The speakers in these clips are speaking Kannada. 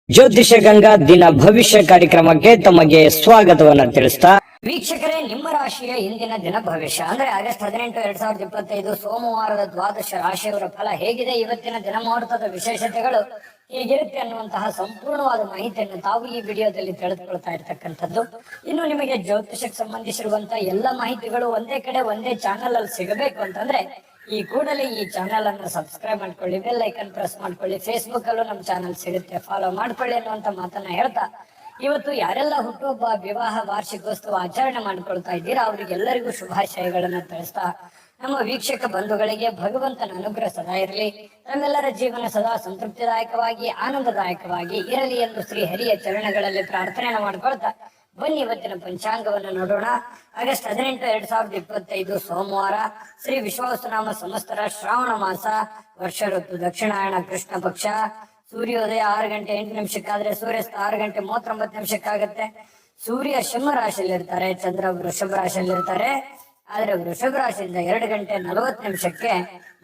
ಜ್ಯೋತಿಷ ಗಂಗಾ ದಿನ ಭವಿಷ್ಯ ಕಾರ್ಯಕ್ರಮಕ್ಕೆ ತಮಗೆ ಸ್ವಾಗತವನ್ನ ತಿಳಿಸ್ತಾ ವೀಕ್ಷಕರೇ, ನಿಮ್ಮ ರಾಶಿಯ ಇಂದಿನ ದಿನ ಭವಿಷ್ಯ ಅಂದ್ರೆ ಆಗಸ್ಟ್ 18, 2025 ಸೋಮವಾರದ ದ್ವಾದಶ ರಾಶಿಯವರ ಫಲ ಹೇಗಿದೆ, ಇವತ್ತಿನ ದಿನ ಮುಹೂರ್ತದ ವಿಶೇಷತೆಗಳು ಹೇಗಿರುತ್ತೆ ಅನ್ನುವಂತಹ ಸಂಪೂರ್ಣವಾದ ಮಾಹಿತಿಯನ್ನು ತಾವು ಈ ವಿಡಿಯೋದಲ್ಲಿ ತಿಳಿದುಕೊಳ್ತಾ ಇರ್ತಕ್ಕಂಥದ್ದು. ಇನ್ನು ನಿಮಗೆ ಜ್ಯೋತಿಷಕ್ಕೆ ಸಂಬಂಧಿಸಿರುವಂತಹ ಎಲ್ಲ ಮಾಹಿತಿಗಳು ಒಂದೇ ಕಡೆ ಒಂದೇ ಚಾನೆಲ್ ಅಲ್ಲಿ ಸಿಗಬೇಕು ಅಂತಂದ್ರೆ ಈ ಕೂಡಲೇ ಈ ಚಾನೆಲ್ ಅನ್ನು ಸಬ್ಸ್ಕ್ರೈಬ್ ಮಾಡ್ಕೊಳ್ಳಿ, ಬೆಲ್ ಐಕನ್ ಪ್ರೆಸ್ ಮಾಡ್ಕೊಳ್ಳಿ, ಫೇಸ್ಬುಕ್ ಅಲ್ಲೂ ನಮ್ಮ ಚಾನೆಲ್ ಸಿಗುತ್ತೆ, ಫಾಲೋ ಮಾಡ್ಕೊಳ್ಳಿ ಅನ್ನುವಂತ ಮಾತನ್ನ ಹೇಳ್ತಾ, ಇವತ್ತು ಯಾರೆಲ್ಲ ಹುಟ್ಟುಹಬ್ಬ, ವಿವಾಹ, ವಾರ್ಷಿಕೋತ್ಸವ ಆಚರಣೆ ಮಾಡ್ಕೊಳ್ತಾ ಇದ್ದೀರಾ ಅವರಿಗೆಲ್ಲರಿಗೂ ಶುಭಾಶಯಗಳನ್ನ ತಿಳಿಸ್ತಾ, ನಮ್ಮ ವೀಕ್ಷಕ ಬಂಧುಗಳಿಗೆ ಭಗವಂತನ ಅನುಗ್ರಹ ಸದಾ ಇರಲಿ, ನಮ್ಮೆಲ್ಲರ ಜೀವನ ಸದಾ ಸಂತೃಪ್ತಿದಾಯಕವಾಗಿ ಆನಂದದಾಯಕವಾಗಿ ಇರಲಿ ಎಂದು ಶ್ರೀ ಹರಿಯ ಚರಣಗಳಲ್ಲಿ ಪ್ರಾರ್ಥನೆಯನ್ನು ಮಾಡ್ಕೊಳ್ತಾ ಬನ್ನಿ ಇವತ್ತಿನ ಪಂಚಾಂಗವನ್ನು ನೋಡೋಣ. ಆಗಸ್ಟ್ 18, 2025 ಸೋಮವಾರ, ಶ್ರೀ ವಿಶ್ವಾವಸುನಾಮ ಸಂವತ್ಸರ, ಶ್ರಾವಣ ಮಾಸ, ವರ್ಷ ಋತು ದಕ್ಷಿಣಾಯಣ, ಕೃಷ್ಣ ಪಕ್ಷ, ಸೂರ್ಯೋದಯ 6 ಗಂಟೆ 8 ನಿಮಿಷಕ್ಕಾದ್ರೆ ಸೂರ್ಯಾಸ್ತ 6 ಗಂಟೆ 39 ನಿಮಿಷಕ್ಕಾಗತ್ತೆ. ಸೂರ್ಯ ಸಿಂಹ ರಾಶಿಯಲ್ಲಿ ಇರ್ತಾರೆ, ಚಂದ್ರ ವೃಷಭ ರಾಶಿಯಲ್ಲಿ ಇರ್ತಾರೆ. ಆದ್ರೆ ವೃಷಭ ರಾಶಿಯಿಂದ 2 ಗಂಟೆ 40 ನಿಮಿಷಕ್ಕೆ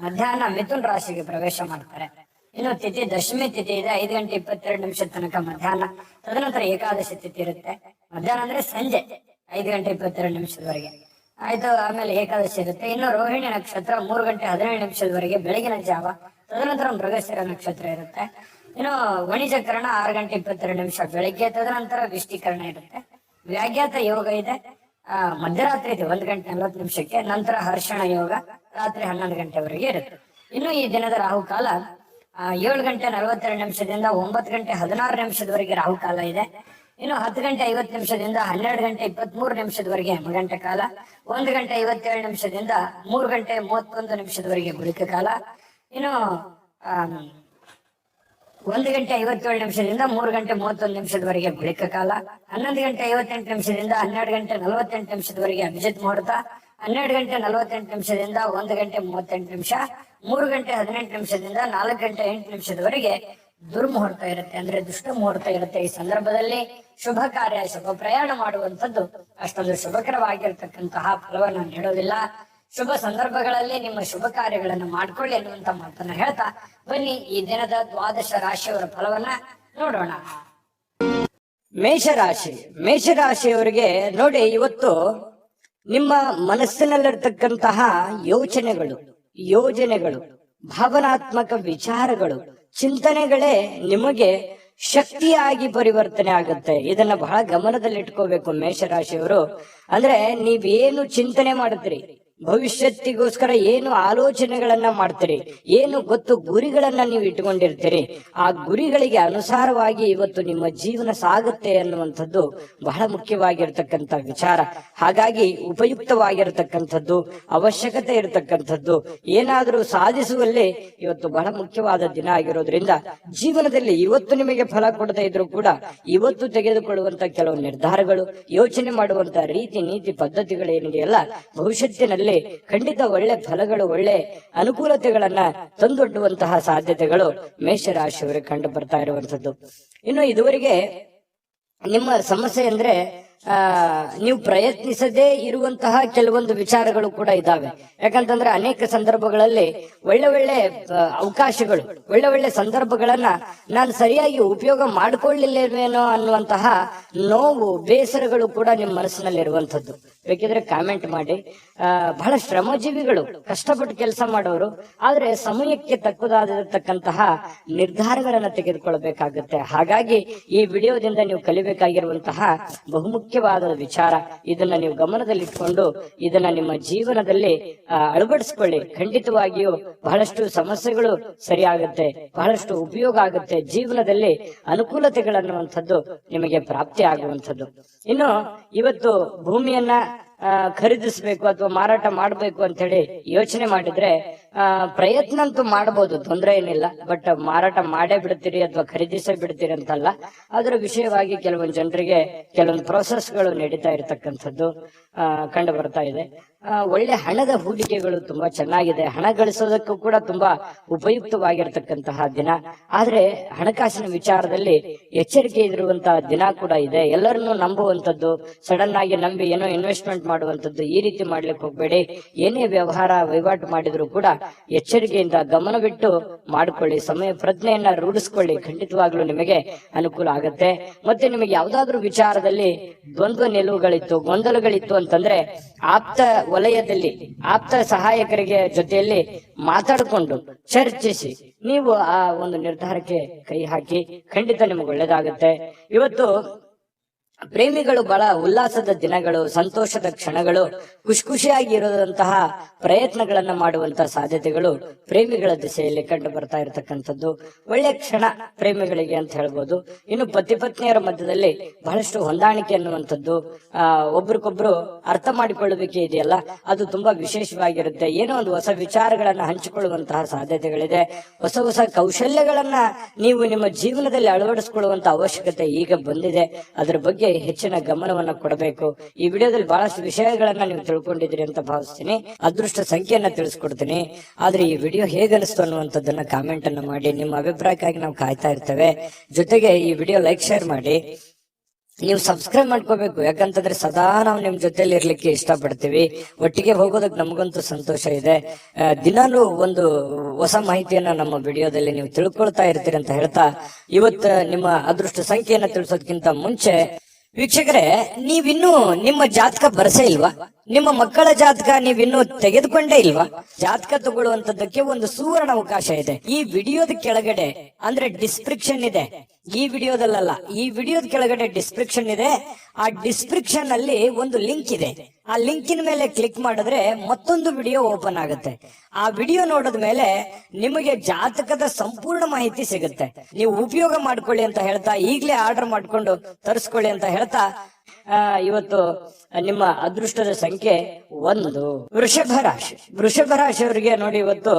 ಮಧ್ಯಾಹ್ನ ಮಿಥುನ್ ರಾಶಿಗೆ ಪ್ರವೇಶ ಮಾಡ್ತಾರೆ. ಇನ್ನು ತಿಥಿ ದಶಮಿ ತಿಥಿ ಇದೆ, 5 ಗಂಟೆ 22 ನಿಮಿಷ ತನಕ ಮಧ್ಯಾಹ್ನ. ತದನಂತರ ಏಕಾದಶಿ ತಿಥಿ ಇರುತ್ತೆ, ಮಧ್ಯಾಹ್ನ ಅಂದ್ರೆ ಸಂಜೆ 5 ಗಂಟೆ 22 ನಿಮಿಷದವರೆಗೆ ಆಯ್ತು. ಆಮೇಲೆ ಏಕಾದಶಿ ಇರುತ್ತೆ. ಇನ್ನು ರೋಹಿಣಿ ನಕ್ಷತ್ರ 3 ಗಂಟೆ 17 ನಿಮಿಷದವರೆಗೆ ಬೆಳಗಿನ ಜಾವ. ತದನಂತರ ಮೃಗಶಿರ ನಕ್ಷತ್ರ ಇರುತ್ತೆ. ಇನ್ನು ವಣಿಜಕರಣ 6 ಗಂಟೆ 22 ನಿಮಿಷ ಬೆಳಗ್ಗೆ. ತದನಂತರ ವಿಷ್ಟಿಕರಣ ಇರುತ್ತೆ. ವ್ಯಾಘಾತ ಯೋಗ ಇದೆ, ಮಧ್ಯರಾತ್ರಿ ಇದೆ 1 ಗಂಟೆ 40 ನಿಮಿಷಕ್ಕೆ. ನಂತರ ಹರ್ಷಣ ಯೋಗ ರಾತ್ರಿ 11 ಗಂಟೆವರೆಗೆ ಇರುತ್ತೆ. ಇನ್ನು ಈ ದಿನದ ರಾಹುಕಾಲ 7 ಗಂಟೆ 42 ನಿಮಿಷದಿಂದ 9 ಗಂಟೆ 16 ನಿಮಿಷದವರೆಗೆ ರಾಹುಕಾಲ ಇದೆ. ಇನ್ನು 10 ಗಂಟೆ 50 ನಿಮಿಷದಿಂದ 12 ಗಂಟೆ 23 ನಿಮಿಷದವರೆಗೆ ಯಮಗಂಟ ಕಾಲ. 1 ಗಂಟೆ 57 ನಿಮಿಷದಿಂದ 3 ಗಂಟೆ 31 ನಿಮಿಷದವರೆಗೆ ಗುಳಿಕ ಕಾಲ. ಇನ್ನು 1 ಗಂಟೆ 57 ನಿಮಿಷದಿಂದ 3 ಗಂಟೆ 31 ನಿಮಿಷದವರೆಗೆ ಗುಳಿಕ ಕಾಲ. 11 ಗಂಟೆ 58 ನಿಮಿಷದಿಂದ 12 ಗಂಟೆ 48 ನಿಮಿಷದವರೆಗೆ ಅಭಿಜಿತ್ ಮುಹೂರ್ತ. 12 ಗಂಟೆ 48 ನಿಮಿಷದಿಂದ 1 ಗಂಟೆ 38 ನಿಮಿಷ. 3 ಗಂಟೆ 18 ನಿಮಿಷದಿಂದ 4 ಗಂಟೆ 8 ನಿಮಿಷದವರೆಗೆ ದುರ್ಮುಹೂರ್ತ ಇರುತ್ತೆ, ಅಂದ್ರೆ ದುಷ್ಟ ಮುಹೂರ್ತ ಇರುತ್ತೆ. ಈ ಸಂದರ್ಭದಲ್ಲಿ ಶುಭ ಕಾರ್ಯ, ಶುಭ ಪ್ರಯಾಣ ಮಾಡುವಂಥದ್ದು ಅಷ್ಟೊಂದು ಶುಭಕರವಾಗಿರ್ತಕ್ಕಂತಹ ಫಲವನ್ನು ನೀಡೋದಿಲ್ಲ. ಶುಭ ಸಂದರ್ಭಗಳಲ್ಲಿ ನಿಮ್ಮ ಶುಭ ಕಾರ್ಯಗಳನ್ನು ಮಾಡ್ಕೊಳ್ಳಿ ಅನ್ನುವಂತ ಮಾತನ್ನ ಹೇಳ್ತಾ ಬನ್ನಿ ಈ ದಿನದ ದ್ವಾದಶ ರಾಶಿಯವರ ಫಲವನ್ನ ನೋಡೋಣ. ಮೇಷರಾಶಿ. ಮೇಷರಾಶಿಯವರಿಗೆ ನೋಡಿ, ಇವತ್ತು ನಿಮ್ಮ ಮನಸ್ಸಿನಲ್ಲಿರ್ತಕ್ಕಂತಹ ಯೋಜನೆಗಳು, ಭಾವನಾತ್ಮಕ ವಿಚಾರಗಳು, ಚಿಂತನೆಗಳೇ ನಿಮಗೆ ಶಕ್ತಿಯಾಗಿ ಪರಿವರ್ತನೆ ಆಗುತ್ತೆ. ಇದನ್ನ ಬಹಳ ಗಮನದಲ್ಲಿಟ್ಕೋಬೇಕು ಮೇಷರಾಶಿಯವರು. ಅಂದ್ರೆ ನೀವೇನು ಚಿಂತನೆ ಮಾಡುತ್ತೀರಿ, ಭವಿಷ್ಯತ್ತಿಗೋಸ್ಕರ ಏನು ಆಲೋಚನೆಗಳನ್ನ ಮಾಡ್ತೀರಿ, ಏನು ಗೊತ್ತು ಗುರಿಗಳನ್ನ ನೀವು ಇಟ್ಕೊಂಡಿರ್ತೀರಿ, ಆ ಗುರಿಗಳಿಗೆ ಅನುಸಾರವಾಗಿ ಇವತ್ತು ನಿಮ್ಮ ಜೀವನ ಸಾಗುತ್ತೆ ಅನ್ನುವಂಥದ್ದು ಬಹಳ ಮುಖ್ಯವಾಗಿರ್ತಕ್ಕಂಥ ವಿಚಾರ. ಹಾಗಾಗಿ ಉಪಯುಕ್ತವಾಗಿರತಕ್ಕಂಥದ್ದು, ಅವಶ್ಯಕತೆ ಇರತಕ್ಕಂಥದ್ದು, ಏನಾದರೂ ಸಾಧಿಸುವಲ್ಲಿ ಇವತ್ತು ಬಹಳ ಮುಖ್ಯವಾದ ದಿನ ಆಗಿರೋದ್ರಿಂದ ಜೀವನದಲ್ಲಿ ಇವತ್ತು ನಿಮಗೆ ಫಲ ಕೊಡದೇ ಇದ್ರು ಕೂಡ ಇವತ್ತು ತೆಗೆದುಕೊಳ್ಳುವಂತ ಕೆಲವು ನಿರ್ಧಾರಗಳು, ಯೋಚನೆ ಮಾಡುವಂತ ರೀತಿ ನೀತಿ ಪದ್ಧತಿಗಳೇನಿದೆಯಲ್ಲ, ಭವಿಷ್ಯತ್ತಿನಲ್ಲಿ ಖಂಡಿತ ಒಳ್ಳೆ ಫಲಗಳು, ಒಳ್ಳೆ ಅನುಕೂಲತೆಗಳನ್ನ ತಂದೊಡ್ಡುವಂತಹ ಸಾಧ್ಯತೆಗಳು ಮೇಷರಾಶಿಯವರಿಗೆ ಕಂಡು ಬರ್ತಾ ಇರುವಂತದ್ದು. ಇನ್ನು ಇದುವರೆಗೆ ನಿಮ್ಮ ಸಮಸ್ಯೆ ಅಂದ್ರೆ ನೀವು ಪ್ರಯತ್ನಿಸದೇ ಇರುವಂತಹ ಕೆಲವೊಂದು ವಿಚಾರಗಳು ಕೂಡ ಇದ್ದಾವೆ. ಯಾಕಂತಂದ್ರೆ ಅನೇಕ ಸಂದರ್ಭಗಳಲ್ಲಿ ಒಳ್ಳೆ ಅವಕಾಶಗಳು, ಒಳ್ಳೆ ಸಂದರ್ಭಗಳನ್ನ ನಾನು ಸರಿಯಾಗಿ ಉಪಯೋಗ ಮಾಡಿಕೊಳ್ಳಿಲ್ಲೇನೋ ಅನ್ನುವಂತಹ ನೋವು, ಬೇಸರಗಳು ಕೂಡ ನಿಮ್ಮ ಮನಸ್ಸಿನಲ್ಲಿ ಇರುವಂತದ್ದು. ಬೇಕಿದ್ರೆ ಕಾಮೆಂಟ್ ಮಾಡಿ. ಬಹಳ ಶ್ರಮಜೀವಿಗಳು, ಕಷ್ಟಪಟ್ಟು ಕೆಲಸ ಮಾಡೋರು, ಆದ್ರೆ ಸಮಯಕ್ಕೆ ತಕ್ಕದಾಗಿರತಕ್ಕಂತಹ ನಿರ್ಧಾರಗಳನ್ನ ತೆಗೆದುಕೊಳ್ಬೇಕಾಗುತ್ತೆ. ಹಾಗಾಗಿ ಈ ವಿಡಿಯೋದಿಂದ ನೀವು ಕಲಿಬೇಕಾಗಿರುವಂತಹ ಬಹುಮುಖ್ಯವಾದ ವಿಚಾರ, ಇದನ್ನ ನೀವು ಗಮನದಲ್ಲಿಟ್ಕೊಂಡು ಇದನ್ನ ನಿಮ್ಮ ಜೀವನದಲ್ಲಿ ಅಳವಡಿಸ್ಕೊಳ್ಳಿ. ಖಂಡಿತವಾಗಿಯೂ ಬಹಳಷ್ಟು ಸಮಸ್ಯೆಗಳು ಸರಿಯಾಗುತ್ತೆ, ಬಹಳಷ್ಟು ಉಪಯೋಗ ಆಗುತ್ತೆ, ಜೀವನದಲ್ಲಿ ಅನುಕೂಲತೆಗಳನ್ನುವಂಥದ್ದು ನಿಮಗೆ ಪ್ರಾಪ್ತಿ ಆಗುವಂಥದ್ದು. ಇನ್ನು ಇವತ್ತು ಭೂಮಿಯನ್ನ ಖರೀದಿಸಬೇಕು ಅಥವಾ ಮಾರಾಟ ಮಾಡಬೇಕು ಅಂತ ಹೇಳಿ ಯೋಚನೆ ಮಾಡಿದ್ರೆ ಪ್ರಯತ್ನ ಅಂತೂ ಮಾಡಬಹುದು, ತೊಂದರೆ ಏನಿಲ್ಲ. ಬಟ್ ಮಾರಾಟ ಮಾಡೇ ಬಿಡ್ತೀರಿ ಅಥವಾ ಖರೀದಿಸೇ ಬಿಡ್ತೀರಿ ಅಂತಲ್ಲ. ಅದರ ವಿಷಯವಾಗಿ ಕೆಲವೊಂದು ಜನರಿಗೆ ಕೆಲವೊಂದು ಪ್ರೋಸೆಸ್ಗಳು ನಡೀತಾ ಇರತಕ್ಕಂಥದ್ದು ಕಂಡು ಬರ್ತಾ ಇದೆ. ಒಳ್ಳೆ ಹಣದ ಹೂಡಿಕೆಗಳು ತುಂಬಾ ಚೆನ್ನಾಗಿದೆ, ಹಣ ಗಳಿಸೋದಕ್ಕೂ ಕೂಡ ತುಂಬಾ ಉಪಯುಕ್ತವಾಗಿರ್ತಕ್ಕಂತಹ ದಿನ. ಆದ್ರೆ ಹಣಕಾಸಿನ ವಿಚಾರದಲ್ಲಿ ಎಚ್ಚರಿಕೆ ಇರುವಂತಹ ದಿನ ಕೂಡ ಇದೆ. ಎಲ್ಲರನ್ನೂ ನಂಬುವಂಥದ್ದು, ಸಡನ್ ಆಗಿ ನಂಬಿ ಏನೋ ಇನ್ವೆಸ್ಟ್ಮೆಂಟ್ ಮಾಡುವಂಥದ್ದು, ಈ ರೀತಿ ಮಾಡ್ಲಿಕ್ಕೆ ಹೋಗ್ಬೇಡಿ. ಏನೇ ವಹಿವಾಟು ಮಾಡಿದ್ರು ಕೂಡ ಎಚ್ಚರಿಕೆಯಿಂದ ಗಮನವಿಟ್ಟು ಮಾಡಿಕೊಳ್ಳಿ, ಸಮಯ ಪ್ರಜ್ಞೆಯನ್ನ ರೂಢಿಸ್ಕೊಳ್ಳಿ. ಖಂಡಿತವಾಗ್ಲೂ ನಿಮಗೆ ಅನುಕೂಲ ಆಗತ್ತೆ. ಮತ್ತೆ ನಿಮಗೆ ಯಾವ್ದಾದ್ರು ವಿಚಾರದಲ್ಲಿ ದ್ವಂದ್ವ ನಿಲುವುಗಳಿತ್ತು, ಗೊಂದಲಗಳಿತ್ತು ಅಂತಂದ್ರೆ ಆಪ್ತ ವಲಯದಲ್ಲಿ ಆಪ್ತ ಸಹಾಯಕರಿಗೆ ಜೊತೆಯಲ್ಲಿ ಮಾತಾಡಿಕೊಂಡು ಚರ್ಚಿಸಿ ನೀವು ಆ ಒಂದು ನಿರ್ಧಾರಕ್ಕೆ ಕೈ ಹಾಕಿ. ಖಂಡಿತ ನಿಮಗೆ ಒಳ್ಳೇದಾಗತ್ತೆ. ಇವತ್ತು ಪ್ರೇಮಿಗಳು ಬಹಳ ಉಲ್ಲಾಸದ ದಿನಗಳು, ಸಂತೋಷದ ಕ್ಷಣಗಳು, ಖುಷಿಯಾಗಿ ಇರುವಂತಹ ಪ್ರಯತ್ನಗಳನ್ನ ಮಾಡುವಂತಹ ಸಾಧ್ಯತೆಗಳು ಪ್ರೇಮಿಗಳ ದಿಸೆಯಲ್ಲಿ ಕಂಡು ಬರ್ತಾ ಇರತಕ್ಕಂಥದ್ದು ಒಳ್ಳೆಯ ಕ್ಷಣ ಪ್ರೇಮಿಗಳಿಗೆ ಅಂತ ಹೇಳ್ಬೋದು. ಇನ್ನು ಪತಿ ಪತ್ನಿಯರ ಮಧ್ಯದಲ್ಲಿ ಬಹಳಷ್ಟು ಹೊಂದಾಣಿಕೆ ಅನ್ನುವಂಥದ್ದು, ಒಬ್ರಿಗೊಬ್ರು ಅರ್ಥ ಮಾಡಿಕೊಳ್ಳುವಿಕೆ ಇದೆಯಲ್ಲ, ಅದು ತುಂಬಾ ವಿಶೇಷವಾಗಿರುತ್ತೆ. ಏನೋ ಒಂದು ಹೊಸ ವಿಚಾರಗಳನ್ನ ಹಂಚಿಕೊಳ್ಳುವಂತಹ ಸಾಧ್ಯತೆಗಳಿದೆ. ಹೊಸ ಹೊಸ ಕೌಶಲ್ಯಗಳನ್ನ ನೀವು ನಿಮ್ಮ ಜೀವನದಲ್ಲಿ ಅಳವಡಿಸಿಕೊಳ್ಳುವಂತ ಅವಶ್ಯಕತೆ ಈಗ ಬಂದಿದೆ. ಅದರ ಬಗ್ಗೆ ಹೆಚ್ಚಿನ ಗಮನವನ್ನ ಕೊಡಬೇಕು. ಈ ವಿಡಿಯೋದಲ್ಲಿ ಬಹಳಷ್ಟು ವಿಷಯಗಳನ್ನ ನೀವು ತಿಳ್ಕೊಂಡಿದ್ದೀರಿ ಅಂತ ಭಾವಿಸ್ತೀನಿ. ಅದೃಷ್ಟ ಸಂಖ್ಯೆಯನ್ನ ತಿಳಿಸ್ಕೊಡ್ತೀನಿ. ಆದ್ರೆ ಈ ವಿಡಿಯೋ ಹೇಗನಿಸ್ತು ಅನ್ನುವಂಥದ್ದನ್ನ ಕಾಮೆಂಟ್ ಅನ್ನ ಮಾಡಿ. ನಿಮ್ಮ ಅಭಿಪ್ರಾಯಕ್ಕಾಗಿ ನಾವು ಕಾಯ್ತಾ ಇರ್ತೇವೆ. ಜೊತೆಗೆ ಈ ವಿಡಿಯೋ ಲೈಕ್ ಶೇರ್ ಮಾಡಿ. ನೀವು ಸಬ್ಸ್ಕ್ರೈಬ್ ಮಾಡ್ಕೋಬೇಕು, ಯಾಕಂತಂದ್ರೆ ಸದಾ ನಾವು ನಿಮ್ ಜೊತೆಲಿ ಇರ್ಲಿಕ್ಕೆ ಇಷ್ಟಪಡ್ತೀವಿ. ಒಟ್ಟಿಗೆ ಹೋಗೋದಕ್ಕೆ ನಮಗಂತೂ ಸಂತೋಷ ಇದೆ. ದಿನಾಲೂ ಒಂದು ಹೊಸ ಮಾಹಿತಿಯನ್ನ ನಮ್ಮ ವಿಡಿಯೋದಲ್ಲಿ ನೀವು ತಿಳ್ಕೊಳ್ತಾ ಇರ್ತೀರಿ ಅಂತ ಹೇಳ್ತಾ, ಇವತ್ತು ನಿಮ್ಮ ಅದೃಷ್ಟ ಸಂಖ್ಯೆಯನ್ನ ತಿಳಿಸೋದಕ್ಕಿಂತ ಮುಂಚೆ ವೀಕ್ಷಕರೇ, ನೀವಿನ್ನೂ ನಿಮ್ಮ ಜಾತಕ ಬರಸೇ ಇಲ್ವಾ? ನಿಮ್ಮ ಮಕ್ಕಳ ಜಾತಕ ನೀವಿನ್ನೂ ತೆಗೆದುಕೊಂಡೇ ಇಲ್ವಾ? ಜಾತಕ ತಗೊಳ್ಳುವಂತದ್ದಕ್ಕೆ ಒಂದು ಸುವರ್ಣ ಅವಕಾಶ ಇದೆ. ಈ ವಿಡಿಯೋದ ಕೆಳಗಡೆ ಅಂದ್ರೆ ಡಿಸ್ಕ್ರಿಪ್ಷನ್ ಇದೆ. ಈ ವಿಡಿಯೋದಲ್ಲ, ಈ ವಿಡಿಯೋದ ಕೆಳಗಡೆ ಡಿಸ್ಕ್ರಿಪ್ಷನ್ ಇದೆ. ಆ ಡಿಸ್ಕ್ರಿಪ್ಷನ್ ಅಲ್ಲಿ ಒಂದು ಲಿಂಕ್ ಇದೆ. ಆ ಲಿಂಕಿನ ಮೇಲೆ ಕ್ಲಿಕ್ ಮಾಡಿದ್ರೆ ಮತ್ತೊಂದು ವಿಡಿಯೋ ಓಪನ್ ಆಗುತ್ತೆ. ಆ ವಿಡಿಯೋ ನೋಡಿದ ಮೇಲೆ ನಿಮಗೆ ಜಾತಕದ ಸಂಪೂರ್ಣ ಮಾಹಿತಿ ಸಿಗುತ್ತೆ. ನೀವು ಉಪಯೋಗ ಮಾಡ್ಕೊಳ್ಳಿ ಅಂತ ಹೇಳ್ತಾ, ಈಗಲೇ ಆರ್ಡರ್ ಮಾಡ್ಕೊಂಡು ತರಿಸ್ಕೊಳ್ಳಿ ಅಂತ ಹೇಳ್ತಾ, ಇವತ್ತು ನಿಮ್ಮ ಅದೃಷ್ಟದ ಸಂಖ್ಯೆ 1 ವೃಷಭ ರಾಶಿ. ವೃಷಭ ರಾಶಿಯವರಿಗೆ ನೋಡಿ, ಇವತ್ತು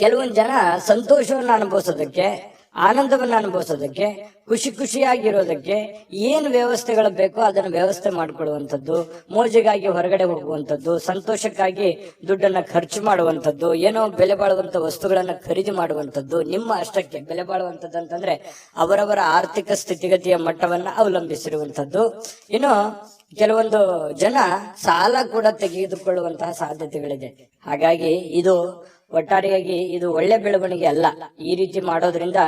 ಕೆಲವೊಂದು ಜನ ಸಂತೋಷವನ್ನ ಅನುಭವಿಸೋದಕ್ಕೆ, ಆನಂದವನ್ನ ಅನುಭವಿಸೋದಕ್ಕೆ, ಖುಷಿಯಾಗಿರೋದಕ್ಕೆ ಏನು ವ್ಯವಸ್ಥೆಗಳು ಬೇಕೋ ಅದನ್ನ ವ್ಯವಸ್ಥೆ ಮಾಡ್ಕೊಳ್ಳುವಂಥದ್ದು, ಮೋಜಿಗಾಗಿ ಹೊರಗಡೆ ಹೋಗುವಂಥದ್ದು, ಸಂತೋಷಕ್ಕಾಗಿ ದುಡ್ಡನ್ನ ಖರ್ಚು ಮಾಡುವಂಥದ್ದು, ಏನೋ ಬೆಲೆ ಬಾಳುವಂತ ವಸ್ತುಗಳನ್ನ ಖರೀದಿ ಮಾಡುವಂಥದ್ದು, ನಿಮ್ಮ ಅಷ್ಟಕ್ಕೆ ಬೆಲೆ ಬಾಳುವಂಥದ್ದು ಅಂತಂದ್ರೆ ಅವರವರ ಆರ್ಥಿಕ ಸ್ಥಿತಿಗತಿಯ ಮಟ್ಟವನ್ನ ಅವಲಂಬಿಸಿರುವಂಥದ್ದು. ಇನ್ನು ಕೆಲವೊಂದು ಜನ ಸಾಲ ಕೂಡ ತೆಗೆದುಕೊಳ್ಳುವಂತಹ ಸಾಧ್ಯತೆಗಳಿದೆ. ಹಾಗಾಗಿ ಇದು ಒಟ್ಟಾರೆಯಾಗಿ ಇದು ಒಳ್ಳೆ ಬೆಳವಣಿಗೆ ಅಲ್ಲ. ಈ ರೀತಿ ಮಾಡೋದ್ರಿಂದ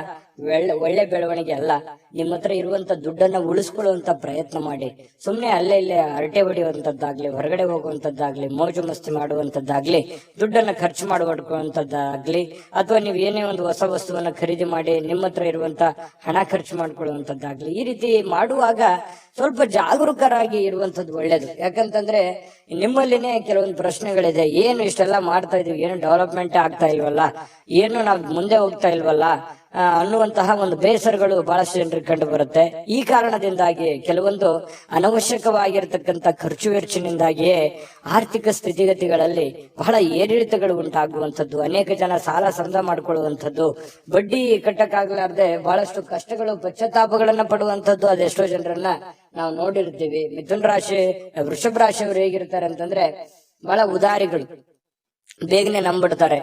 ಒಳ್ಳೆ ಬೆಳವಣಿಗೆ ಅಲ್ಲ. ನಿಮ್ಮ ಹತ್ರ ಇರುವಂತ ದುಡ್ಡನ್ನ ಉಳಿಸ್ಕೊಳ್ಳುವಂತ ಪ್ರಯತ್ನ ಮಾಡಿ. ಸುಮ್ನೆ ಅಲ್ಲೇ ಇಲ್ಲೇ ಹರಟೆ ಹೊಡೆಯುವಂತದ್ದಾಗ್ಲಿ, ಹೊರಗಡೆ ಹೋಗುವಂತದ್ದಾಗ್ಲಿ, ಮೋಜು ಮಸ್ತಿ ಮಾಡುವಂತದ್ದಾಗ್ಲಿ, ದುಡ್ಡನ್ನ ಖರ್ಚು ಮಾಡುವಂತದ್ದಾಗ್ಲಿ, ಅಥವಾ ನೀವು ಏನೇ ಒಂದು ಹೊಸ ವಸ್ತುವನ್ನ ಖರೀದಿ ಮಾಡಿ ನಿಮ್ಮ ಹತ್ರ ಇರುವಂತ ಹಣ ಖರ್ಚು ಮಾಡ್ಕೊಳ್ಳುವಂತದ್ದಾಗ್ಲಿ, ಈ ರೀತಿ ಮಾಡುವಾಗ ಸ್ವಲ್ಪ ಜಾಗರೂಕರಾಗಿ ಇರುವಂತದ್ದು ಒಳ್ಳೇದು. ಯಾಕಂತಂದ್ರೆ ನಿಮ್ಮಲ್ಲಿನೇ ಕೆಲವೊಂದು ಪ್ರಶ್ನೆಗಳಿದೆ. ಏನು ಇಷ್ಟೆಲ್ಲ ಮಾಡ್ತಾ ಇದೀವಿ, ಏನು ಡೆವಲಪ್ಮೆಂಟ್ ಆಗ್ತಾ ಇಲ್ವಲ್ಲ, ಏನು ನಾವು ಮುಂದೆ ಹೋಗ್ತಾ ಇಲ್ವಲ್ಲ ಅನ್ನುವಂತಹ ಒಂದು ಬೇಸರಗಳು ಬಹಳಷ್ಟು ಜನರಿಗೆ ಕಂಡು ಬರುತ್ತೆ. ಈ ಕಾರಣದಿಂದಾಗಿ ಕೆಲವೊಂದು ಅನವಶ್ಯಕವಾಗಿರತಕ್ಕಂತ ಖರ್ಚು ವೆಚ್ಚದಿಂದಾಗಿಯೇ ಆರ್ಥಿಕ ಸ್ಥಿತಿಗತಿಗಳಲ್ಲಿ ಬಹಳ ಏರಿಳಿತಗಳು ಉಂಟಾಗುವಂಥದ್ದು, ಅನೇಕ ಜನ ಸಾಲ ಸಂದ ಮಾಡಿಕೊಳ್ಳುವಂಥದ್ದು, ಬಡ್ಡಿ ಕಟ್ಟಕ್ಕಾಗಲಾರ್ದೆ ಬಹಳಷ್ಟು ಕಷ್ಟಗಳು, ಪಶ್ಚಾತ್ತಾಪಗಳನ್ನ ಪಡುವಂಥದ್ದು ಅದೆಷ್ಟೋ ಜನರನ್ನ ನಾವು ನೋಡಿರ್ತೀವಿ. ಮಿಥುನ ರಾಶಿ, ವೃಷಭ ರಾಶಿಯವರು ಹೇಗಿರ್ತಾರೆ ಅಂತಂದ್ರೆ ಬಹಳ ಉದಾರಿಗಳು, ಬೇಗನೆ ನಂಬಿಡ್ತಾರೆ,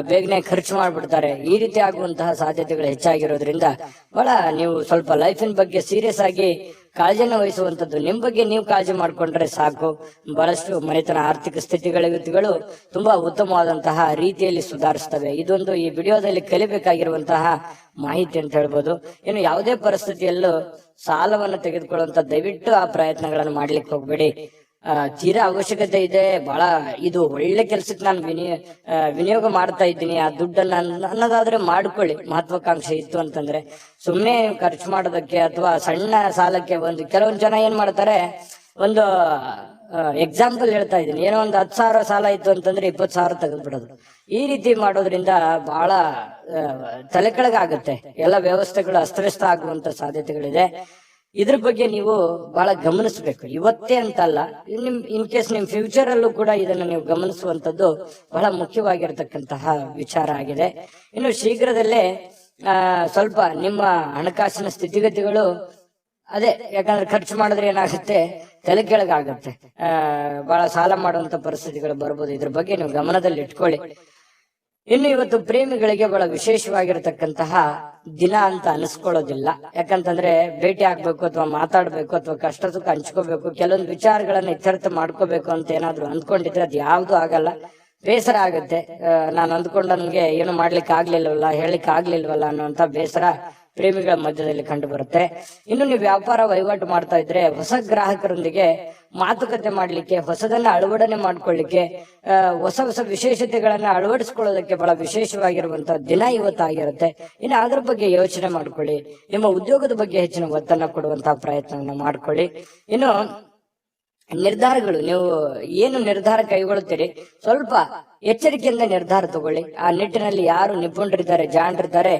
ಬೇಗನೆ ಖರ್ಚು ಮಾಡ್ಬಿಡ್ತಾರೆ. ಈ ರೀತಿ ಆಗುವಂತಹ ಸಾಧ್ಯತೆಗಳು ಹೆಚ್ಚಾಗಿರೋದ್ರಿಂದ ಬಹಳ ನೀವು ಸ್ವಲ್ಪ ಲೈಫಿನ ಬಗ್ಗೆ ಸೀರಿಯಸ್ ಆಗಿ ಕಾಳಜಿಯನ್ನು ವಹಿಸುವಂತದ್ದು. ನಿಮ್ ಬಗ್ಗೆ ನೀವು ಕಾಳಜಿ ಮಾಡ್ಕೊಂಡ್ರೆ ಸಾಕು. ಬಹಳಷ್ಟು ಮನೆತನ ಆರ್ಥಿಕ ಸ್ಥಿತಿಗಳು ತುಂಬಾ ಉತ್ತಮವಾದಂತಹ ರೀತಿಯಲ್ಲಿ ಸುಧಾರಿಸ್ತವೆ. ಇದೊಂದು ಈ ವಿಡಿಯೋದಲ್ಲಿ ಕಲಿಬೇಕಾಗಿರುವಂತಹ ಮಾಹಿತಿ ಅಂತ ಹೇಳ್ಬೋದು. ಇನ್ನು ಯಾವುದೇ ಪರಿಸ್ಥಿತಿಯಲ್ಲೂ ಸಾಲವನ್ನು ತೆಗೆದುಕೊಳ್ಳುವಂತ ದಯವಿಟ್ಟು ಆ ಪ್ರಯತ್ನಗಳನ್ನು ಮಾಡ್ಲಿಕ್ಕೆ ಹೋಗ್ಬೇಡಿ. ತೀರಾ ಅವಶ್ಯಕತೆ ಇದೆ, ಬಹಳ ಇದು ಒಳ್ಳೆ ಕೆಲ್ಸಕ್ಕೆ ನಾನು ವಿನಿಯೋಗ ಮಾಡ್ತಾ ಇದ್ದೀನಿ, ಆ ದುಡ್ಡನ್ನ ಅನ್ನೋದಾದ್ರೆ ಮಾಡ್ಕೊಳ್ಳಿ. ಮಹತ್ವಾಕಾಂಕ್ಷೆ ಇತ್ತು ಅಂತಂದ್ರೆ ಸುಮ್ನೆ ಖರ್ಚು ಮಾಡೋದಕ್ಕೆ ಅಥವಾ ಸಣ್ಣ ಸಾಲಕ್ಕೆ ಕೆಲವೊಂದು ಜನ ಏನ್ ಮಾಡ್ತಾರೆ, ಒಂದು ಎಕ್ಸಾಂಪಲ್ ಹೇಳ್ತಾ ಇದ್ದೀನಿ, ಏನೋ ಒಂದು 10,000 ಸಾಲ ಇತ್ತು ಅಂತಂದ್ರೆ 20,000 ತೆಗೆದ್ಬಿಡೋದು. ಈ ರೀತಿ ಮಾಡೋದ್ರಿಂದ ಬಹಳ ತಲೆ ಕೆಳಗಾಗುತ್ತೆ. ಎಲ್ಲ ವ್ಯವಸ್ಥೆಗಳು ಅಸ್ತವ್ಯಸ್ತ ಆಗುವಂತ ಸಾಧ್ಯತೆಗಳಿದೆ. ಇದ್ರ ಬಗ್ಗೆ ನೀವು ಬಹಳ ಗಮನಿಸಬೇಕು. ಇವತ್ತೇ ಅಂತಲ್ಲ, ಇನ್ ಕೇಸ್ ನಿಮ್ ಫ್ಯೂಚರ್ ಅಲ್ಲೂ ಕೂಡ ಇದನ್ನ ನೀವು ಗಮನಿಸುವಂತದ್ದು ಬಹಳ ಮುಖ್ಯವಾಗಿರ್ತಕ್ಕಂತಹ ವಿಚಾರ ಆಗಿದೆ. ಇನ್ನು ಶೀಘ್ರದಲ್ಲೇ ಸ್ವಲ್ಪ ನಿಮ್ಮ ಹಣಕಾಸಿನ ಸ್ಥಿತಿಗತಿಗಳು ಅದೇ, ಯಾಕಂದ್ರೆ ಖರ್ಚು ಮಾಡಿದ್ರೆ ಏನಾಗುತ್ತೆ, ತಲೆ ಕೆಳಗಾಗುತ್ತೆ, ಬಹಳ ಸಾಲ ಮಾಡುವಂತ ಪರಿಸ್ಥಿತಿಗಳು ಬರ್ಬೋದು. ಇದ್ರ ಬಗ್ಗೆ ನೀವು ಗಮನದಲ್ಲಿ ಇಟ್ಕೊಳ್ಳಿ. ಇನ್ನು ಇವತ್ತು ಪ್ರೇಮಿಗಳಿಗೆ ಬಹಳ ವಿಶೇಷವಾಗಿರತಕ್ಕಂತಹ ದಿನ ಅಂತ ಅನಿಸ್ಕೊಳ್ಳೋದಿಲ್ಲ. ಯಾಕಂತಂದ್ರೆ ಭೇಟಿ ಆಗ್ಬೇಕು ಅಥವಾ ಮಾತಾಡ್ಬೇಕು ಅಥವಾ ಕಷ್ಟ ಸುಖ ಹಂಚ್ಕೋಬೇಕು, ಕೆಲವೊಂದು ವಿಚಾರಗಳನ್ನ ಇತ್ಯರ್ಥ ಮಾಡ್ಕೋಬೇಕು ಅಂತ ಏನಾದ್ರು ಅಂದ್ಕೊಂಡಿದ್ರೆ ಅದು ಯಾವ್ದು ಆಗಲ್ಲ. ಬೇಸರ ಆಗುತ್ತೆ. ನಾನು ಅಂದ್ಕೊಂಡ ನನ್ಗೆ ಏನು ಮಾಡ್ಲಿಕ್ಕೆ ಆಗ್ಲಿಲ್ವಲ್ಲ, ಹೇಳಿಕ್ಕೆ ಆಗ್ಲಿಲ್ವಲ್ಲ ಅನ್ನುವಂತ ಬೇಸರ ಪ್ರೇಮಿಗಳ ಮಧ್ಯದಲ್ಲಿ ಕಂಡು ಬರುತ್ತೆ. ಇನ್ನು ನೀವು ವ್ಯಾಪಾರ ವಹಿವಾಟು ಮಾಡ್ತಾ ಇದ್ರೆ ಹೊಸ ಗ್ರಾಹಕರೊಂದಿಗೆ ಮಾತುಕತೆ ಮಾಡ್ಲಿಕ್ಕೆ, ಹೊಸದನ್ನ ಅಳವಡನೆ ಮಾಡ್ಕೊಳ್ಳಿಕ್ಕೆ, ಹೊಸ ಹೊಸ ವಿಶೇಷತೆಗಳನ್ನ ಅಳವಡಿಸ್ಕೊಳ್ಳೋದಕ್ಕೆ ಬಹಳ ವಿಶೇಷವಾಗಿರುವಂತಹ ದಿನ ಇವತ್ತಾಗಿರುತ್ತೆ. ಇನ್ನು ಅದ್ರ ಬಗ್ಗೆ ಯೋಚನೆ ಮಾಡ್ಕೊಳ್ಳಿ. ನಿಮ್ಮ ಉದ್ಯೋಗದ ಬಗ್ಗೆ ಹೆಚ್ಚಿನ ಒತ್ತನ್ನ ಕೊಡುವಂತಹ ಪ್ರಯತ್ನವನ್ನ ಮಾಡ್ಕೊಳ್ಳಿ. ಇನ್ನು ನಿರ್ಧಾರಗಳು, ನೀವು ಏನು ನಿರ್ಧಾರ ಕೈಗೊಳ್ಳುತ್ತೀರಿ ಸ್ವಲ್ಪ ಎಚ್ಚರಿಕೆಯಿಂದ ನಿರ್ಧಾರ ತಗೊಳ್ಳಿ. ಆ ನಿಟ್ಟಿನಲ್ಲಿ ಯಾರು ನಿಪುಣರಿದ್ದಾರೆ, ಜಾಣರಿದ್ದಾರೆ,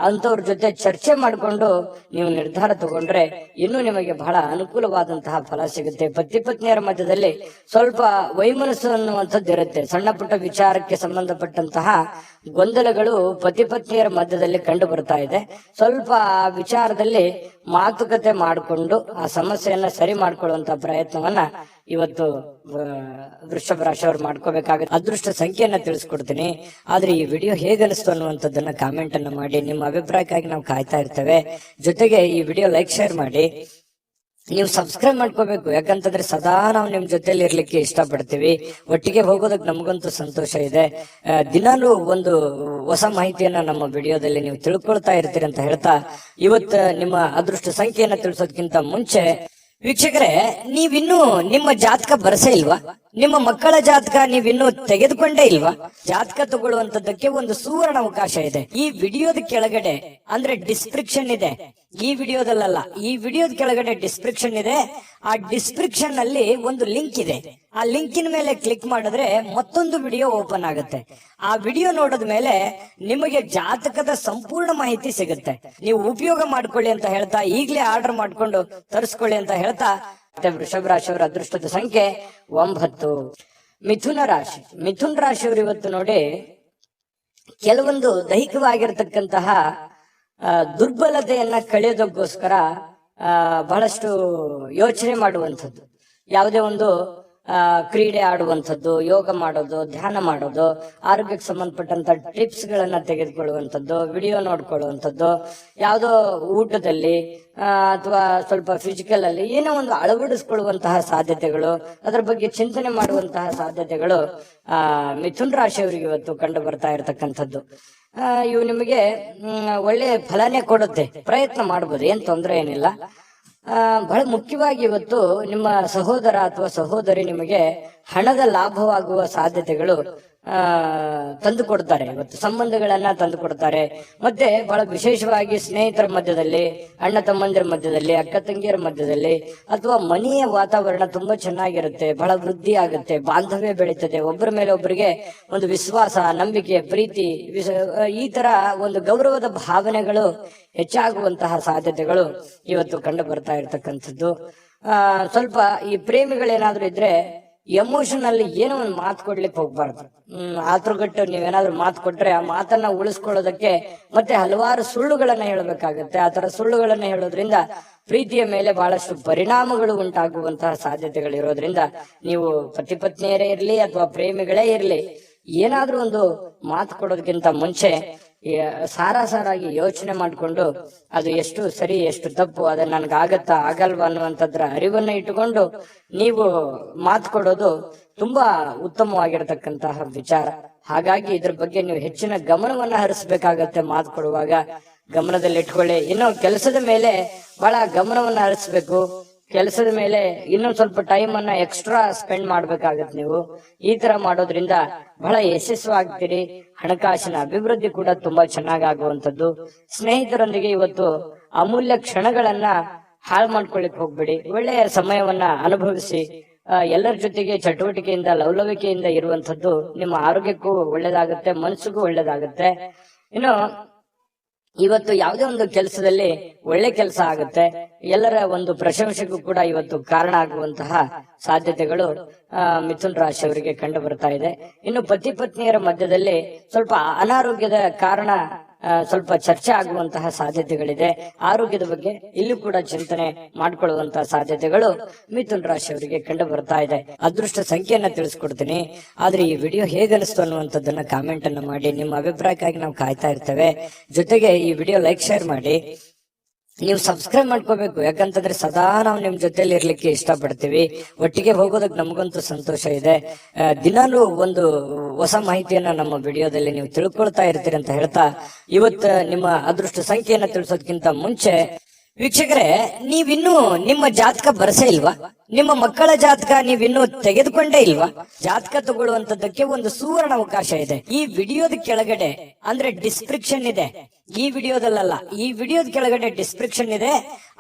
ಅಂತವ್ರ ಜೊತೆ ಚರ್ಚೆ ಮಾಡಿಕೊಂಡು ನೀವು ನಿರ್ಧಾರ ತಗೊಂಡ್ರೆ ಇನ್ನೂ ನಿಮಗೆ ಬಹಳ ಅನುಕೂಲವಾದಂತಹ ಫಲ ಸಿಗುತ್ತೆ. ಪತಿ ಪತ್ನಿಯರ ಮಧ್ಯದಲ್ಲಿ ಸ್ವಲ್ಪ ವೈಮನಸ್ಸು ಅನ್ನುವಂಥದ್ದು ಇರುತ್ತೆ. ಸಣ್ಣ ಪುಟ್ಟ ವಿಚಾರಕ್ಕೆ ಸಂಬಂಧಪಟ್ಟಂತಹ ಗೊಂದಲಗಳು ಪತಿ ಪತ್ನಿಯರ ಮಧ್ಯದಲ್ಲಿ ಕಂಡು ಬರ್ತಾ ಇದೆ. ಸ್ವಲ್ಪ ಆ ವಿಚಾರದಲ್ಲಿ ಮಾತುಕತೆ ಮಾಡಿಕೊಂಡು ಆ ಸಮಸ್ಯೆಯನ್ನ ಸರಿ ಮಾಡ್ಕೊಳ್ಳುವಂತ ಪ್ರಯತ್ನವನ್ನ ಇವತ್ತು ವೃಷಭ ರಾಶಿಯವರು ಮಾಡ್ಕೋಬೇಕಾಗುತ್ತೆ. ಅದೃಷ್ಟ ಸಂಖ್ಯೆಯನ್ನ ತಿಳಿಸ್ಕೊಡ್ತೀನಿ. ಆದ್ರೆ ಈ ವಿಡಿಯೋ ಹೇಗನಿಸ್ತು ಅನ್ನುವಂಥದ್ದನ್ನ ಕಾಮೆಂಟ್ ಅನ್ನ ಮಾಡಿ. ನಿಮ್ಮ ಅಭಿಪ್ರಾಯಕ್ಕಾಗಿ ನಾವು ಕಾಯ್ತಾ ಇರ್ತೇವೆ. ಜೊತೆಗೆ ಈ ವಿಡಿಯೋ ಲೈಕ್, ಶೇರ್ ಮಾಡಿ. ನೀವು ಸಬ್ಸ್ಕ್ರೈಬ್ ಮಾಡ್ಕೋಬೇಕು, ಯಾಕಂತಂದ್ರೆ ಸದಾ ನಾವು ನಿಮ್ ಜೊತೆಲಿ ಇರ್ಲಿಕ್ಕೆ ಇಷ್ಟಪಡ್ತೀವಿ. ಒಟ್ಟಿಗೆ ಹೋಗೋದಕ್ಕೆ ನಮಗಂತೂ ಸಂತೋಷ ಇದೆ. ದಿನಾಲೂ ಒಂದು ಹೊಸ ಮಾಹಿತಿಯನ್ನ ನಮ್ಮ ವಿಡಿಯೋದಲ್ಲಿ ನೀವು ತಿಳ್ಕೊಳ್ತಾ ಇರ್ತೀರಿ ಅಂತ ಹೇಳ್ತಾ, ಇವತ್ತು ನಿಮ್ಮ ಅದೃಷ್ಟ ಸಂಖ್ಯೆಯನ್ನ ತಿಳಿಸೋದಕ್ಕಿಂತ ಮುಂಚೆ ವೀಕ್ಷಕರೇ, ನೀವಿನ್ನೂ ನಿಮ್ಮ ಜಾತಕ ಬರಸೇ ಇಲ್ವಾ? ನಿಮ್ಮ ಮಕ್ಕಳ ಜಾತಕ ನೀವಿನ್ನೂ ತೆಗೆದುಕೊಂಡೇ ಇಲ್ವಾ? ಜಾತಕ ತಗೊಳ್ಳುವಂತದ್ದಕ್ಕೆ ಒಂದು ಸುವರ್ಣ ಅವಕಾಶ ಇದೆ. ಈ ವಿಡಿಯೋದ ಕೆಳಗಡೆ ಅಂದ್ರೆ ಡಿಸ್ಕ್ರಿಪ್ಷನ್ ಇದೆ. ಈ ವಿಡಿಯೋದಲ್ಲ, ಈ ವಿಡಿಯೋದ ಕೆಳಗಡೆ ಡಿಸ್ಕ್ರಿಪ್ಷನ್ ಇದೆ. ಆ ಡಿಸ್ಕ್ರಿಪ್ಷನ್ ನಲ್ಲಿ ಒಂದು ಲಿಂಕ್ ಇದೆ. ಆ ಲಿಂಕಿನ ಮೇಲೆ ಕ್ಲಿಕ್ ಮಾಡಿದ್ರೆ ಮತ್ತೊಂದು ವಿಡಿಯೋ ಓಪನ್ ಆಗುತ್ತೆ. ಆ ವಿಡಿಯೋ ನೋಡಿದ ಮೇಲೆ ನಿಮಗೆ ಜಾತಕದ ಸಂಪೂರ್ಣ ಮಾಹಿತಿ ಸಿಗುತ್ತೆ. ನೀವು ಉಪಯೋಗ ಮಾಡ್ಕೊಳ್ಳಿ ಅಂತ ಹೇಳ್ತಾ, ಈಗಲೇ ಆರ್ಡರ್ ಮಾಡ್ಕೊಂಡು ತರಿಸ್ಕೊಳ್ಳಿ ಅಂತ ಹೇಳ್ತಾ, ಮತ್ತೆ ವೃಷಭ ರಾಶಿಯವರ ಅದೃಷ್ಟದ ಸಂಖ್ಯೆ 9. ಮಿಥುನ ರಾಶಿ. ಮಿಥುನ ರಾಶಿಯವರು ಇವತ್ತು ನೋಡಿ, ಕೆಲವೊಂದು ದೈಹಿಕವಾಗಿರ್ತಕ್ಕಂತಹ ದುರ್ಬಲತೆಯನ್ನ ಕಳೆಯೋದಕ್ಕೋಸ್ಕರ ಬಹಳಷ್ಟು ಯೋಚನೆ ಮಾಡುವಂಥದ್ದು, ಯಾವುದೇ ಒಂದು ಕ್ರೀಡೆ ಆಡುವಂಥದ್ದು, ಯೋಗ ಮಾಡೋದು, ಧ್ಯಾನ ಮಾಡೋದು, ಆರೋಗ್ಯಕ್ಕೆ ಸಂಬಂಧಪಟ್ಟಂತ ಟಿಪ್ಸ್ ಗಳನ್ನ ತೆಗೆದುಕೊಳ್ಳುವಂಥದ್ದು, ವಿಡಿಯೋ ನೋಡ್ಕೊಳ್ಳುವಂಥದ್ದು, ಯಾವುದೋ ಊಟದಲ್ಲಿ ಅಥವಾ ಸ್ವಲ್ಪ ಫಿಸಿಕಲ್ ಅಲ್ಲಿ ಏನೋ ಒಂದು ಅಳವಡಿಸ್ಕೊಳ್ಳುವಂತಹ ಸಾಧ್ಯತೆಗಳು, ಅದರ ಬಗ್ಗೆ ಚಿಂತನೆ ಮಾಡುವಂತಹ ಸಾಧ್ಯತೆಗಳು ಮಿಥುನ್ ರಾಶಿಯವರಿಗೆ ಇವತ್ತು ಕಂಡು ಬರ್ತಾ ಇರತಕ್ಕಂಥದ್ದು. ಇವು ನಿಮಗೆ ಒಳ್ಳೆ ಫಲನೇ ಕೊಡುತ್ತೆ. ಪ್ರಯತ್ನ ಮಾಡ್ಬೋದು, ಏನ್ ತೊಂದರೆ ಏನಿಲ್ಲ. ಬಹಳ ಮುಖ್ಯವಾಗಿ ಇವತ್ತು ನಿಮ್ಮ ಸಹೋದರ ಅಥವಾ ಸಹೋದರಿ ನಿಮಗೆ ಹಣದ ಲಾಭವಾಗುವ ಸಾಧ್ಯತೆಗಳು ತಂದು ಕೊಡ್ತಾರೆ. ಇವತ್ತು ಸಂಬಂಧಗಳನ್ನ ತಂದು ಕೊಡ್ತಾರೆ. ಮತ್ತೆ ಬಹಳ ವಿಶೇಷವಾಗಿ ಸ್ನೇಹಿತರ ಮಧ್ಯದಲ್ಲಿ, ಅಣ್ಣ ತಮ್ಮಂದಿರ ಮಧ್ಯದಲ್ಲಿ, ಅಕ್ಕ ತಂಗಿಯರ ಮಧ್ಯದಲ್ಲಿ, ಅಥವಾ ಮನೆಯ ವಾತಾವರಣ ತುಂಬಾ ಚೆನ್ನಾಗಿರುತ್ತೆ. ಬಹಳ ವೃದ್ಧಿ ಆಗುತ್ತೆ, ಬಾಂಧವ್ಯ ಬೆಳೀತದೆ. ಒಬ್ಬರ ಮೇಲೆ ಒಬ್ಬರಿಗೆ ಒಂದು ವಿಶ್ವಾಸ, ನಂಬಿಕೆ, ಪ್ರೀತಿ, ಈ ತರ ಒಂದು ಗೌರವದ ಭಾವನೆಗಳು ಹೆಚ್ಚಾಗುವಂತಹ ಸಾಧ್ಯತೆಗಳು ಇವತ್ತು ಕಂಡು ಬರ್ತಾ ಇರ್ತಕ್ಕಂಥದ್ದು. ಸ್ವಲ್ಪ ಈ ಪ್ರೇಮಿಗಳೇನಾದ್ರೂ ಇದ್ರೆ ಎಮೋಷನ್ ಅಲ್ಲಿ ಏನೋ ಒಂದು ಮಾತು ಕೊಡ್ಲಿಕ್ಕೆ ಹೋಗ್ಬಾರ್ದು. ಆತುರಗಟ್ಟು ನೀವೇನಾದ್ರೂ ಮಾತು ಕೊಟ್ರೆ ಆ ಮಾತನ್ನ ಉಳಿಸ್ಕೊಳ್ಳೋದಕ್ಕೆ ಮತ್ತೆ ಹಲವಾರು ಸುಳ್ಳುಗಳನ್ನ ಹೇಳಬೇಕಾಗತ್ತೆ. ಆ ತರ ಸುಳ್ಳುಗಳನ್ನ ಹೇಳೋದ್ರಿಂದ ಪ್ರೀತಿಯ ಮೇಲೆ ಬಹಳಷ್ಟು ಪರಿಣಾಮಗಳು ಉಂಟಾಗುವಂತಹ ಸಾಧ್ಯತೆಗಳಿರೋದ್ರಿಂದ ನೀವು ಪತಿ ಪತ್ನಿಯರೇ ಇರ್ಲಿ ಅಥವಾ ಪ್ರೇಮಿಗಳೇ ಇರ್ಲಿ, ಏನಾದ್ರೂ ಒಂದು ಮಾತು ಕೊಡೋದಕ್ಕಿಂತ ಮುಂಚೆ ಸಾರಾಗಿ ಯೋಚನೆ ಮಾಡಿಕೊಂಡು ಅದು ಎಷ್ಟು ಸರಿ ಎಷ್ಟು ತಪ್ಪು, ಅದು ನನ್ಗೆ ಆಗತ್ತಾ ಆಗಲ್ವಾ ಅನ್ನುವಂಥದ್ರ ಅರಿವನ್ನ ಇಟ್ಟುಕೊಂಡು ನೀವು ಮಾತು ಕೊಡೋದು ತುಂಬಾ ಉತ್ತಮವಾಗಿರತಕ್ಕಂತಹ ವಿಚಾರ. ಹಾಗಾಗಿ ಇದ್ರ ಬಗ್ಗೆ ನೀವು ಹೆಚ್ಚಿನ ಗಮನವನ್ನ ಹರಿಸಬೇಕಾಗತ್ತೆ. ಮಾತು ಕೊಡುವಾಗ ಗಮನದಲ್ಲಿ ಇಟ್ಕೊಳ್ಳಿ. ಇನ್ನು ಕೆಲಸದ ಮೇಲೆ ಬಹಳ ಗಮನವನ್ನ ಹರಿಸ್ಬೇಕು. ಕೆಲಸದ ಮೇಲೆ ಇನ್ನೊಂದ್ ಸ್ವಲ್ಪ ಟೈಮ್ ಅನ್ನ ಎಕ್ಸ್ಟ್ರಾ ಸ್ಪೆಂಡ್ ಮಾಡ್ಬೇಕಾಗತ್ತೆ. ನೀವು ಈ ತರ ಮಾಡೋದ್ರಿಂದ ಬಹಳ ಯಶಸ್ವಾಗ್ತೀರಿ. ಹಣಕಾಸಿನ ಅಭಿವೃದ್ಧಿ ಕೂಡ ತುಂಬಾ ಚೆನ್ನಾಗಾಗುವಂಥದ್ದು. ಸ್ನೇಹಿತರೊಂದಿಗೆ ಇವತ್ತು ಅಮೂಲ್ಯ ಕ್ಷಣಗಳನ್ನ ಹಾಳು ಮಾಡ್ಕೊಳ್ಳಿಕ್ ಹೋಗ್ಬೇಡಿ. ಒಳ್ಳೆಯ ಸಮಯವನ್ನ ಅನುಭವಿಸಿ ಎಲ್ಲರ ಜೊತೆಗೆ ಚಟುವಟಿಕೆಯಿಂದ, ಲವಲವಿಕೆಯಿಂದ ಇರುವಂತದ್ದು ನಿಮ್ಮ ಆರೋಗ್ಯಕ್ಕೂ ಒಳ್ಳೇದಾಗುತ್ತೆ, ಮನಸ್ಸಿಗೂ ಒಳ್ಳೇದಾಗುತ್ತೆ. ಇನ್ನು ಇವತ್ತು ಯಾವುದೇ ಒಂದು ಕೆಲಸದಲ್ಲಿ ಒಳ್ಳೆ ಕೆಲಸ ಆಗುತ್ತೆ. ಎಲ್ಲರ ಒಂದು ಪ್ರಶಂಸೆಗೂ ಕೂಡ ಇವತ್ತು ಕಾರಣ ಆಗುವಂತಹ ಸಾಧ್ಯತೆಗಳು ಮಿಥುನ್ ರಾಶಿಯವರಿಗೆ ಕಂಡು ಬರ್ತಾ ಇದೆ. ಇನ್ನು ಪತಿ ಪತ್ನಿಯರ ಮಧ್ಯದಲ್ಲಿ ಸ್ವಲ್ಪ ಅನಾರೋಗ್ಯದ ಕಾರಣ ಸ್ವಲ್ಪ ಚರ್ಚೆ ಆಗುವಂತಹ ಸಾಧ್ಯತೆಗಳಿದೆ. ಆರೋಗ್ಯದ ಬಗ್ಗೆ ಇಲ್ಲೂ ಕೂಡ ಚಿಂತನೆ ಮಾಡಿಕೊಳ್ಳುವಂತಹ ಸಾಧ್ಯತೆಗಳು ಮಿಥುನ್ ರಾಶಿಯವರಿಗೆ ಕಂಡು ಬರ್ತಾ ಇದೆ. ಅದೃಷ್ಟ ಸಂಖ್ಯೆಯನ್ನ ತಿಳಿಸ್ಕೊಡ್ತೀನಿ. ಆದ್ರೆ ಈ ವಿಡಿಯೋ ಹೇಗನಿಸ್ತು ಅನ್ನುವಂಥದ್ದನ್ನ ಕಾಮೆಂಟ್ ಅನ್ನ ಮಾಡಿ. ನಿಮ್ಮ ಅಭಿಪ್ರಾಯಕ್ಕಾಗಿ ನಾವು ಕಾಯ್ತಾ ಇರ್ತೇವೆ. ಜೊತೆಗೆ ಈ ವಿಡಿಯೋ ಲೈಕ್, ಶೇರ್ ಮಾಡಿ. ನೀವು ಸಬ್ಸ್ಕ್ರೈಬ್ ಮಾಡ್ಕೋಬೇಕು. ಯಾಕಂತಂದ್ರೆ ಸದಾ ನಾವು ನಿಮ್ ಜೊತೆಲಿ ಇರ್ಲಿಕ್ಕೆ ಇಷ್ಟಪಡ್ತೀವಿ. ಒಟ್ಟಿಗೆ ಹೋಗೋದಕ್ಕೆ ನಮಗಂತೂ ಸಂತೋಷ ಇದೆ. ದಿನಾಲೂ ಒಂದು ಹೊಸ ಮಾಹಿತಿಯನ್ನ ನಮ್ಮ ವಿಡಿಯೋದಲ್ಲಿ ನೀವು ತಿಳ್ಕೊಳ್ತಾ ಇರ್ತೀರಿ ಅಂತ ಹೇಳ್ತಾ, ಇವತ್ತು ನಿಮ್ಮ ಅದೃಷ್ಟ ಸಂಖ್ಯೆಯನ್ನ ತಿಳಿಸೋದಕ್ಕಿಂತ ಮುಂಚೆ ವೀಕ್ಷಕರೇ, ನೀವಿನ್ನೂ ನಿಮ್ಮ ಜಾತಕ ಬರಸೇ ಇಲ್ವಾ? ನಿಮ್ಮ ಮಕ್ಕಳ ಜಾತಕ ನೀವಿನ್ನೂ ತೆಗೆದುಕೊಂಡೇ ಇಲ್ವಾ? ಜಾತಕ ತಗೊಳ್ಳುವಂತದ್ದಕ್ಕೆ ಒಂದು ಸುವರ್ಣ ಅವಕಾಶ ಇದೆ. ಈ ವಿಡಿಯೋದ ಕೆಳಗಡೆ ಅಂದ್ರೆ ಡಿಸ್ಕ್ರಿಪ್ಷನ್ ಇದೆ. ಈ ವಿಡಿಯೋದಲ್ಲ, ಈ ವಿಡಿಯೋದ ಕೆಳಗಡೆ ಡಿಸ್ಕ್ರಿಪ್ಷನ್ ಇದೆ.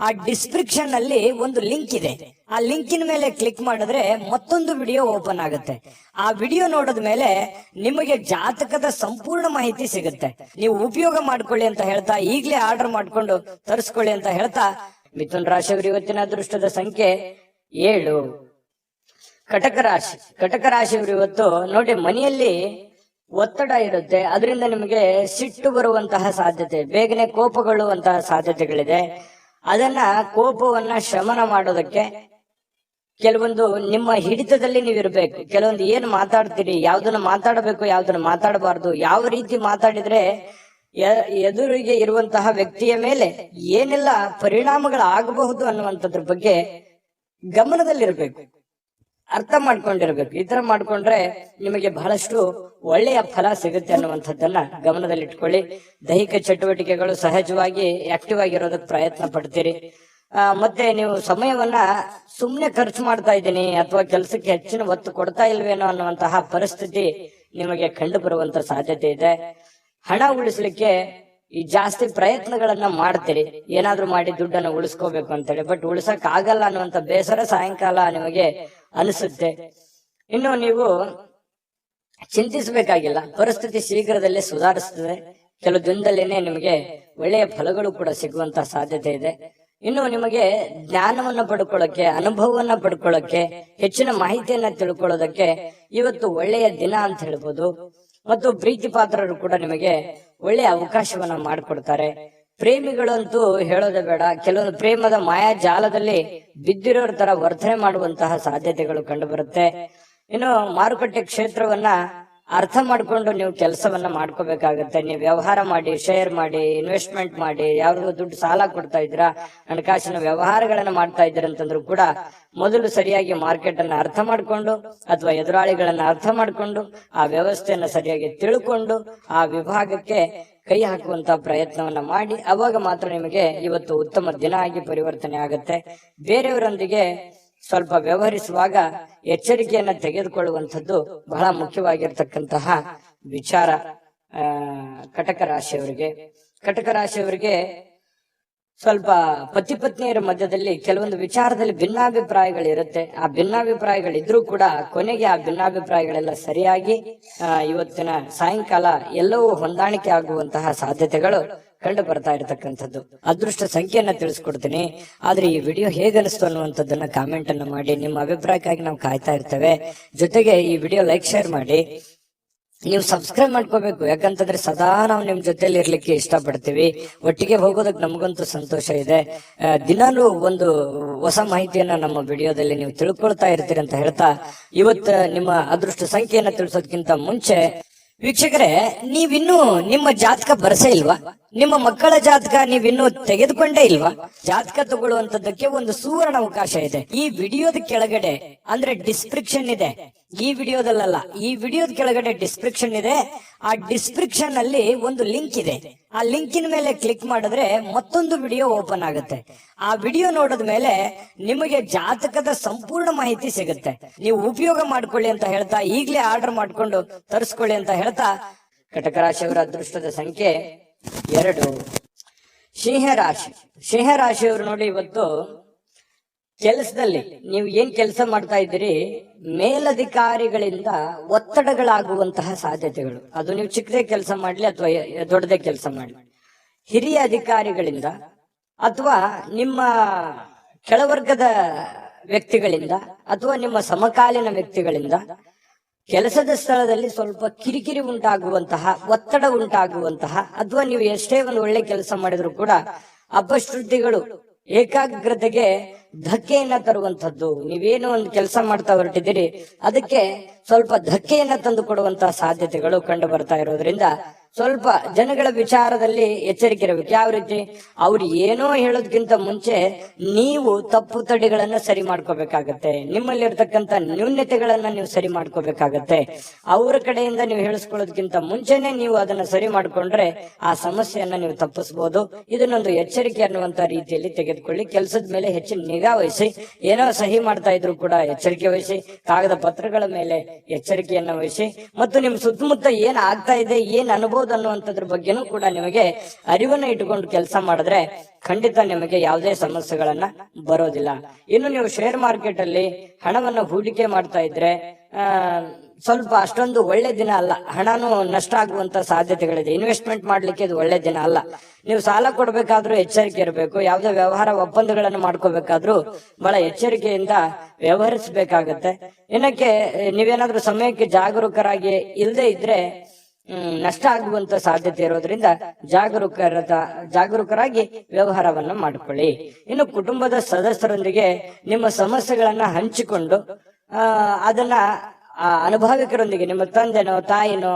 ಆ ಡಿಸ್ಕ್ರಿಪ್ಷನ್ ಅಲ್ಲಿ ಒಂದು ಲಿಂಕ್ ಇದೆ. ಆ ಲಿಂಕಿನ ಮೇಲೆ ಕ್ಲಿಕ್ ಮಾಡಿದ್ರೆ ಮತ್ತೊಂದು ವಿಡಿಯೋ ಓಪನ್ ಆಗುತ್ತೆ. ಆ ವಿಡಿಯೋ ನೋಡಿದ ಮೇಲೆ ನಿಮಗೆ ಜಾತಕದ ಸಂಪೂರ್ಣ ಮಾಹಿತಿ ಸಿಗುತ್ತೆ. ನೀವು ಉಪಯೋಗ ಮಾಡ್ಕೊಳ್ಳಿ ಅಂತ ಹೇಳ್ತಾ, ಈಗಲೇ ಆರ್ಡರ್ ಮಾಡ್ಕೊಂಡು ತರಿಸ್ಕೊಳ್ಳಿ ಅಂತ ಹೇಳ್ತಾ, ಮಿಥುನ್ ರಾಶಿಯವರು ಇವತ್ತಿನ ಅದೃಷ್ಟದ ಸಂಖ್ಯೆ 7. ಕಟಕ ರಾಶಿಯವರು ಇವತ್ತು ನೋಡಿ, ಮನೆಯಲ್ಲಿ ಒತ್ತಡ ಇರುತ್ತೆ, ಅದರಿಂದ ನಿಮಗೆ ಸಿಟ್ಟು ಬರುವಂತಹ ಸಾಧ್ಯತೆ, ಬೇಗನೆ ಕೋಪಗೊಳ್ಳುವಂತಹ ಸಾಧ್ಯತೆಗಳಿದೆ. ಅದನ್ನ ಕೋಪವನ್ನ ಶಮನ ಮಾಡೋದಕ್ಕೆ ಕೆಲವೊಂದು ನಿಮ್ಮ ಹಿಡಿತದಲ್ಲಿ ನೀವಿರ್ಬೇಕು. ಕೆಲವೊಂದು ಏನ್ ಮಾತಾಡ್ತೀರಿ, ಯಾವ್ದನ್ನ ಮಾತಾಡಬೇಕು, ಯಾವ್ದನ್ನ ಮಾತಾಡಬಾರ್ದು, ಯಾವ ರೀತಿ ಮಾತಾಡಿದ್ರೆ ಎದುರಿಗೆ ಇರುವಂತಹ ವ್ಯಕ್ತಿಯ ಮೇಲೆ ಏನೆಲ್ಲ ಪರಿಣಾಮಗಳಾಗಬಹುದು ಅನ್ನುವಂಥದ್ರ ಬಗ್ಗೆ ಗಮನದಲ್ಲಿರ್ಬೇಕು, ಅರ್ಥ ಮಾಡ್ಕೊಂಡಿರ್ಬೇಕು. ಈ ತರ ಮಾಡ್ಕೊಂಡ್ರೆ ನಿಮಗೆ ಬಹಳಷ್ಟು ಒಳ್ಳೆಯ ಫಲ ಸಿಗುತ್ತೆ ಅನ್ನುವಂಥದ್ದನ್ನ ಗಮನದಲ್ಲಿಟ್ಕೊಳ್ಳಿ. ದೈಹಿಕ ಚಟುವಟಿಕೆಗಳು ಸಹಜವಾಗಿ ಆಕ್ಟಿವ್ ಆಗಿರೋದಕ್ಕೆ ಪ್ರಯತ್ನ ಪಡ್ತೀರಿ. ಮತ್ತೆ ನೀವು ಸಮಯವನ್ನ ಸುಮ್ನೆ ಖರ್ಚು ಮಾಡ್ತಾ ಇದ್ದೀನಿ ಅಥವಾ ಕೆಲಸಕ್ಕೆ ಹೆಚ್ಚಿನ ಒತ್ತು ಕೊಡ್ತಾ ಇಲ್ವೇನೋ ಅನ್ನುವಂತಹ ಪರಿಸ್ಥಿತಿ ನಿಮಗೆ ಕಂಡು ಬರುವಂತ ಸಾಧ್ಯತೆ ಇದೆ. ಹಣ ಉಳಿಸ್ಲಿಕ್ಕೆ ಈ ಜಾಸ್ತಿ ಪ್ರಯತ್ನಗಳನ್ನ ಮಾಡ್ತೀರಿ, ಏನಾದ್ರೂ ಮಾಡಿ ದುಡ್ಡನ್ನು ಉಳಿಸ್ಕೋಬೇಕು ಅಂತೇಳಿ. ಬಟ್ ಉಳಿಸಕ್ ಆಗಲ್ಲ ಅನ್ನುವಂತ ಬೇಸರ ಸಾಯಂಕಾಲ ನಿಮಗೆ ಅನಿಸುತ್ತೆ. ಇನ್ನು ನೀವು ಚಿಂತಿಸಬೇಕಾಗಿಲ್ಲ, ಪರಿಸ್ಥಿತಿ ಶೀಘ್ರದಲ್ಲೇ ಸುಧಾರಿಸ್ತದೆ. ಕೆಲವು ದಿನದಲ್ಲೇನೆ ನಿಮಗೆ ಒಳ್ಳೆಯ ಫಲಗಳು ಕೂಡ ಸಿಗುವಂತ ಸಾಧ್ಯತೆ ಇದೆ. ಇನ್ನು ನಿಮಗೆ ಜ್ಞಾನವನ್ನ ಪಡ್ಕೊಳ್ಳೋಕೆ, ಅನುಭವವನ್ನ ಪಡ್ಕೊಳ್ಳೋಕೆ, ಹೆಚ್ಚಿನ ಮಾಹಿತಿಯನ್ನ ತಿಳ್ಕೊಳ್ಳೋದಕ್ಕೆ ಇವತ್ತು ಒಳ್ಳೆಯ ದಿನ ಅಂತ ಹೇಳ್ಬೋದು. ಮತ್ತು ಪ್ರೀತಿ ಪಾತ್ರರು ಕೂಡ ನಿಮಗೆ ಒಳ್ಳೆಯ ಅವಕಾಶವನ್ನ ಮಾಡಿಕೊಡ್ತಾರೆ. ಪ್ರೇಮಿಗಳಂತೂ ಹೇಳೋದೇ ಬೇಡ, ಕೆಲವೊಂದು ಪ್ರೇಮದ ಮಾಯಾ ಜಾಲದಲ್ಲಿ ಬಿದ್ದಿರೋರ ತರ ವರ್ತನೆ ಮಾಡುವಂತಹ ಸಾಧ್ಯತೆಗಳು ಕಂಡು ಬರುತ್ತೆ. ಇನ್ನು ಮಾರುಕಟ್ಟೆ ಕ್ಷೇತ್ರವನ್ನ ಅರ್ಥ ಮಾಡ್ಕೊಂಡು ನೀವು ಕೆಲಸವನ್ನ ಮಾಡ್ಕೋಬೇಕಾಗತ್ತೆ. ನೀವು ವ್ಯವಹಾರ ಮಾಡಿ, ಶೇರ್ ಮಾಡಿ, ಇನ್ವೆಸ್ಟ್ಮೆಂಟ್ ಮಾಡಿ, ಯಾವ್ದು ದುಡ್ಡು ಸಾಲ ಕೊಡ್ತಾ ಇದ್ದೀರಾ, ಹಣಕಾಸಿನ ವ್ಯವಹಾರಗಳನ್ನ ಮಾಡ್ತಾ ಇದ್ದೀರಾ ಅಂತಂದ್ರು ಕೂಡ ಮೊದಲು ಸರಿಯಾಗಿ ಮಾರ್ಕೆಟ್ ಅನ್ನ ಅರ್ಥ ಮಾಡ್ಕೊಂಡು ಅಥವಾ ಎದುರಾಳಿಗಳನ್ನ ಅರ್ಥ ಮಾಡ್ಕೊಂಡು ಆ ವ್ಯವಸ್ಥೆಯನ್ನ ಸರಿಯಾಗಿ ತಿಳ್ಕೊಂಡು ಆ ವಿಭಾಗಕ್ಕೆ ಕೈ ಹಾಕುವಂತ ಪ್ರಯತ್ನವನ್ನ ಮಾಡಿ, ಅವಾಗ ಮಾತ್ರ ನಿಮಗೆ ಇವತ್ತು ಉತ್ತಮ ದಿನ ಆಗಿ ಪರಿವರ್ತನೆ ಆಗುತ್ತೆ. ಬೇರೆಯವರೊಂದಿಗೆ ಸ್ವಲ್ಪ ವ್ಯವಹರಿಸುವಾಗ ಎಚ್ಚರಿಕೆಯನ್ನ ತೆಗೆದುಕೊಳ್ಳುವಂಥದ್ದು ಬಹಳ ಮುಖ್ಯವಾಗಿರ್ತಕ್ಕಂತಹ ವಿಚಾರ. ಕಟಕ ರಾಶಿಯವರಿಗೆ ಸ್ವಲ್ಪ ಪತಿ ಪತ್ನಿಯರ ಮಧ್ಯದಲ್ಲಿ ಕೆಲವೊಂದು ವಿಚಾರದಲ್ಲಿ ಭಿನ್ನಾಭಿಪ್ರಾಯಗಳಿರುತ್ತೆ. ಆ ಭಿನ್ನಾಭಿಪ್ರಾಯಗಳಿದ್ರೂ ಕೂಡ ಕೊನೆಗೆ ಆ ಭಿನ್ನಾಭಿಪ್ರಾಯಗಳೆಲ್ಲ ಸರಿಯಾಗಿ ಇವತ್ತಿನ ಸಾಯಂಕಾಲ ಎಲ್ಲವೂ ಹೊಂದಾಣಿಕೆ ಆಗುವಂತಹ ಸಾಧ್ಯತೆಗಳು ಕಂಡು ಬರ್ತಾ ಇರತಕ್ಕಂಥದ್ದು. ಅದೃಷ್ಟ ಸಂಖ್ಯೆಯನ್ನ ತಿಳಿಸ್ಕೊಡ್ತೀನಿ, ಆದ್ರೆ ಈ ವಿಡಿಯೋ ಹೇಗನಿಸ್ತು ಅನ್ನುವಂಥದ್ದನ್ನ ಕಾಮೆಂಟ್ ಅನ್ನ ಮಾಡಿ. ನಿಮ್ಮ ಅಭಿಪ್ರಾಯಕ್ಕಾಗಿ ನಾವು ಕಾಯ್ತಾ ಇರ್ತೇವೆ. ಜೊತೆಗೆ ಈ ವಿಡಿಯೋ ಲೈಕ್, ಶೇರ್ ಮಾಡಿ. ನೀವು ಸಬ್ಸ್ಕ್ರೈಬ್ ಮಾಡ್ಕೋಬೇಕು. ಯಾಕಂತಂದ್ರೆ ಸದಾ ನಾವು ನಿಮ್ ಜೊತೆಲಿ ಇರ್ಲಿಕ್ಕೆ ಇಷ್ಟಪಡ್ತೀವಿ. ಒಟ್ಟಿಗೆ ಹೋಗೋದಕ್ಕೆ ನಮಗಂತೂ ಸಂತೋಷ ಇದೆ. ದಿನಾಲೂ ಒಂದು ಹೊಸ ಮಾಹಿತಿಯನ್ನ ನಮ್ಮ ವಿಡಿಯೋದಲ್ಲಿ ನೀವು ತಿಳ್ಕೊಳ್ತಾ ಇರ್ತೀರಿ ಅಂತ ಹೇಳ್ತಾ, ಇವತ್ತು ನಿಮ್ಮ ಅದೃಷ್ಟ ಸಂಖ್ಯೆಯನ್ನ ತಿಳಿಸೋದಕ್ಕಿಂತ ಮುಂಚೆ ವೀಕ್ಷಕರೇ, ನೀವಿನ್ನೂ ನಿಮ್ಮ ಜಾತಕ ಬರಸೇ ಇಲ್ವಾ? ನಿಮ್ಮ ಮಕ್ಕಳ ಜಾತಕ ನೀವಿನ್ನೂ ತೆಗೆದುಕೊಂಡೇ ಇಲ್ವಾ? ಜಾತಕ ತಗೊಳ್ಳುವಂತದ್ದಕ್ಕೆ ಒಂದು ಸುವರ್ಣ ಅವಕಾಶ ಇದೆ. ಈ ವಿಡಿಯೋದ ಕೆಳಗಡೆ ಅಂದ್ರೆ ಡಿಸ್ಕ್ರಿಪ್ಷನ್ ಇದೆ. ಈ ವಿಡಿಯೋದಲ್ಲ, ಈ ವಿಡಿಯೋದ ಕೆಳಗಡೆ ಡಿಸ್ಕ್ರಿಪ್ಷನ್ ಇದೆ. ಆ ಡಿಸ್ಕ್ರಿಪ್ಷನ್ ಅಲ್ಲಿ ಒಂದು ಲಿಂಕ್ ಇದೆ. ಆ ಲಿಂಕಿನ ಮೇಲೆ ಕ್ಲಿಕ್ ಮಾಡಿದ್ರೆ ಮತ್ತೊಂದು ವಿಡಿಯೋ ಓಪನ್ ಆಗುತ್ತೆ. ಆ ವಿಡಿಯೋ ನೋಡಿದ ಮೇಲೆ ನಿಮಗೆ ಜಾತಕದ ಸಂಪೂರ್ಣ ಮಾಹಿತಿ ಸಿಗುತ್ತೆ. ನೀವು ಉಪಯೋಗ ಮಾಡ್ಕೊಳ್ಳಿ ಅಂತ ಹೇಳ್ತಾ, ಈಗಲೇ ಆರ್ಡರ್ ಮಾಡ್ಕೊಂಡು ತರಿಸ್ಕೊಳ್ಳಿ ಅಂತ ಹೇಳ್ತಾ, ಕಟಕ ರಾಶಿಯವರ ಅದೃಷ್ಟದ ಸಂಖ್ಯೆ 2. ಸಿಂಹರಾಶಿಯವರು ನೋಡಿ, ಇವತ್ತು ಕೆಲಸದಲ್ಲಿ ನೀವು ಏನ್ ಕೆಲಸ ಮಾಡ್ತಾ ಇದ್ದೀರಿ, ಮೇಲಧಿಕಾರಿಗಳಿಂದ ಒತ್ತಡಗಳಾಗುವಂತಹ ಸಾಧ್ಯತೆಗಳು. ಅದು ನೀವು ಚಿಕ್ಕದೇ ಕೆಲಸ ಮಾಡ್ಲಿ ಅಥವಾ ದೊಡ್ಡದೇ ಕೆಲಸ ಮಾಡ್ಲಿ, ಹಿರಿಯ ಅಧಿಕಾರಿಗಳಿಂದ ಅಥವಾ ನಿಮ್ಮ ಕೆಳವರ್ಗದ ವ್ಯಕ್ತಿಗಳಿಂದ ಅಥವಾ ನಿಮ್ಮ ಸಮಕಾಲೀನ ವ್ಯಕ್ತಿಗಳಿಂದ ಕೆಲಸದ ಸ್ಥಳದಲ್ಲಿ ಸ್ವಲ್ಪ ಕಿರಿಕಿರಿ ಉಂಟಾಗುವಂತಹ, ಒತ್ತಡ ಉಂಟಾಗುವಂತಹ, ಅಥವಾ ನೀವು ಎಷ್ಟೇ ಒಂದು ಒಳ್ಳೆ ಕೆಲಸ ಮಾಡಿದ್ರು ಕೂಡ ಅಪಶ್ರುತಿಗಳು ಏಕಾಗ್ರತೆಗೆ ಧಕ್ಕೆಯನ್ನ ತರುವಂತದ್ದು. ನೀವೇನೋ ಒಂದು ಕೆಲಸ ಮಾಡ್ತಾ ಹೊರಟಿದ್ದೀರಿ, ಅದಕ್ಕೆ ಸ್ವಲ್ಪ ಧಕ್ಕೆಯನ್ನ ತಂದು ಕೊಡುವಂತಹ ಸಾಧ್ಯತೆಗಳು ಕಂಡು ಬರ್ತಾ ಇರೋದ್ರಿಂದ ಸ್ವಲ್ಪ ಜನಗಳ ವಿಚಾರದಲ್ಲಿ ಎಚ್ಚರಿಕೆ ಇರಬೇಕು. ಯಾವ ರೀತಿ? ಅವ್ರು ಏನೋ ಹೇಳೋದಕ್ಕಿಂತ ಮುಂಚೆ ನೀವು ತಪ್ಪು ತಡೆಗಳನ್ನ ಸರಿ ಮಾಡ್ಕೋಬೇಕಾಗತ್ತೆ. ನಿಮ್ಮಲ್ಲಿ ಇರ್ತಕ್ಕಂಥ ನ್ಯೂನ್ಯತೆಗಳನ್ನ ನೀವು ಸರಿ ಮಾಡ್ಕೋಬೇಕಾಗತ್ತೆ. ಅವರ ಕಡೆಯಿಂದ ನೀವು ಹೇಳಿಸ್ಕೊಳ್ಳೋದಕ್ಕಿಂತ ಮುಂಚೆನೆ ನೀವು ಅದನ್ನ ಸರಿ ಮಾಡ್ಕೊಂಡ್ರೆ ಆ ಸಮಸ್ಯೆಯನ್ನ ನೀವು ತಪ್ಪಿಸಬಹುದು. ಇದನ್ನೊಂದು ಎಚ್ಚರಿಕೆ ಅನ್ನುವಂತ ರೀತಿಯಲ್ಲಿ ತೆಗೆದುಕೊಳ್ಳಿ. ಕೆಲಸದ ಮೇಲೆ ಹೆಚ್ಚಿನ ನಿಗಾ ವಹಿಸಿ. ಏನೋ ಸಹಿ ಮಾಡ್ತಾ ಇದ್ರು ಕೂಡ ಎಚ್ಚರಿಕೆ ವಹಿಸಿ. ಕಾಗದ ಪತ್ರಗಳ ಮೇಲೆ ಎಚ್ಚರಿಕೆಯನ್ನ ವಹಿಸಿ. ಮತ್ತು ನಿಮ್ ಸುತ್ತಮುತ್ತ ಏನ್ ಆಗ್ತಾ ಇದೆ, ಏನ್ ಅನುಭವ ಅನ್ನುವಂಥದ್ರ ಬಗ್ಗೆನೂ ಕೂಡ ನಿಮಗೆ ಅರಿವನ್ನ ಇಟ್ಟುಕೊಂಡು ಕೆಲಸ ಮಾಡಿದ್ರೆ ಖಂಡಿತ ನಿಮಗೆ ಯಾವುದೇ ಸಮಸ್ಯೆಗಳನ್ನ ಬರೋದಿಲ್ಲ. ಇನ್ನು ನೀವು ಶೇರ್ ಮಾರ್ಕೆಟ್ ಅಲ್ಲಿ ಹಣವನ್ನ ಹೂಡಿಕೆ ಮಾಡ್ತಾ ಇದ್ರೆ ಸ್ವಲ್ಪ ಅಷ್ಟೊಂದು ಒಳ್ಳೆ ದಿನ ಅಲ್ಲ. ಹಣನು ನಷ್ಟ ಆಗುವಂತ ಸಾಧ್ಯತೆಗಳಿದೆ. ಇನ್ವೆಸ್ಟ್ಮೆಂಟ್ ಮಾಡ್ಲಿಕ್ಕೆ ಇದು ಒಳ್ಳೆ ದಿನ ಅಲ್ಲ. ನೀವು ಸಾಲ ಕೊಡ್ಬೇಕಾದ್ರೂ ಎಚ್ಚರಿಕೆ ಇರಬೇಕು. ಯಾವುದೇ ವ್ಯವಹಾರ ಒಪ್ಪಂದಗಳನ್ನು ಮಾಡ್ಕೋಬೇಕಾದ್ರೂ ಬಹಳ ಎಚ್ಚರಿಕೆಯಿಂದ ವ್ಯವಹರಿಸಬೇಕಾಗತ್ತೆ. ಇನ್ನಕ್ಕೆ ನೀವೇನಾದ್ರೂ ಸಮಯಕ್ಕೆ ಜಾಗರೂಕರಾಗಿ ಇಲ್ಲದೆ ಇದ್ರೆ ನಷ್ಟ ಆಗುವಂತ ಸಾಧ್ಯತೆ ಇರೋದ್ರಿಂದ ಜಾಗರೂಕರಾಗಿ ವ್ಯವಹಾರವನ್ನ ಮಾಡ್ಕೊಳ್ಳಿ. ಇನ್ನು ಕುಟುಂಬದ ಸದಸ್ಯರೊಂದಿಗೆ ನಿಮ್ಮ ಸಮಸ್ಯೆಗಳನ್ನ ಹಂಚಿಕೊಂಡು ಅದನ್ನ ಅನುಭವಿಕರೊಂದಿಗೆ, ನಿಮ್ಮ ತಂದೆನೋ ತಾಯಿನೋ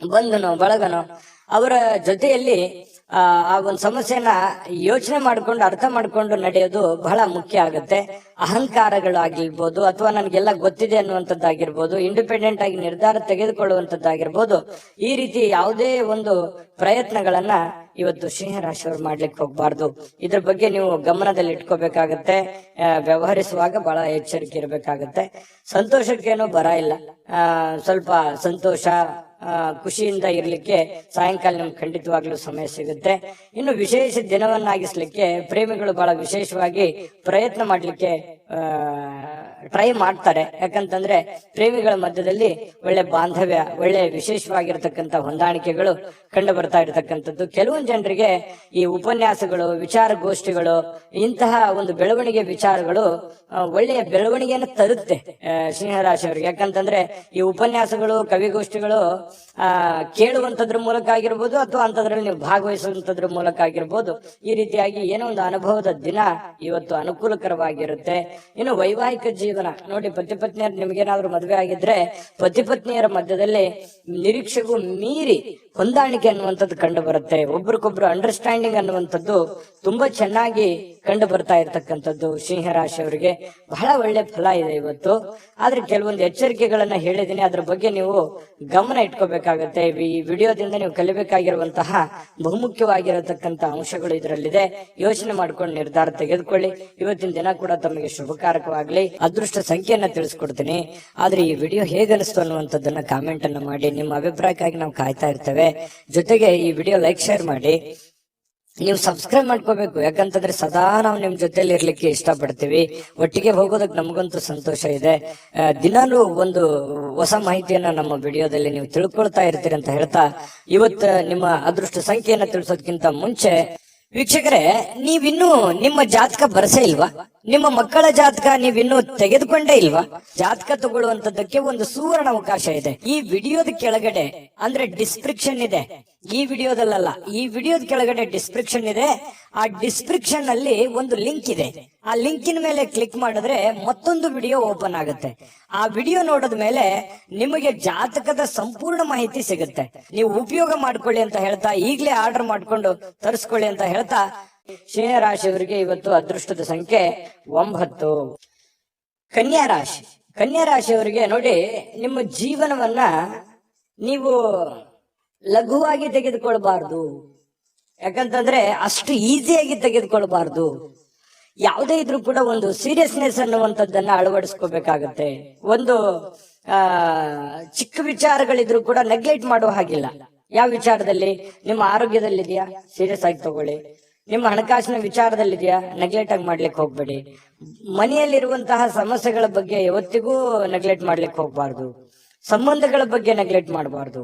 ಬಂಧುನೋ ಬಳಗನೋ ಅವರ ಜೊತೆಯಲ್ಲಿ ಆ ಒಂದು ಸಮಸ್ಯೆನ ಯೋಚನೆ ಮಾಡ್ಕೊಂಡು ಅರ್ಥ ಮಾಡ್ಕೊಂಡು ನಡೆಯೋದು ಬಹಳ ಮುಖ್ಯ ಆಗುತ್ತೆ. ಅಹಂಕಾರಗಳು ಆಗಿರ್ಬೋದು ಅಥವಾ ನನ್ಗೆಲ್ಲ ಗೊತ್ತಿದೆ ಅನ್ನುವಂಥದ್ದಾಗಿರ್ಬೋದು, ಇಂಡಿಪೆಂಡೆಂಟ್ ಆಗಿ ನಿರ್ಧಾರ ತೆಗೆದುಕೊಳ್ಳುವಂಥದ್ದಾಗಿರ್ಬೋದು, ಈ ರೀತಿ ಯಾವುದೇ ಒಂದು ಪ್ರಯತ್ನಗಳನ್ನ ಇವತ್ತು ಸಿಂಹ ರಾಶಿಯವರು ಮಾಡ್ಲಿಕ್ಕೆ ಹೋಗ್ಬಾರ್ದು. ಇದ್ರ ಬಗ್ಗೆ ನೀವು ಗಮನದಲ್ಲಿ ಇಟ್ಕೋಬೇಕಾಗತ್ತೆ. ವ್ಯವಹರಿಸುವಾಗ ಬಹಳ ಎಚ್ಚರಿಕೆ ಇರಬೇಕಾಗತ್ತೆ. ಸಂತೋಷಕ್ಕೇನು ಬರ ಇಲ್ಲ. ಸ್ವಲ್ಪ ಸಂತೋಷ ಖುಷಿಯಿಂದ ಇರ್ಲಿಕ್ಕೆ ಸಾಯಂಕಾಲ ನಿಮ್ಗೆ ಖಂಡಿತವಾಗ್ಲೂ ಸಮಯ ಸಿಗುತ್ತೆ. ಇನ್ನು ವಿಶೇಷ ದಿನವನ್ನಾಗಿಸ್ಲಿಕ್ಕೆ ಪ್ರೇಮಿಗಳು ಬಹಳ ವಿಶೇಷವಾಗಿ ಪ್ರಯತ್ನ ಮಾಡ್ಲಿಕ್ಕೆ ಟ್ರೈ ಮಾಡ್ತಾರೆ. ಯಾಕಂತಂದ್ರೆ ಪ್ರೇಮಿಗಳ ಮಧ್ಯದಲ್ಲಿ ಒಳ್ಳೆ ಬಾಂಧವ್ಯ, ಒಳ್ಳೆ ವಿಶೇಷವಾಗಿರ್ತಕ್ಕಂಥ ಹೊಂದಾಣಿಕೆಗಳು ಕಂಡು ಬರ್ತಾ ಇರತಕ್ಕಂಥದ್ದು. ಕೆಲವೊಂದು ಜನರಿಗೆ ಈ ಉಪನ್ಯಾಸಗಳು, ವಿಚಾರಗೋಷ್ಠಿಗಳು, ಇಂತಹ ಒಂದು ಬೆಳವಣಿಗೆ ವಿಚಾರಗಳು ಒಳ್ಳೆಯ ಬೆಳವಣಿಗೆಯನ್ನು ತರುತ್ತೆ ಸಿಂಹರಾಶಿಯವರಿಗೆ. ಯಾಕಂತಂದ್ರೆ ಈ ಉಪನ್ಯಾಸಗಳು, ಕವಿಗೋಷ್ಠಿಗಳು ಕೇಳುವಂತದ್ರ ಮೂಲಕ ಆಗಿರ್ಬೋದು ಅಥವಾ ಅಂತದ್ರಲ್ಲಿ ನೀವು ಭಾಗವಹಿಸುವಂತದ್ರ ಮೂಲಕ ಆಗಿರ್ಬೋದು, ಈ ರೀತಿಯಾಗಿ ಏನೋ ಒಂದು ಅನುಭವದ ದಿನ ಇವತ್ತು ಅನುಕೂಲಕರವಾಗಿರುತ್ತೆ. ಇನ್ನು ವೈವಾಹಿಕ ಜೀವನ ನೋಡಿ, ಪತಿ ಪತ್ನಿಯರು ನಿಮ್ಗೇನಾದ್ರೂ ಮದುವೆ ಆಗಿದ್ರೆ ಪತಿ ಪತ್ನಿಯರ ಮಧ್ಯದಲ್ಲಿ ನಿರೀಕ್ಷೆಗೂ ಮೀರಿ ಹೊಂದಾಣಿಕೆ ಅನ್ನುವಂಥದ್ದು ಕಂಡು ಬರುತ್ತೆ. ಒಬ್ರಿಗೊಬ್ರು ಅಂಡರ್ಸ್ಟ್ಯಾಂಡಿಂಗ್ ಅನ್ನುವಂಥದ್ದು ತುಂಬಾ ಚೆನ್ನಾಗಿ ಕಂಡು ಬರ್ತಾ ಇರ್ತಕ್ಕಂಥದ್ದು ಸಿಂಹರಾಶಿಯವರಿಗೆ ಬಹಳ ಒಳ್ಳೆ ಫಲ ಇದೆ ಇವತ್ತು. ಆದ್ರೆ ಕೆಲವೊಂದು ಎಚ್ಚರಿಕೆಗಳನ್ನ ಹೇಳಿದೀನಿ, ಅದ್ರ ಬಗ್ಗೆ ನೀವು ಗಮನ ಇಟ್ಕೋಬೇಕಾಗತ್ತೆ. ಈ ವಿಡಿಯೋದಿಂದ ನೀವು ಕಲಿಬೇಕಾಗಿರುವಂತಹ ಬಹುಮುಖ್ಯವಾಗಿರತಕ್ಕಂತ ಅಂಶಗಳು ಇದರಲ್ಲಿದೆ. ಯೋಚನೆ ಮಾಡ್ಕೊಂಡು ನಿರ್ಧಾರ ತೆಗೆದುಕೊಳ್ಳಿ. ಇವತ್ತಿನ ದಿನ ಕೂಡ ತಮಗೆ ಶುಭಕಾರಕವಾಗ್ಲಿ. ಅದೃಷ್ಟ ಸಂಖ್ಯೆಯನ್ನ ತಿಳಿಸ್ಕೊಡ್ತೀನಿ. ಆದ್ರೆ ಈ ವಿಡಿಯೋ ಹೇಗನಿಸ್ತು ಅನ್ನುವಂಥದ್ದನ್ನ ಕಾಮೆಂಟ್ ಅನ್ನ ಮಾಡಿ. ನಿಮ್ಮ ಅಭಿಪ್ರಾಯಕ್ಕಾಗಿ ನಾವು ಕಾಯ್ತಾ ಇರ್ತೇವೆ. ಜೊತೆಗೆ ಈ ವಿಡಿಯೋ ಲೈಕ್, ಶೇರ್ ಮಾಡಿ. ನೀವು ಸಬ್ಸ್ಕ್ರೈಬ್ ಮಾಡ್ಕೋಬೇಕು. ಯಾಕಂತಂದ್ರೆ ಸದಾ ನಾವು ನಿಮ್ ಜೊತೆಲಿ ಇರ್ಲಿಕ್ಕೆ ಇಷ್ಟಪಡ್ತೀವಿ. ಒಟ್ಟಿಗೆ ಹೋಗೋದಕ್ಕೆ ನಮಗಂತೂ ಸಂತೋಷ ಇದೆ. ದಿನಾಲೂ ಒಂದು ಹೊಸ ಮಾಹಿತಿಯನ್ನ ನಮ್ಮ ವಿಡಿಯೋದಲ್ಲಿ ನೀವು ತಿಳ್ಕೊಳ್ತಾ ಇರ್ತೀರಿ ಅಂತ ಹೇಳ್ತಾ, ಇವತ್ತು ನಿಮ್ಮ ಅದೃಷ್ಟ ಸಂಖ್ಯೆಯನ್ನ ತಿಳಿಸೋದಕ್ಕಿಂತ ಮುಂಚೆ ವೀಕ್ಷಕರೇ, ನೀವಿನ್ನೂ ನಿಮ್ಮ ಜಾತಕ ಬರಸೇ ಇಲ್ವಾ? ನಿಮ್ಮ ಮಕ್ಕಳ ಜಾತಕ ನೀವಿನ್ನೂ ತೆಗೆದುಕೊಂಡೇ ಇಲ್ವಾ? ಜಾತಕ ತಗೊಳ್ಳುವಂತದ್ದಕ್ಕೆ ಒಂದು ಸುವರ್ಣ ಅವಕಾಶ ಇದೆ. ಈ ವಿಡಿಯೋದ ಕೆಳಗಡೆ ಅಂದ್ರೆ ಡಿಸ್ಕ್ರಿಪ್ಷನ್ ಇದೆ. ಈ ವಿಡಿಯೋದಲ್ಲ, ಈ ವಿಡಿಯೋದ ಕೆಳಗಡೆ ಡಿಸ್ಕ್ರಿಪ್ಷನ್ ಇದೆ. ಆ ಡಿಸ್ಕ್ರಿಪ್ಷನ್ ಅಲ್ಲಿ ಒಂದು ಲಿಂಕ್ ಇದೆ. ಆ ಲಿಂಕಿನ ಮೇಲೆ ಕ್ಲಿಕ್ ಮಾಡಿದ್ರೆ ಮತ್ತೊಂದು ವಿಡಿಯೋ ಓಪನ್ ಆಗುತ್ತೆ. ಆ ವಿಡಿಯೋ ನೋಡಿದ ಮೇಲೆ ನಿಮಗೆ ಜಾತಕದ ಸಂಪೂರ್ಣ ಮಾಹಿತಿ ಸಿಗುತ್ತೆ. ನೀವು ಉಪಯೋಗ ಮಾಡ್ಕೊಳ್ಳಿ ಅಂತ ಹೇಳ್ತಾ, ಈಗಲೇ ಆರ್ಡರ್ ಮಾಡ್ಕೊಂಡು ತರಿಸ್ಕೊಳ್ಳಿ ಅಂತ ಹೇಳ್ತಾ, ಸಿಂಹ ರಾಶಿಯವರಿಗೆ ಇವತ್ತು ಅದೃಷ್ಟದ ಸಂಖ್ಯೆ 9. ಕನ್ಯಾ ರಾಶಿ. ಕನ್ಯಾ ರಾಶಿಯವರಿಗೆ ನೋಡಿ, ನಿಮ್ಮ ಜೀವನವನ್ನ ನೀವು ಲಘುವಾಗಿ ತೆಗೆದುಕೊಳ್ಬಾರ್ದು. ಯಾಕಂತಂದ್ರೆ ಅಷ್ಟು ಈಸಿಯಾಗಿ ತೆಗೆದುಕೊಳ್ಬಾರ್ದು. ಯಾವುದೇ ಇದ್ರೂ ಕೂಡ ಒಂದು ಸೀರಿಯಸ್ನೆಸ್ ಅನ್ನುವಂಥದ್ದನ್ನ ಅಳವಡಿಸ್ಕೋಬೇಕಾಗತ್ತೆ. ಒಂದು ಚಿಕ್ಕ ವಿಚಾರಗಳಿದ್ರು ಕೂಡ ನೆಗ್ಲೆಕ್ಟ್ ಮಾಡುವ ಹಾಗಿಲ್ಲ. ಯಾವ ವಿಚಾರದಲ್ಲಿ? ನಿಮ್ಮ ಆರೋಗ್ಯದಲ್ಲಿದೆಯಾ, ಸೀರಿಯಸ್ ಆಗಿ ತಗೊಳ್ಳಿ. ನಿಮ್ಮ ಹಣಕಾಸಿನ ವಿಚಾರದಲ್ಲಿದೆಯಾ, ನೆಗ್ಲೆಕ್ಟ್ ಆಗಿ ಮಾಡ್ಲಿಕ್ಕೆ ಹೋಗ್ಬೇಡಿ. ಮನೆಯಲ್ಲಿರುವಂತಹ ಸಮಸ್ಯೆಗಳ ಬಗ್ಗೆ ಯಾವತ್ತಿಗೂ ನೆಗ್ಲೆಕ್ಟ್ ಮಾಡ್ಲಿಕ್ಕೆ ಹೋಗ್ಬಾರ್ದು. ಸಂಬಂಧಗಳ ಬಗ್ಗೆ ನೆಗ್ಲೆಕ್ಟ್ ಮಾಡಬಾರ್ದು.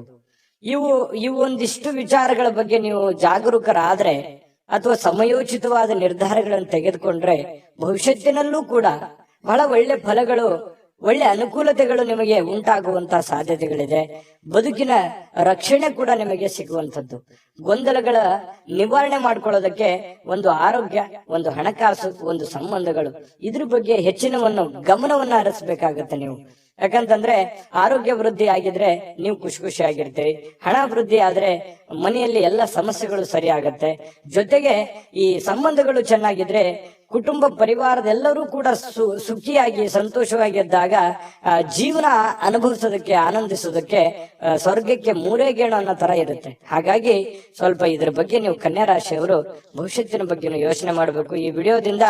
ಇವು ಒಂದಿಷ್ಟು ವಿಚಾರಗಳ ಬಗ್ಗೆ ನೀವು ಜಾಗರೂಕರಾದ್ರೆ ಅಥವಾ ಸಮಯೋಚಿತವಾದ ನಿರ್ಧಾರಗಳನ್ನು ತೆಗೆದುಕೊಂಡ್ರೆ ಭವಿಷ್ಯತ್ತಿನಲ್ಲೂ ಕೂಡ ಬಹಳ ಒಳ್ಳೆ ಫಲಗಳು, ಒಳ್ಳೆ ಅನುಕೂಲತೆಗಳು ನಿಮಗೆ ಉಂಟಾಗುವಂತಹ ಸಾಧ್ಯತೆಗಳಿದೆ. ಬದುಕಿನ ರಕ್ಷಣೆ ಕೂಡ ನಿಮಗೆ ಸಿಗುವಂಥದ್ದು. ಗೊಂದಲಗಳ ನಿವಾರಣೆ ಮಾಡ್ಕೊಳ್ಳೋದಕ್ಕೆ ಒಂದು ಆರೋಗ್ಯ, ಒಂದು ಹಣಕಾಸು, ಒಂದು ಸಂಬಂಧಗಳು, ಇದ್ರ ಬಗ್ಗೆ ಹೆಚ್ಚಿನವನ್ನು ಗಮನವನ್ನ ಹರಿಸಬೇಕಾಗತ್ತೆ ನೀವು. ಯಾಕಂತಂದ್ರೆ ಆರೋಗ್ಯ ವೃದ್ಧಿ ಆಗಿದ್ರೆ ನೀವು ಖುಷಿಯಾಗಿರ್ತೀರಿ, ಹಣ ವೃದ್ಧಿ ಆದ್ರೆ ಮನೆಯಲ್ಲಿ ಎಲ್ಲ ಸಮಸ್ಯೆಗಳು ಸರಿ ಆಗತ್ತೆ. ಜೊತೆಗೆ ಈ ಸಂಬಂಧಗಳು ಚೆನ್ನಾಗಿದ್ರೆ ಕುಟುಂಬ ಪರಿವಾರದೆಲ್ಲರೂ ಕೂಡ ಸುಖಿಯಾಗಿ ಸಂತೋಷವಾಗಿದ್ದಾಗ ಜೀವನ ಅನುಭವಿಸೋದಕ್ಕೆ ಆನಂದಿಸೋದಕ್ಕೆ ಸ್ವರ್ಗಕ್ಕೆ ಮೂರೇ ಗೇಣು ಅನ್ನೋ ತರ ಇರುತ್ತೆ. ಹಾಗಾಗಿ ಸ್ವಲ್ಪ ಇದ್ರ ಬಗ್ಗೆ ನೀವು ಕನ್ಯಾ ರಾಶಿಯವರು ಭವಿಷ್ಯತ್ತಿನ ಬಗ್ಗೆ ಯೋಚನೆ ಮಾಡಬೇಕು. ಈ ವಿಡಿಯೋದಿಂದ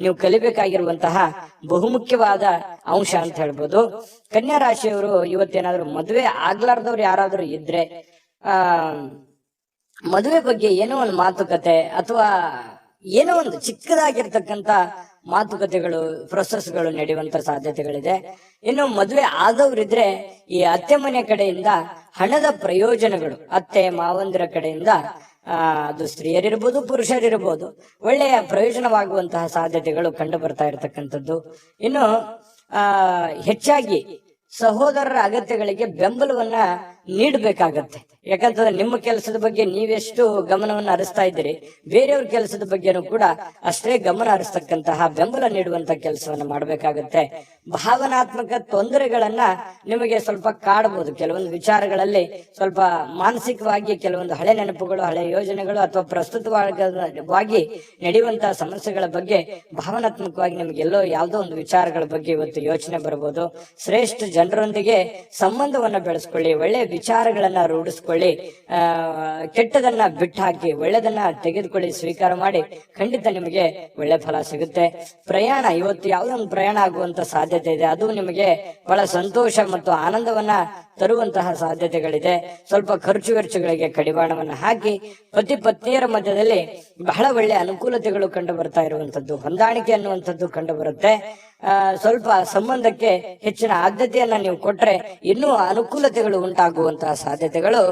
ನೀವು ಕಲಿಬೇಕಾಗಿರುವಂತಹ ಬಹುಮುಖ್ಯವಾದ ಅಂಶ ಅಂತ ಹೇಳ್ಬೋದು. ಕನ್ಯಾ ರಾಶಿಯವರು ಇವತ್ತೇನಾದ್ರು ಮದುವೆ ಆಗ್ಲಾರ್ದವ್ರು ಯಾರಾದ್ರೂ ಇದ್ರೆ ಮದುವೆ ಬಗ್ಗೆ ಏನೋ ಒಂದು ಮಾತುಕತೆ ಅಥವಾ ಏನೋ ಒಂದು ಚಿಕ್ಕದಾಗಿರ್ತಕ್ಕಂತ ಮಾತುಕತೆಗಳು ಪ್ರೊಸೆಸ್ಗಳು ನಡೆಯುವಂತ ಸಾಧ್ಯತೆಗಳಿದೆ. ಇನ್ನು ಮದುವೆ ಆದವರಿದ್ರೆ ಈ ಅತ್ತೆ ಮನೆ ಕಡೆಯಿಂದ ಹಣದ ಪ್ರಯೋಜನಗಳು, ಅತ್ತೆ ಮಾವಂದಿರ ಕಡೆಯಿಂದ ಅದು ಸ್ತ್ರೀಯರಿರ್ಬೋದು ಪುರುಷರಿರ್ಬೋದು ಒಳ್ಳೆಯ ಪ್ರಯೋಜನವಾಗುವಂತಹ ಸಾಧ್ಯತೆಗಳು ಕಂಡು ಬರ್ತಾ ಇರತಕ್ಕಂಥದ್ದು. ಇನ್ನು ಹೆಚ್ಚಾಗಿ ಸಹೋದರರ ಅಗತ್ಯಗಳಿಗೆ ಬೆಂಬಲವನ್ನ ನೀಡಬೇಕಾಗತ್ತೆ. ಯಾಕಂತಂದ್ರೆ ನಿಮ್ಮ ಕೆಲಸದ ಬಗ್ಗೆ ನೀವೆಷ್ಟು ಗಮನವನ್ನು ಹರಿಸ್ತಾ ಇದ್ದೀರಿ, ಬೇರೆಯವ್ರ ಕೆಲಸದ ಬಗ್ಗೆನೂ ಕೂಡ ಅಷ್ಟೇ ಗಮನ ಹರಿಸ್ತಕ್ಕಂತಹ ಬೆಂಬಲ ನೀಡುವಂತ ಕೆಲಸವನ್ನ ಮಾಡಬೇಕಾಗತ್ತೆ. ಭಾವನಾತ್ಮಕ ತೊಂದರೆಗಳನ್ನ ನಿಮಗೆ ಸ್ವಲ್ಪ ಕಾಡಬಹುದು. ಕೆಲವೊಂದು ವಿಚಾರಗಳಲ್ಲಿ ಸ್ವಲ್ಪ ಮಾನಸಿಕವಾಗಿ ಕೆಲವೊಂದು ಹಳೆ ನೆನಪುಗಳು, ಹಳೆ ಯೋಜನೆಗಳು ಅಥವಾ ಪ್ರಸ್ತುತವಾಗಿ ನಡೆಯುವಂತಹ ಸಮಸ್ಯೆಗಳ ಬಗ್ಗೆ ಭಾವನಾತ್ಮಕವಾಗಿ ನಿಮ್ಗೆ ಎಲ್ಲೋ ಯಾವುದೋ ಒಂದು ವಿಚಾರಗಳ ಬಗ್ಗೆ ಇವತ್ತು ಯೋಚನೆ ಬರಬಹುದು. ಶ್ರೇಷ್ಠ ಜನರೊಂದಿಗೆ ಸಂಬಂಧವನ್ನ ಬೆಳೆಸ್ಕೊಳ್ಳಿ, ಒಳ್ಳೆ ವಿಚಾರಗಳನ್ನ ರೂಢಿಸ್ಕೊಳ್ಳಿ, ಕೆಟ್ಟದನ್ನ ಬಿಟ್ಟು ಹಾಕಿ ಒಳ್ಳೆದನ್ನ ತೆಗೆದುಕೊಳ್ಳಿ, ಸ್ವೀಕಾರ ಮಾಡಿ, ಖಂಡಿತ ನಿಮಗೆ ಒಳ್ಳೆ ಫಲ ಸಿಗುತ್ತೆ. ಪ್ರಯಾಣ, ಇವತ್ತು ಯಾವುದೋ ಒಂದು ಪ್ರಯಾಣ ಆಗುವಂತ ಸಾಧ್ಯತೆ ಇದೆ, ಅದು ನಿಮಗೆ ಬಹಳ ಸಂತೋಷ ಮತ್ತು ಆನಂದವನ್ನ ತರುವಂತಹ ಸಾಧ್ಯತೆಗಳಿದೆ. ಸ್ವಲ್ಪ ಖರ್ಚು ವೆಚ್ಚಗಳಿಗೆ ಕಡಿವಾಣವನ್ನ ಹಾಕಿ ಪತಿ ಪತ್ನಿಯರ ಮಧ್ಯದಲ್ಲಿ ಬಹಳ ಒಳ್ಳೆ ಅನುಕೂಲತೆಗಳು ಕಂಡು ಬರ್ತಾ ಇರುವಂತದ್ದು, ಹೊಂದಾಣಿಕೆ ಅನ್ನುವಂಥದ್ದು ಕಂಡು ಬರುತ್ತೆ. ಸ್ವಲ್ಪ ಸಂಬಂಧಕ್ಕೆ ಹೆಚ್ಚಿನ ಆದ್ಯತೆಯನ್ನ ನೀವು ಕೊಟ್ರೆ ಇನ್ನೂ ಅನುಕೂಲತೆಗಳು ಉಂಟಾಗುವಂತಹ ಸಾಧ್ಯತೆಗಳು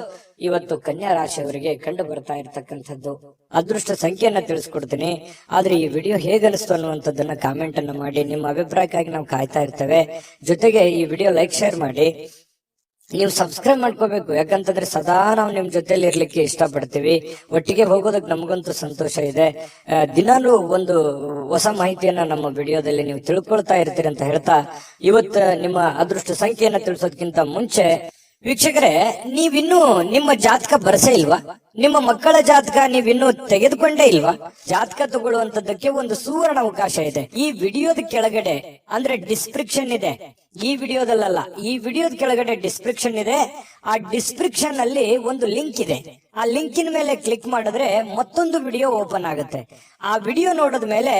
ಇವತ್ತು ಕನ್ಯಾ ರಾಶಿಯವರಿಗೆ ಕಂಡು ಬರ್ತಾ ಇರತಕ್ಕಂಥದ್ದು. ಅದೃಷ್ಟ ಸಂಖ್ಯೆಯನ್ನ ತಿಳಿಸ್ಕೊಡ್ತೀನಿ, ಆದ್ರೆ ಈ ವಿಡಿಯೋ ಹೇಗನಿಸ್ತು ಅನ್ನುವಂಥದ್ದನ್ನ ಕಾಮೆಂಟ್ ಅನ್ನ ಮಾಡಿ. ನಿಮ್ಮ ಅಭಿಪ್ರಾಯಕ್ಕಾಗಿ ನಾವು ಕಾಯ್ತಾ ಇರ್ತೇವೆ. ಜೊತೆಗೆ ಈ ವಿಡಿಯೋ ಲೈಕ್ ಶೇರ್ ಮಾಡಿ, ನೀವು ಸಬ್ಸ್ಕ್ರೈಬ್ ಮಾಡ್ಕೋಬೇಕು. ಯಾಕಂತಂದ್ರೆ ಸದಾ ನಾವು ನಿಮ್ ಜೊತೆಲಿ ಇರ್ಲಿಕ್ಕೆ ಇಷ್ಟಪಡ್ತೀವಿ, ಒಟ್ಟಿಗೆ ಹೋಗೋದಕ್ಕೆ ನಮಗಂತೂ ಸಂತೋಷ ಇದೆ. ದಿನಾಲೂ ಒಂದು ಹೊಸ ಮಾಹಿತಿಯನ್ನ ನಮ್ಮ ವಿಡಿಯೋದಲ್ಲಿ ನೀವು ತಿಳ್ಕೊಳ್ತಾ ಇರ್ತೀರಿ ಅಂತ ಹೇಳ್ತಾ, ಇವತ್ತು ನಿಮ್ಮ ಅದೃಷ್ಟ ಸಂಖ್ಯೆಯನ್ನ ತಿಳಿಸೋದಕ್ಕಿಂತ ಮುಂಚೆ ವೀಕ್ಷಕರೇ, ನೀವಿನ್ನೂ ನಿಮ್ಮ ಜಾತಕ ಬರಸೇ ಇಲ್ವಾ? ನಿಮ್ಮ ಮಕ್ಕಳ ಜಾತಕ ನೀವಿನ್ನೂ ತೆಗೆದುಕೊಂಡೇ ಇಲ್ವಾ? ಜಾತಕ ತಗೊಳ್ಳುವಂತದ್ದಕ್ಕೆ ಒಂದು ಸುವರ್ಣ ಅವಕಾಶ ಇದೆ. ಈ ವಿಡಿಯೋದ ಕೆಳಗಡೆ ಅಂದ್ರೆ ಡಿಸ್ಕ್ರಿಪ್ಷನ್ ಇದೆ, ಈ ವಿಡಿಯೋದಲ್ಲ, ಈ ವಿಡಿಯೋದ ಕೆಳಗಡೆ ಡಿಸ್ಕ್ರಿಪ್ಷನ್ ಇದೆ. ಆ ಡಿಸ್ಕ್ರಿಪ್ಷನ್ ಅಲ್ಲಿ ಒಂದು ಲಿಂಕ್ ಇದೆ. ಆ ಲಿಂಕಿನ ಮೇಲೆ ಕ್ಲಿಕ್ ಮಾಡಿದ್ರೆ ಮತ್ತೊಂದು ವಿಡಿಯೋ ಓಪನ್ ಆಗುತ್ತೆ. ಆ ವಿಡಿಯೋ ನೋಡಿದ ಮೇಲೆ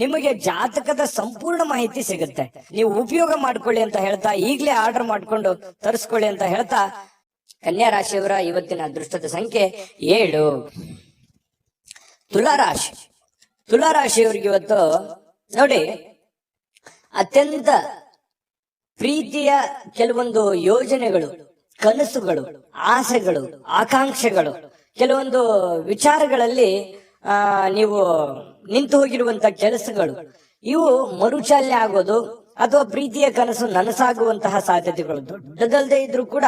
ನಿಮಗೆ ಜಾತಕದ ಸಂಪೂರ್ಣ ಮಾಹಿತಿ ಸಿಗುತ್ತೆ. ನೀವು ಉಪಯೋಗ ಮಾಡ್ಕೊಳ್ಳಿ ಅಂತ ಹೇಳ್ತಾ, ಈಗಲೇ ಆರ್ಡರ್ ಮಾಡ್ಕೊಂಡು ತರಿಸ್ಕೊಳ್ಳಿ ಅಂತ ಹೇಳ್ತಾ, ಕನ್ಯಾ ರಾಶಿಯವರ ಇವತ್ತಿನ ಅದೃಷ್ಟದ ಸಂಖ್ಯೆ 7. ತುಲಾರಾಶಿ. ತುಲಾರಾಶಿಯವರಿಗೆ ಇವತ್ತು ನೋಡಿ, ಅತ್ಯಂತ ಪ್ರೀತಿಯ ಕೆಲವೊಂದು ಯೋಜನೆಗಳು, ಕನಸುಗಳು, ಆಸೆಗಳು, ಆಕಾಂಕ್ಷೆಗಳು, ಕೆಲವೊಂದು ವಿಚಾರಗಳಲ್ಲಿ ನೀವು ನಿಂತು ಹೋಗಿರುವಂತ ಕೆಲಸಗಳು, ಇವು ಮರುಚಾಲನೆ ಆಗೋದು ಅಥವಾ ಪ್ರೀತಿಯ ಕನಸು ನನಸಾಗುವಂತಹ ಸಾಧ್ಯತೆಗಳು, ದೊಡ್ಡದಲ್ಲದೆ ಇದ್ರೂ ಕೂಡ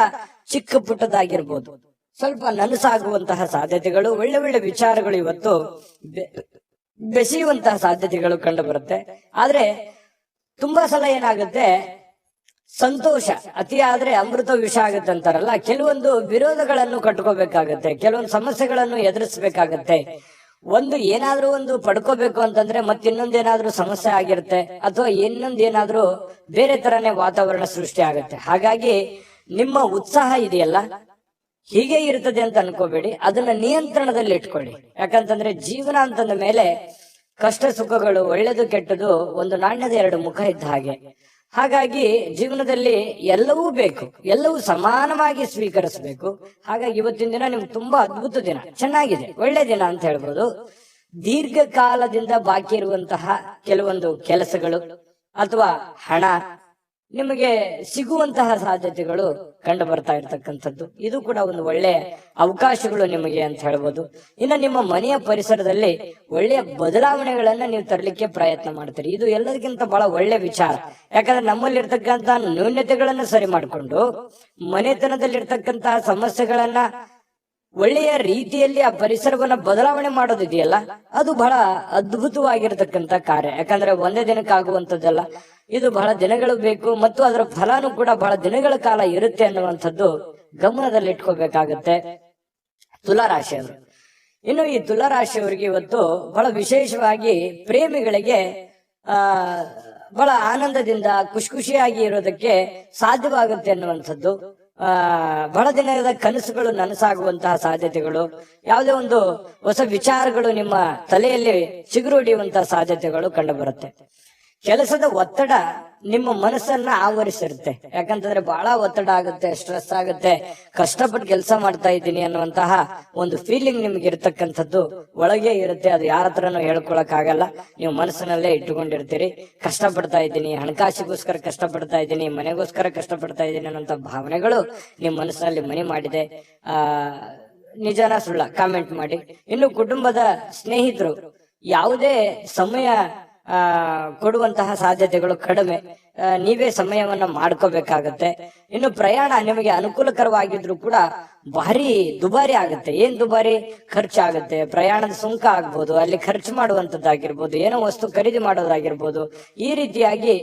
ಚಿಕ್ಕ ಪುಟ್ಟದಾಗಿರ್ಬೋದು, ಸ್ವಲ್ಪ ನನಸಾಗುವಂತಹ ಸಾಧ್ಯತೆಗಳು, ಒಳ್ಳೆ ಒಳ್ಳೆ ವಿಚಾರಗಳು ಇವತ್ತು ಬೆಸೆಯುವಂತಹ ಸಾಧ್ಯತೆಗಳು ಕಂಡು ಬರುತ್ತೆ. ಆದ್ರೆ ತುಂಬಾ ಸಲ ಏನಾಗುತ್ತೆ, ಸಂತೋಷ ಅತಿ ಆದ್ರೆ ಅಮೃತ ವಿಷ ಆಗುತ್ತೆ ಅಂತಾರಲ್ಲ, ಕೆಲವೊಂದು ವಿರೋಧಗಳನ್ನು ಕಟ್ಕೋಬೇಕಾಗತ್ತೆ, ಕೆಲವೊಂದು ಸಮಸ್ಯೆಗಳನ್ನು ಎದುರಿಸಬೇಕಾಗತ್ತೆ. ಒಂದು ಏನಾದ್ರೂ ಒಂದು ಪಡ್ಕೋಬೇಕು ಅಂತಂದ್ರೆ ಮತ್ತಿನ್ನೊಂದೇನಾದ್ರೂ ಸಮಸ್ಯೆ ಆಗಿರುತ್ತೆ, ಅಥವಾ ಇನ್ನೊಂದೇನಾದ್ರೂ ಬೇರೆ ತರನೇ ವಾತಾವರಣ ಸೃಷ್ಟಿ ಆಗುತ್ತೆ. ಹಾಗಾಗಿ ನಿಮ್ಮ ಉತ್ಸಾಹ ಇದೆಯಲ್ಲ, ಹೀಗೆ ಇರ್ತದೆ ಅಂತ ಅನ್ಕೋಬೇಡಿ, ಅದನ್ನ ನಿಯಂತ್ರಣದಲ್ಲಿ ಇಟ್ಕೊಳ್ಳಿ. ಯಾಕಂತಂದ್ರೆ ಜೀವನ ಅಂತಂದ ಮೇಲೆ ಕಷ್ಟ ಸುಖಗಳು, ಒಳ್ಳೇದು ಕೆಟ್ಟದು ಒಂದು ನಾಣ್ಯದ ಎರಡು ಮುಖ ಇದ್ದ ಹಾಗೆ. ಹಾಗಾಗಿ ಜೀವನದಲ್ಲಿ ಎಲ್ಲವೂ ಬೇಕು, ಎಲ್ಲವೂ ಸಮಾನವಾಗಿ ಸ್ವೀಕರಿಸಬೇಕು. ಹಾಗಾಗಿ ಇವತ್ತಿನ ದಿನ ನಿಮ್ಗೆ ತುಂಬಾ ಅದ್ಭುತ ದಿನ, ಚೆನ್ನಾಗಿದೆ, ಒಳ್ಳೆ ದಿನ ಅಂತ ಹೇಳ್ಬೋದು. ದೀರ್ಘಕಾಲದಿಂದ ಬಾಕಿ ಇರುವಂತಹ ಕೆಲವೊಂದು ಕೆಲಸಗಳು ಅಥವಾ ಹಣ ನಿಮಗೆ ಸಿಗುವಂತಹ ಸಾಧ್ಯತೆಗಳು ಕಂಡು ಬರ್ತಾ ಇರ್ತಕ್ಕಂಥದ್ದು, ಇದು ಕೂಡ ಒಂದು ಒಳ್ಳೆಯ ಅವಕಾಶಗಳು ನಿಮಗೆ ಅಂತ ಹೇಳ್ಬೋದು. ಇನ್ನು ನಿಮ್ಮ ಮನೆಯ ಪರಿಸರದಲ್ಲಿ ಒಳ್ಳೆಯ ಬದಲಾವಣೆಗಳನ್ನ ನೀವು ತರಲಿಕ್ಕೆ ಪ್ರಯತ್ನ ಮಾಡ್ತೀರಿ, ಇದು ಎಲ್ಲದಕ್ಕಿಂತ ಬಹಳ ಒಳ್ಳೆ ವಿಚಾರ. ಯಾಕಂದ್ರೆ ನಮ್ಮಲ್ಲಿ ಇರ್ತಕ್ಕಂತಹ ನ್ಯೂನ್ಯತೆಗಳನ್ನ ಸರಿ ಮಾಡಿಕೊಂಡು ಮನೆತನದಲ್ಲಿ ಇರ್ತಕ್ಕಂತಹ ಸಮಸ್ಯೆಗಳನ್ನ ಒಳ್ಳೆಯ ರೀತಿಯಲ್ಲಿ ಆ ಪರಿಸರವನ್ನ ಬದಲಾವಣೆ ಮಾಡೋದಿದೆಯಲ್ಲ, ಅದು ಬಹಳ ಅದ್ಭುತವಾಗಿರತಕ್ಕಂತ ಕಾರ್ಯ. ಯಾಕಂದ್ರೆ ಒಂದೇ ದಿನಕ್ಕೆ ಆಗುವಂತದ್ದಲ್ಲ, ಇದು ಬಹಳ ದಿನಗಳು ಬೇಕು ಮತ್ತು ಅದರ ಫಲನೂ ಕೂಡ ಬಹಳ ದಿನಗಳ ಕಾಲ ಇರುತ್ತೆ ಅನ್ನುವಂಥದ್ದು ಗಮನದಲ್ಲಿ ಇಟ್ಕೋಬೇಕಾಗತ್ತೆ ತುಲಾರಾಶಿಯವರು. ಇನ್ನು ಈ ತುಲಾರಾಶಿಯವರಿಗೆ ಇವತ್ತು ಬಹಳ ವಿಶೇಷವಾಗಿ ಪ್ರೇಮಿಗಳಿಗೆ ಬಹಳ ಆನಂದದಿಂದ ಖುಷಿಯಾಗಿ ಇರೋದಕ್ಕೆ ಸಾಧ್ಯವಾಗುತ್ತೆ ಅನ್ನುವಂಥದ್ದು. ಬಹಳ ದಿನದ ಕನಸುಗಳು ನನಸಾಗುವಂತಹ ಸಾಧ್ಯತೆಗಳು, ಯಾವುದೇ ಒಂದು ಹೊಸ ವಿಚಾರಗಳು ನಿಮ್ಮ ತಲೆಯಲ್ಲಿ ಚಿಗುರೊಡೆಯುವಂತಹ ಸಾಧ್ಯತೆಗಳು ಕಂಡು ಬರುತ್ತೆ. ಕೆಲಸದ ಒತ್ತಡ ನಿಮ್ಮ ಮನಸ್ಸನ್ನ ಆವರಿಸಿರುತ್ತೆ. ಯಾಕಂತಂದ್ರೆ ಬಹಳ ಒತ್ತಡ ಆಗುತ್ತೆ, ಸ್ಟ್ರೆಸ್ ಆಗುತ್ತೆ, ಕಷ್ಟಪಟ್ಟು ಕೆಲಸ ಮಾಡ್ತಾ ಇದ್ದೀನಿ ಅನ್ನುವಂತಹ ಒಂದು ಫೀಲಿಂಗ್ ನಿಮ್ಗೆ ಇರತಕ್ಕಂಥದ್ದು ಒಳಗೆ ಇರುತ್ತೆ. ಅದು ಯಾರ ಹತ್ರನೂ ಹೇಳ್ಕೊಳಕ್ ಆಗಲ್ಲ, ನೀವು ಮನಸ್ಸಿನಲ್ಲೇ ಇಟ್ಟುಕೊಂಡಿರ್ತೀರಿ. ಕಷ್ಟಪಡ್ತಾ ಇದ್ದೀನಿ, ಹಣಕಾಸಿಗೋಸ್ಕರ ಕಷ್ಟಪಡ್ತಾ ಇದ್ದೀನಿ, ಮನೆಗೋಸ್ಕರ ಕಷ್ಟಪಡ್ತಾ ಇದ್ದೀನಿ ಅನ್ನೋಂಥ ಭಾವನೆಗಳು ನಿಮ್ಮ ಮನಸ್ಸಿನಲ್ಲಿ ಮನೆ ಮಾಡಿದೆ. ನಿಜನ ಸುಳ್ಳ ಕಾಮೆಂಟ್ ಮಾಡಿ. ಇನ್ನು ಕುಟುಂಬದ ಸ್ನೇಹಿತರು ಯಾವುದೇ ಸಮಯ ಕೊಡುವಂತಹ ಸಾಧ್ಯತೆಗಳು ಕಡಿಮೆ, ನೀವೇ ಸಮಯವನ್ನ ಮಾಡ್ಕೋಬೇಕಾಗತ್ತೆ. ಇನ್ನು ಪ್ರಯಾಣ ನಿಮಗೆ ಅನುಕೂಲಕರವಾಗಿದ್ರು ಕೂಡ ಭಾರಿ ದುಬಾರಿ ಆಗುತ್ತೆ. ಏನ್ ದುಬಾರಿ? ಖರ್ಚಾಗುತ್ತೆ. ಪ್ರಯಾಣದ ಸುಂಕ ಆಗ್ಬೋದು, ಅಲ್ಲಿ ಖರ್ಚು ಮಾಡುವಂತದ್ದಾಗಿರ್ಬೋದು, ಏನೋ ವಸ್ತು ಖರೀದಿ ಮಾಡೋದಾಗಿರ್ಬೋದು, ಈ ರೀತಿಯಾಗಿ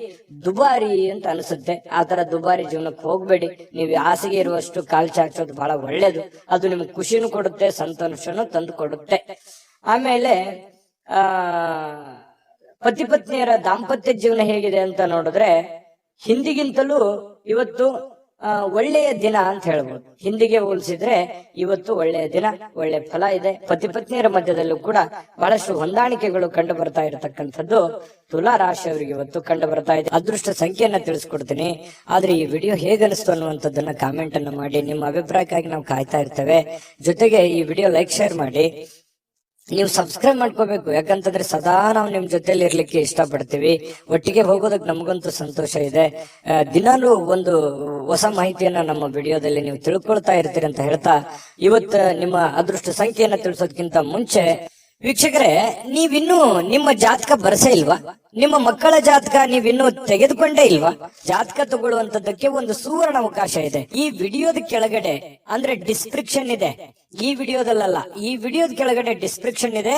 ದುಬಾರಿ ಅಂತ ಅನಿಸುತ್ತೆ. ಆ ತರ ದುಬಾರಿ ಜೀವನಕ್ಕೆ ಹೋಗ್ಬೇಡಿ. ನೀವು ಆಸೆಗೆ ಇರುವಷ್ಟು ಕಾಲ್ ಚಾಚೋದು ಬಹಳ ಒಳ್ಳೇದು. ಅದು ನಿಮ್ಗೆ ಖುಷಿನೂ ಕೊಡುತ್ತೆ, ಸಂತೋಷನೂ ತಂದು ಕೊಡುತ್ತೆ. ಆಮೇಲೆ ಪತಿ ಪತ್ನಿಯರ ದಾಂಪತ್ಯ ಜೀವನ ಹೇಗಿದೆ ಅಂತ ನೋಡಿದ್ರೆ ಹಿಂದಿಗಿಂತಲೂ ಇವತ್ತು ಒಳ್ಳೆಯ ದಿನ ಅಂತ ಹೇಳ್ಬೋದು. ಹಿಂದಿಗೆ ಹೋಲಿಸಿದ್ರೆ ಇವತ್ತು ಒಳ್ಳೆಯ ದಿನ, ಒಳ್ಳೆ ಫಲ ಇದೆ. ಪತಿ ಪತ್ನಿಯರ ಮಧ್ಯದಲ್ಲೂ ಕೂಡ ಬಹಳಷ್ಟು ಹೊಂದಾಣಿಕೆಗಳು ಕಂಡು ಬರ್ತಾ ಇರತಕ್ಕಂಥದ್ದು ತುಲಾ ರಾಶಿಯವರಿಗೆ ಇವತ್ತು ಕಂಡು ಬರ್ತಾ ಇದೆ. ಅದೃಷ್ಟ ಸಂಖ್ಯೆಯನ್ನ ತಿಳಿಸ್ಕೊಡ್ತೀನಿ. ಆದ್ರೆ ಈ ವಿಡಿಯೋ ಹೇಗನಿಸ್ತು ಅನ್ನುವಂಥದ್ದನ್ನ ಕಾಮೆಂಟ್ ಅನ್ನ ಮಾಡಿ. ನಿಮ್ಮ ಅಭಿಪ್ರಾಯಕ್ಕಾಗಿ ನಾವು ಕಾಯ್ತಾ ಇರ್ತೇವೆ. ಜೊತೆಗೆ ಈ ವಿಡಿಯೋ ಲೈಕ್ ಶೇರ್ ಮಾಡಿ. ನೀವು ಸಬ್ಸ್ಕ್ರೈಬ್ ಮಾಡ್ಕೋಬೇಕು. ಯಾಕಂತಂದ್ರೆ ಸದಾ ನಾವು ನಿಮ್ ಜೊತೆಲಿ ಇರ್ಲಿಕ್ಕೆ ಇಷ್ಟಪಡ್ತೀವಿ. ಒಟ್ಟಿಗೆ ಹೋಗೋದಕ್ಕೆ ನಮಗಂತೂ ಸಂತೋಷ ಇದೆ. ದಿನಾಲೂ ಒಂದು ಹೊಸ ಮಾಹಿತಿಯನ್ನ ನಮ್ಮ ವಿಡಿಯೋದಲ್ಲಿ ನೀವು ತಿಳ್ಕೊಳ್ತಾ ಇರ್ತೀರಿ ಅಂತ ಹೇಳ್ತಾ, ಇವತ್ತು ನಿಮ್ಮ ಅದೃಷ್ಟ ಸಂಖ್ಯೆಯನ್ನ ತಿಳಿಸೋದಕ್ಕಿಂತ ಮುಂಚೆ ವೀಕ್ಷಕರೇ, ನೀವಿನ್ನೂ ನಿಮ್ಮ ಜಾತಕ ಬರಸೇ ಇಲ್ವಾ? ನಿಮ್ಮ ಮಕ್ಕಳ ಜಾತಕ ನೀವಿನ್ನೂ ತೆಗೆದುಕೊಂಡೇ ಇಲ್ವಾ? ಜಾತಕ ತಗೊಳ್ಳುವಂತದ್ದಕ್ಕೆ ಒಂದು ಸುವರ್ಣ ಅವಕಾಶ ಇದೆ. ಈ ವಿಡಿಯೋದ ಕೆಳಗಡೆ ಅಂದ್ರೆ ಡಿಸ್ಕ್ರಿಪ್ಷನ್ ಇದೆ. ಈ ವಿಡಿಯೋದಲ್ಲ, ಈ ವಿಡಿಯೋದ ಕೆಳಗಡೆ ಡಿಸ್ಕ್ರಿಪ್ಷನ್ ಇದೆ.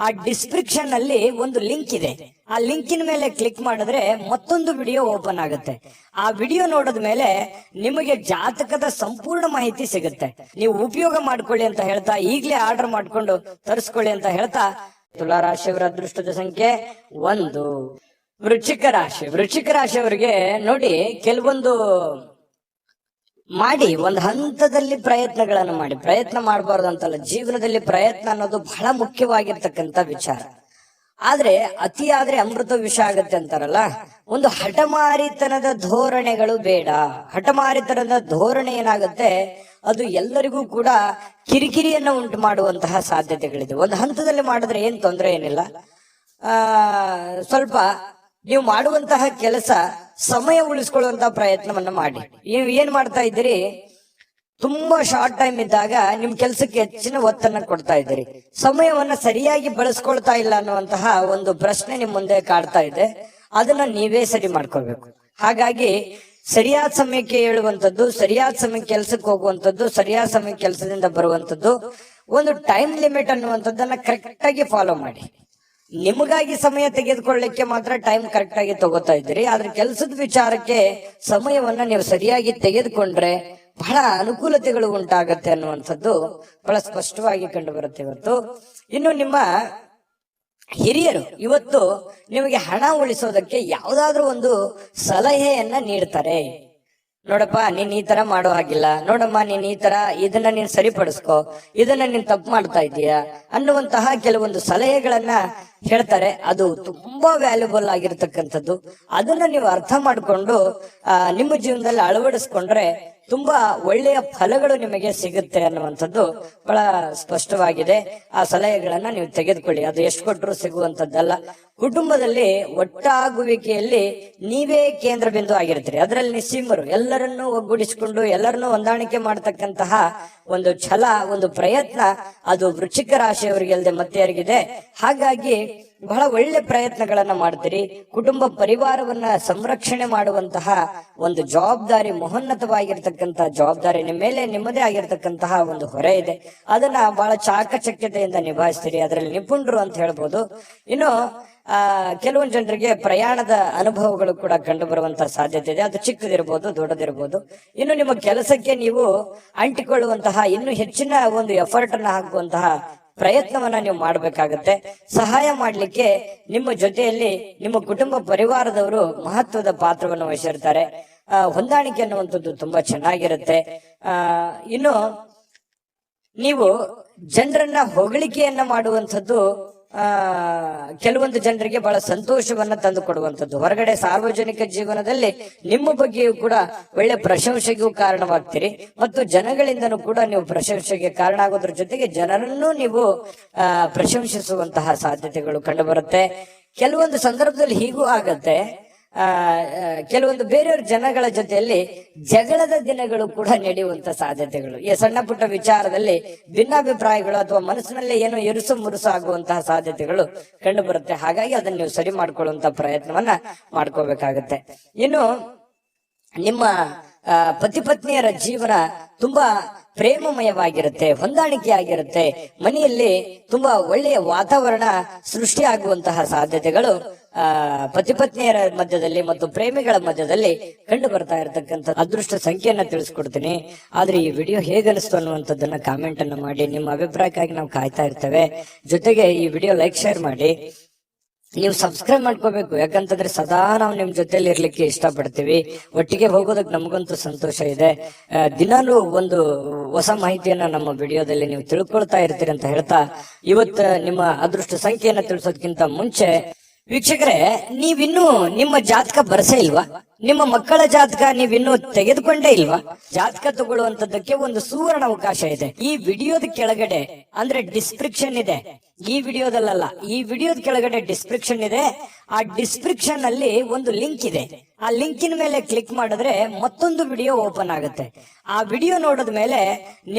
ಆ ಡಿಸ್ಕ್ರಿಪ್ಷನ್ ಅಲ್ಲಿ ಒಂದು ಲಿಂಕ್ ಇದೆ. ಆ ಲಿಂಕಿನ ಮೇಲೆ ಕ್ಲಿಕ್ ಮಾಡಿದ್ರೆ ಮತ್ತೊಂದು ವಿಡಿಯೋ ಓಪನ್ ಆಗುತ್ತೆ. ಆ ವಿಡಿಯೋ ನೋಡಿದ ಮೇಲೆ ನಿಮಗೆ ಜಾತಕದ ಸಂಪೂರ್ಣ ಮಾಹಿತಿ ಸಿಗುತ್ತೆ. ನೀವು ಉಪಯೋಗ ಮಾಡ್ಕೊಳ್ಳಿ ಅಂತ ಹೇಳ್ತಾ, ಈಗಲೇ ಆರ್ಡರ್ ಮಾಡ್ಕೊಂಡು ತರಿಸ್ಕೊಳ್ಳಿ ಅಂತ ಹೇಳ್ತಾ, ತುಲಾ ರಾಶಿಯವರ ಅದೃಷ್ಟದ ಸಂಖ್ಯೆ 1. ವೃಶ್ಚಿಕ ರಾಶಿ. ವೃಶ್ಚಿಕ ರಾಶಿಯವರಿಗೆ ನೋಡಿ, ಕೆಲವೊಂದು ಮಾಡಿ ಒಂದು ಹಂತದಲ್ಲಿ ಪ್ರಯತ್ನಗಳನ್ನು ಮಾಡಿ. ಪ್ರಯತ್ನ ಮಾಡಬಾರ್ದು ಅಂತಲ್ಲ, ಜೀವನದಲ್ಲಿ ಪ್ರಯತ್ನ ಅನ್ನೋದು ಬಹಳ ಮುಖ್ಯವಾಗಿರ್ತಕ್ಕಂಥ ವಿಚಾರ. ಆದ್ರೆ ಅತಿ ಆದ್ರೆ ಅಮೃತ ವಿಷ ಆಗತ್ತೆ ಅಂತಾರಲ್ಲ, ಒಂದು ಹಠಮಾರಿತನದ ಧೋರಣೆಗಳು ಬೇಡ. ಹಠಮಾರಿತನದ ಧೋರಣೆ ಏನಾಗುತ್ತೆ, ಅದು ಎಲ್ಲರಿಗೂ ಕೂಡ ಕಿರಿಕಿರಿಯನ್ನ ಉಂಟು ಮಾಡುವಂತಹ ಸಾಧ್ಯತೆಗಳಿದೆ. ಒಂದು ಹಂತದಲ್ಲಿ ಮಾಡಿದ್ರೆ ಏನ್ ತೊಂದರೆ ಏನಿಲ್ಲ. ಸ್ವಲ್ಪ ನೀವು ಮಾಡುವಂತಹ ಕೆಲಸ ಸಮಯ ಉಳಿಸ್ಕೊಳ್ಳುವಂತಹ ಪ್ರಯತ್ನವನ್ನ ಮಾಡಿ. ನೀವು ಏನ್ ಮಾಡ್ತಾ ಇದ್ದೀರಿ, ತುಂಬಾ ಶಾರ್ಟ್ ಟೈಮ್ ಇದ್ದಾಗ ನಿಮ್ ಕೆಲ್ಸಕ್ಕೆ ಹೆಚ್ಚಿನ ಒತ್ತನ್ನ ಕೊಡ್ತಾ ಇದ್ದೀರಿ, ಸಮಯವನ್ನ ಸರಿಯಾಗಿ ಬಳಸ್ಕೊಳ್ತಾ ಇಲ್ಲ ಅನ್ನುವಂತಹ ಒಂದು ಪ್ರಶ್ನೆ ನಿಮ್ ಮುಂದೆ ಕಾಡ್ತಾ ಇದೆ. ಅದನ್ನ ನೀವೇ ಸರಿ ಮಾಡ್ಕೋಬೇಕು. ಹಾಗಾಗಿ ಸರಿಯಾದ ಸಮಯಕ್ಕೆ ಹೇಳುವಂಥದ್ದು, ಸರಿಯಾದ ಸಮಯಕ್ಕೆ ಕೆಲ್ಸಕ್ಕೆ ಹೋಗುವಂಥದ್ದು, ಸರಿಯಾದ ಸಮಯಕ್ಕೆ ಕೆಲಸದಿಂದ ಬರುವಂಥದ್ದು, ಒಂದು ಟೈಮ್ ಲಿಮಿಟ್ ಅನ್ನುವಂಥದ್ದನ್ನ ಕರೆಕ್ಟ್ ಆಗಿ ಫಾಲೋ ಮಾಡಿ. ನಿಮಗಾಗಿ ಸಮಯ ತೆಗೆದುಕೊಳ್ಳಿಕ್ಕೆ ಮಾತ್ರ ಟೈಮ್ ಕರೆಕ್ಟ್ ಆಗಿ ತಗೋತಾ ಇದ್ದೀರಿ. ಆದ್ರೆ ಕೆಲಸದ ವಿಚಾರಕ್ಕೆ ಸಮಯವನ್ನ ನೀವು ಸರಿಯಾಗಿ ತೆಗೆದುಕೊಂಡ್ರೆ ಬಹಳ ಅನುಕೂಲತೆಗಳು ಉಂಟಾಗತ್ತೆ ಅನ್ನುವಂಥದ್ದು ಬಹಳ ಸ್ಪಷ್ಟವಾಗಿ ಕಂಡು ಬರುತ್ತೆ ಇವತ್ತು. ಇನ್ನು ನಿಮ್ಮ ಹಿರಿಯರು ಇವತ್ತು ನಿಮಗೆ ಹಣ ಉಳಿಸೋದಕ್ಕೆ ಯಾವ್ದಾದ್ರು ಒಂದು ಸಲಹೆಯನ್ನ ನೀಡ್ತಾರೆ. ನೋಡಪ್ಪ, ನೀನ್ ಈ ತರ ಮಾಡೋ ಹಾಗಿಲ್ಲ, ನೋಡಮ್ಮ ನೀನ್ ಈ ತರ ಇದನ್ನ ನೀನ್ ಸರಿಪಡಿಸ್ಕೋ, ಇದನ್ನ ನೀನ್ ತಪ್ಪು ಮಾಡ್ತಾ ಇದೀಯಾ ಅನ್ನುವಂತಹ ಕೆಲವೊಂದು ಸಲಹೆಗಳನ್ನ ಹೇಳ್ತಾರೆ. ಅದು ತುಂಬಾ ವ್ಯಾಲ್ಯೂಬಲ್ ಆಗಿರ್ತಕ್ಕಂಥದ್ದು. ಅದನ್ನ ನೀವು ಅರ್ಥ ಮಾಡ್ಕೊಂಡು ನಿಮ್ಮ ಜೀವನದಲ್ಲಿ ಅಳವಡಿಸ್ಕೊಂಡ್ರೆ ತುಂಬಾ ಒಳ್ಳೆಯ ಫಲಗಳು ನಿಮಗೆ ಸಿಗುತ್ತೆ ಅನ್ನುವಂಥದ್ದು ಬಹಳ ಸ್ಪಷ್ಟವಾಗಿದೆ. ಆ ಸಲಹೆಗಳನ್ನ ನೀವು ತೆಗೆದುಕೊಳ್ಳಿ. ಅದು ಎಷ್ಟು ಕೊಟ್ಟರು ಸಿಗುವಂತದ್ದಲ್ಲ. ಕುಟುಂಬದಲ್ಲಿ ಒಟ್ಟಾಗುವಿಕೆಯಲ್ಲಿ ನೀವೇ ಕೇಂದ್ರ ಬಿಂದು ಆಗಿರ್ತೀರಿ. ಅದರಲ್ಲಿ ನಿಸ್ಸೀಮರು, ಎಲ್ಲರನ್ನೂ ಒಗ್ಗೂಡಿಸಿಕೊಂಡು ಎಲ್ಲರನ್ನೂ ಹೊಂದಾಣಿಕೆ ಮಾಡತಕ್ಕಂತಹ ಒಂದು ಛಲ, ಒಂದು ಪ್ರಯತ್ನ ಅದು ವೃಶ್ಚಿಕ ರಾಶಿಯವರಿಗೆ ಅಲ್ಲದೆ ಮತ್ತೆ ಯಾರಿಗಿದೆ. ಹಾಗಾಗಿ ಬಹಳ ಒಳ್ಳೆ ಪ್ರಯತ್ನಗಳನ್ನ ಮಾಡ್ತೀರಿ. ಕುಟುಂಬ ಪರಿವಾರವನ್ನ ಸಂರಕ್ಷಣೆ ಮಾಡುವಂತಹ ಒಂದು ಜವಾಬ್ದಾರಿ, ಮಹೋನ್ನತವಾಗಿರ್ತಕ್ಕಂತಹ ಜವಾಬ್ದಾರಿ ನಿಮ್ಮ ಮೇಲೆ ನಿಮ್ಮದೇ ಆಗಿರ್ತಕ್ಕಂತಹ ಒಂದು ಹೊರೆ ಇದೆ. ಅದನ್ನ ಬಹಳ ಚಾಕಚಕ್ಯತೆಯಿಂದ ನಿಭಾಯಿಸ್ತೀರಿ. ಅದರಲ್ಲಿ ನಿಪುಣರು ಅಂತ ಹೇಳ್ಬೋದು. ಇನ್ನು ಕೆಲವೊಂದು ಜನರಿಗೆ ಪ್ರಯಾಣದ ಅನುಭವಗಳು ಕೂಡ ಕಂಡು ಬರುವಂತಹ ಸಾಧ್ಯತೆ ಇದೆ. ಅದು ಚಿಕ್ಕದಿರ್ಬೋದು, ದೊಡ್ಡದಿರ್ಬೋದು. ಇನ್ನು ನಿಮ್ಮ ಕೆಲಸಕ್ಕೆ ನೀವು ಅಂಟಿಕೊಳ್ಳುವಂತಹ ಇನ್ನು ಹೆಚ್ಚಿನ ಒಂದು ಎಫರ್ಟ್ ಅನ್ನ ಹಾಕುವಂತಹ ಪ್ರಯತ್ನವನ್ನ ನೀವು ಮಾಡಬೇಕಾಗತ್ತೆ. ಸಹಾಯ ಮಾಡ್ಲಿಕ್ಕೆ ನಿಮ್ಮ ಜೊತೆಯಲ್ಲಿ ನಿಮ್ಮ ಕುಟುಂಬ ಪರಿವಾರದವರು ಮಹತ್ವದ ಪಾತ್ರವನ್ನು ವಹಿಸಿರ್ತಾರೆ. ಹೊಂದಾಣಿಕೆ ಅನ್ನುವಂಥದ್ದು ತುಂಬಾ ಚೆನ್ನಾಗಿರುತ್ತೆ. ಇನ್ನು ನೀವು ಜನರನ್ನ ಹೊಗಳಿಕೆಯನ್ನ ಮಾಡುವಂಥದ್ದು ಕೆಲವೊಂದು ಜನರಿಗೆ ಬಹಳ ಸಂತೋಷವನ್ನ ತಂದು ಕೊಡುವಂಥದ್ದು. ಹೊರಗಡೆ ಸಾರ್ವಜನಿಕ ಜೀವನದಲ್ಲಿ ನಿಮ್ಮ ಬಗ್ಗೆಯೂ ಕೂಡ ಒಳ್ಳೆ ಪ್ರಶಂಸೆಗೂ ಕಾರಣವಾಗ್ತೀರಿ ಮತ್ತು ಜನಗಳಿಂದನೂ ಕೂಡ ನೀವು ಪ್ರಶಂಸೆಗೆ ಕಾರಣ ಆಗೋದ್ರ ಜೊತೆಗೆ ಜನರನ್ನು ನೀವು ಪ್ರಶಂಸಿಸುವಂತಹ ಸಾಧ್ಯತೆಗಳು ಕಂಡು ಬರುತ್ತೆ. ಕೆಲವೊಂದು ಸಂದರ್ಭದಲ್ಲಿ ಹೀಗೂ ಆಗತ್ತೆ. ಕೆಲವೊಂದು ಬೇರೆಯವ್ರ ಜನಗಳ ಜೊತೆಯಲ್ಲಿ ಜಗಳದ ದಿನಗಳು ಕೂಡ ನಡೆಯುವಂತ ಸಾಧ್ಯತೆಗಳು, ಈ ಸಣ್ಣ ಪುಟ್ಟ ವಿಚಾರದಲ್ಲಿ ಭಿನ್ನಾಭಿಪ್ರಾಯಗಳು ಅಥವಾ ಮನಸ್ಸಿನಲ್ಲಿ ಏನೋ ಇರುಸು ಮುರುಸು ಆಗುವಂತಹ ಸಾಧ್ಯತೆಗಳು ಕಂಡು ಬರುತ್ತೆ. ಹಾಗಾಗಿ ಅದನ್ನ ನೀವು ಸರಿ ಮಾಡ್ಕೊಳ್ಳುವಂತ ಪ್ರಯತ್ನವನ್ನ ಮಾಡ್ಕೋಬೇಕಾಗತ್ತೆ. ಇನ್ನು ನಿಮ್ಮ ಪತಿ ಪತ್ನಿಯರ ಜೀವನ ತುಂಬಾ ಪ್ರೇಮಮಯವಾಗಿರುತ್ತೆ, ಹೊಂದಾಣಿಕೆ ಆಗಿರುತ್ತೆ. ಮನೆಯಲ್ಲಿ ತುಂಬಾ ಒಳ್ಳೆಯ ವಾತಾವರಣ ಸೃಷ್ಟಿಯಾಗುವಂತಹ ಸಾಧ್ಯತೆಗಳು ಪತಿ ಪತ್ನಿಯರ ಮಧ್ಯದಲ್ಲಿ ಮತ್ತು ಪ್ರೇಮಿಗಳ ಮಧ್ಯದಲ್ಲಿ ಕಂಡು ಬರ್ತಾ ಇರತಕ್ಕಂಥ ಅದೃಷ್ಟ ಸಂಖ್ಯೆಯನ್ನ ತಿಳಿಸ್ಕೊಡ್ತೀನಿ. ಆದ್ರೆ ಈ ವಿಡಿಯೋ ಹೇಗನಿಸ್ತು ಅನ್ನುವಂಥದ್ದನ್ನ ಕಾಮೆಂಟ್ ಅನ್ನ ಮಾಡಿ. ನಿಮ್ಮ ಅಭಿಪ್ರಾಯಕ್ಕಾಗಿ ನಾವು ಕಾಯ್ತಾ ಇರ್ತೇವೆ. ಜೊತೆಗೆ ಈ ವಿಡಿಯೋ ಲೈಕ್, ಶೇರ್ ಮಾಡಿ. ನೀವು ಸಬ್ಸ್ಕ್ರೈಬ್ ಮಾಡ್ಕೋಬೇಕು, ಯಾಕಂತಂದ್ರೆ ಸದಾ ನಾವು ನಿಮ್ ಜೊತೆಲಿ ಇರ್ಲಿಕ್ಕೆ ಇಷ್ಟಪಡ್ತೀವಿ. ಒಟ್ಟಿಗೆ ಹೋಗೋದಕ್ಕೆ ನಮಗಂತೂ ಸಂತೋಷ ಇದೆ. ದಿನಾಲೂ ಒಂದು ಹೊಸ ಮಾಹಿತಿಯನ್ನ ನಮ್ಮ ವಿಡಿಯೋದಲ್ಲಿ ನೀವು ತಿಳ್ಕೊಳ್ತಾ ಇರ್ತೀರಿ ಅಂತ ಹೇಳ್ತಾ, ಇವತ್ತು ನಿಮ್ಮ ಅದೃಷ್ಟ ಸಂಖ್ಯೆಯನ್ನ ತಿಳಿಸೋದಕ್ಕಿಂತ ಮುಂಚೆ ವೀಕ್ಷಕರೇ, ನೀವಿನ್ನೂ ನಿಮ್ಮ ಜಾತಕ ಬರಸೇ ಇಲ್ವಾ? ನಿಮ್ಮ ಮಕ್ಕಳ ಜಾತಕ ನೀವಿನ್ನೂ ತೆಗೆದುಕೊಂಡೇ ಇಲ್ವಾ? ಜಾತಕ ತಗೊಳ್ಳುವಂತದ್ದಕ್ಕೆ ಒಂದು ಸುವರ್ಣ ಅವಕಾಶ ಇದೆ. ಈ ವಿಡಿಯೋದ ಕೆಳಗಡೆ ಅಂದ್ರೆ ಡಿಸ್ಕ್ರಿಪ್ಷನ್ ಇದೆ. ಈ ವಿಡಿಯೋದಲ್ಲ, ಈ ವಿಡಿಯೋದ ಕೆಳಗಡೆ ಡಿಸ್ಕ್ರಿಪ್ಷನ್ ಇದೆ. ಆ ಡಿಸ್ಕ್ರಿಪ್ಷನ್ ಅಲ್ಲಿ ಒಂದು ಲಿಂಕ್ ಇದೆ. ಆ ಲಿಂಕಿನ ಮೇಲೆ ಕ್ಲಿಕ್ ಮಾಡಿದ್ರೆ ಮತ್ತೊಂದು ವಿಡಿಯೋ ಓಪನ್ ಆಗುತ್ತೆ. ಆ ವಿಡಿಯೋ ನೋಡಿದ ಮೇಲೆ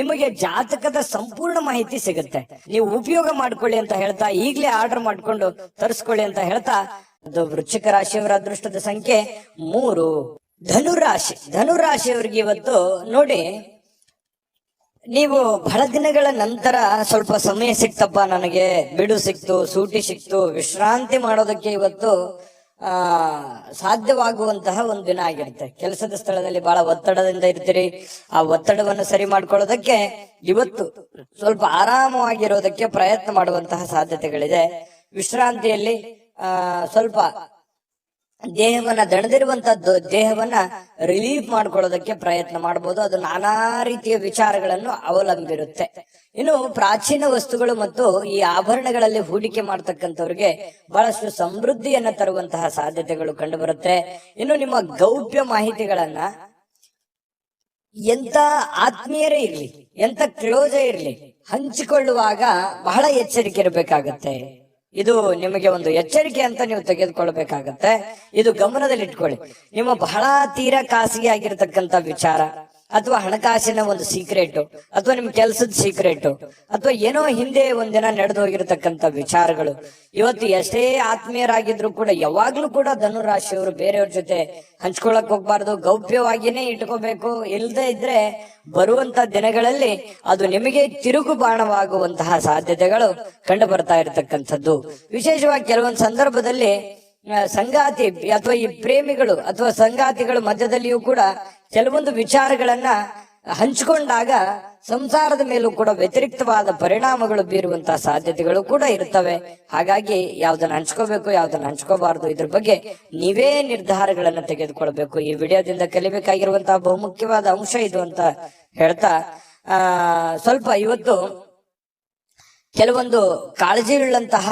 ನಿಮಗೆ ಜಾತಕದ ಸಂಪೂರ್ಣ ಮಾಹಿತಿ ಸಿಗುತ್ತೆ. ನೀವು ಉಪಯೋಗ ಮಾಡ್ಕೊಳ್ಳಿ ಅಂತ ಹೇಳ್ತಾ, ಈಗಲೇ ಆರ್ಡರ್ ಮಾಡ್ಕೊಂಡು ತರಿಸ್ಕೊಳ್ಳಿ ಅಂತ ಹೇಳ್ತಾ, ಅದು ವೃಶ್ಚಿಕ ರಾಶಿಯವರ ಅದೃಷ್ಟದ ಸಂಖ್ಯೆ 3. ಧನುರಾಶಿ, ಧನುರಾಶಿಯವರಿಗೆ ಇವತ್ತು ನೋಡಿ, ನೀವು ಬಹಳ ದಿನಗಳ ನಂತರ ಸ್ವಲ್ಪ ಸಮಯ ಸಿಕ್ತಪ್ಪ, ನನಗೆ ಬಿಡು ಸಿಕ್ತು, ಸೂಟಿ ಸಿಕ್ತು, ವಿಶ್ರಾಂತಿ ಮಾಡೋದಕ್ಕೆ ಇವತ್ತು ಸಾಧ್ಯವಾಗುವಂತಹ ಒಂದು ದಿನ ಆಗಿರುತ್ತೆ. ಕೆಲಸದ ಸ್ಥಳದಲ್ಲಿ ಬಹಳ ಒತ್ತಡದಿಂದ ಇರ್ತೀರಿ. ಆ ಒತ್ತಡವನ್ನು ಸರಿ ಮಾಡ್ಕೊಳ್ಳೋದಕ್ಕೆ ಇವತ್ತು ಸ್ವಲ್ಪ ಆರಾಮವಾಗಿರೋದಕ್ಕೆ ಪ್ರಯತ್ನ ಮಾಡುವಂತಹ ಸಾಧ್ಯತೆಗಳಿದೆ. ವಿಶ್ರಾಂತಿಯಲ್ಲಿ ಸ್ವಲ್ಪ ದೇಹವನ್ನ ದಣದಿರುವಂತದ್ದು ದೇಹವನ್ನ ರಿಲೀಫ್ ಮಾಡ್ಕೊಳ್ಳೋದಕ್ಕೆ ಪ್ರಯತ್ನ ಮಾಡಬಹುದು. ಅದು ನಾನಾ ರೀತಿಯ ವಿಚಾರಗಳನ್ನು ಅವಲಂಬಿರುತ್ತೆ. ಇನ್ನು ಪ್ರಾಚೀನ ವಸ್ತುಗಳು ಮತ್ತು ಈ ಆಭರಣಗಳಲ್ಲಿ ಹೂಡಿಕೆ ಮಾಡ್ತಕ್ಕಂಥವ್ರಿಗೆ ಬಹಳಷ್ಟು ಸಮೃದ್ಧಿಯನ್ನ ತರುವಂತಹ ಸಾಧ್ಯತೆಗಳು ಕಂಡು ಬರುತ್ತೆ. ಇನ್ನು ನಿಮ್ಮ ಗೌಪ್ಯ ಮಾಹಿತಿಗಳನ್ನ ಎಂತ ಆತ್ಮೀಯರೇ ಇರ್ಲಿ, ಎಂತ ಕ್ಲೋಸೇ ಇರ್ಲಿ, ಹಂಚಿಕೊಳ್ಳುವಾಗ ಬಹಳ ಎಚ್ಚರಿಕೆ ಇರಬೇಕಾಗತ್ತೆ. ಇದು ನಿಮಗೆ ಒಂದು ಎಚ್ಚರಿಕೆ ಅಂತ ನೀವು ತೆಗೆದುಕೊಳ್ಬೇಕಾಗತ್ತೆ. ಇದು ಗಮನದಲ್ಲಿ ಇಟ್ಕೊಳ್ಳಿ. ನಿಮ್ಮ ಬಹಳ ತೀರಾ ಖಾಸಗಿ ಆಗಿರ್ತಕ್ಕಂಥ ವಿಚಾರ ಅಥವಾ ಹಣಕಾಸಿನ ಒಂದು ಸೀಕ್ರೆಟ್ ಅಥವಾ ನಿಮ್ ಕೆಲಸದ ಸೀಕ್ರೆಟ್ ಅಥವಾ ಏನೋ ಹಿಂದೆ ಒಂದಿನ ನಡೆದು ಹೋಗಿರತಕ್ಕಂತ ವಿಚಾರಗಳು ಇವತ್ತು ಎಷ್ಟೇ ಆತ್ಮೀಯರಾಗಿದ್ರು ಕೂಡ ಯಾವಾಗ್ಲೂ ಕೂಡ ಧನುರಾಶಿಯವರು ಬೇರೆಯವ್ರ ಜೊತೆ ಹಂಚ್ಕೊಳಕ್ ಹೋಗ್ಬಾರ್ದು, ಗೌಪ್ಯವಾಗಿನೇ ಇಟ್ಕೋಬೇಕು. ಇಲ್ಲದೆ ಇದ್ರೆ ಬರುವಂತ ದಿನಗಳಲ್ಲಿ ಅದು ನಿಮಗೆ ತಿರುಗು ಬಾಣವಾಗುವಂತಹ ಸಾಧ್ಯತೆಗಳು ಕಂಡು ಬರ್ತಾ ಇರತಕ್ಕಂಥದ್ದು. ವಿಶೇಷವಾಗಿ ಕೆಲವೊಂದು ಸಂದರ್ಭದಲ್ಲಿ ಸಂಗಾತಿ ಅಥವಾ ಈ ಪ್ರೇಮಿಗಳು ಅಥವಾ ಸಂಗಾತಿಗಳ ಮಧ್ಯದಲ್ಲಿಯೂ ಕೂಡ ಕೆಲವೊಂದು ವಿಚಾರಗಳನ್ನ ಹಂಚಿಕೊಂಡಾಗ ಸಂಸಾರದ ಮೇಲೂ ಕೂಡ ವ್ಯತಿರಿಕ್ತವಾದ ಪರಿಣಾಮಗಳು ಬೀರುವಂತಹ ಸಾಧ್ಯತೆಗಳು ಕೂಡ ಇರ್ತವೆ. ಹಾಗಾಗಿ ಯಾವ್ದನ್ನ ಹಂಚ್ಕೋಬೇಕು, ಯಾವ್ದನ್ನ ಹಂಚ್ಕೋಬಾರ್ದು, ಇದ್ರ ಬಗ್ಗೆ ನೀವೇ ನಿರ್ಧಾರಗಳನ್ನ ತೆಗೆದುಕೊಳ್ಬೇಕು. ಈ ವಿಡಿಯೋದಿಂದ ಕಲಿಬೇಕಾಗಿರುವಂತಹ ಬಹುಮುಖ್ಯವಾದ ಅಂಶ ಇದು ಅಂತ ಹೇಳ್ತಾ, ಸ್ವಲ್ಪ ಇವತ್ತು ಕೆಲವೊಂದು ಕಾಳಜಿ ಉಳ್ಳಂತಹ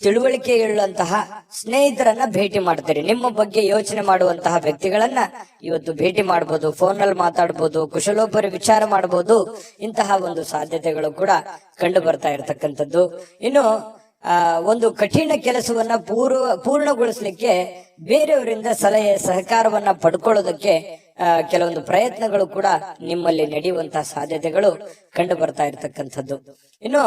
ತಿಳುವಳಿಕೆ ಉಳ್ಳಂತಹ ಸ್ನೇಹಿತರನ್ನ ಭೇಟಿ ಮಾಡ್ತೀರಿ. ನಿಮ್ಮ ಬಗ್ಗೆ ಯೋಚನೆ ಮಾಡುವಂತಹ ವ್ಯಕ್ತಿಗಳನ್ನ ಇವತ್ತು ಭೇಟಿ ಮಾಡಬಹುದು, ಫೋನಲ್ಲಿ ಮಾತಾಡ್ಬೋದು, ಕುಶಲೋಪರಿ ವಿಚಾರ ಮಾಡಬಹುದು. ಇಂತಹ ಒಂದು ಸಾಧ್ಯತೆಗಳು ಕೂಡ ಕಂಡು ಬರ್ತಾ ಇರತಕ್ಕಂಥದ್ದು. ಇನ್ನು ಒಂದು ಕಠಿಣ ಕೆಲಸವನ್ನ ಪೂರ್ಣಗೊಳಿಸ್ಲಿಕ್ಕೆ ಬೇರೆಯವರಿಂದ ಸಲಹೆ ಸಹಕಾರವನ್ನ ಪಡ್ಕೊಳ್ಳೋದಕ್ಕೆ ಕೆಲವೊಂದು ಪ್ರಯತ್ನಗಳು ಕೂಡ ನಿಮ್ಮಲ್ಲಿ ನಡೆಯುವಂತಹ ಸಾಧ್ಯತೆಗಳು ಕಂಡು ಬರ್ತಾ ಇರ್ತಕ್ಕಂಥದ್ದು. ಇನ್ನು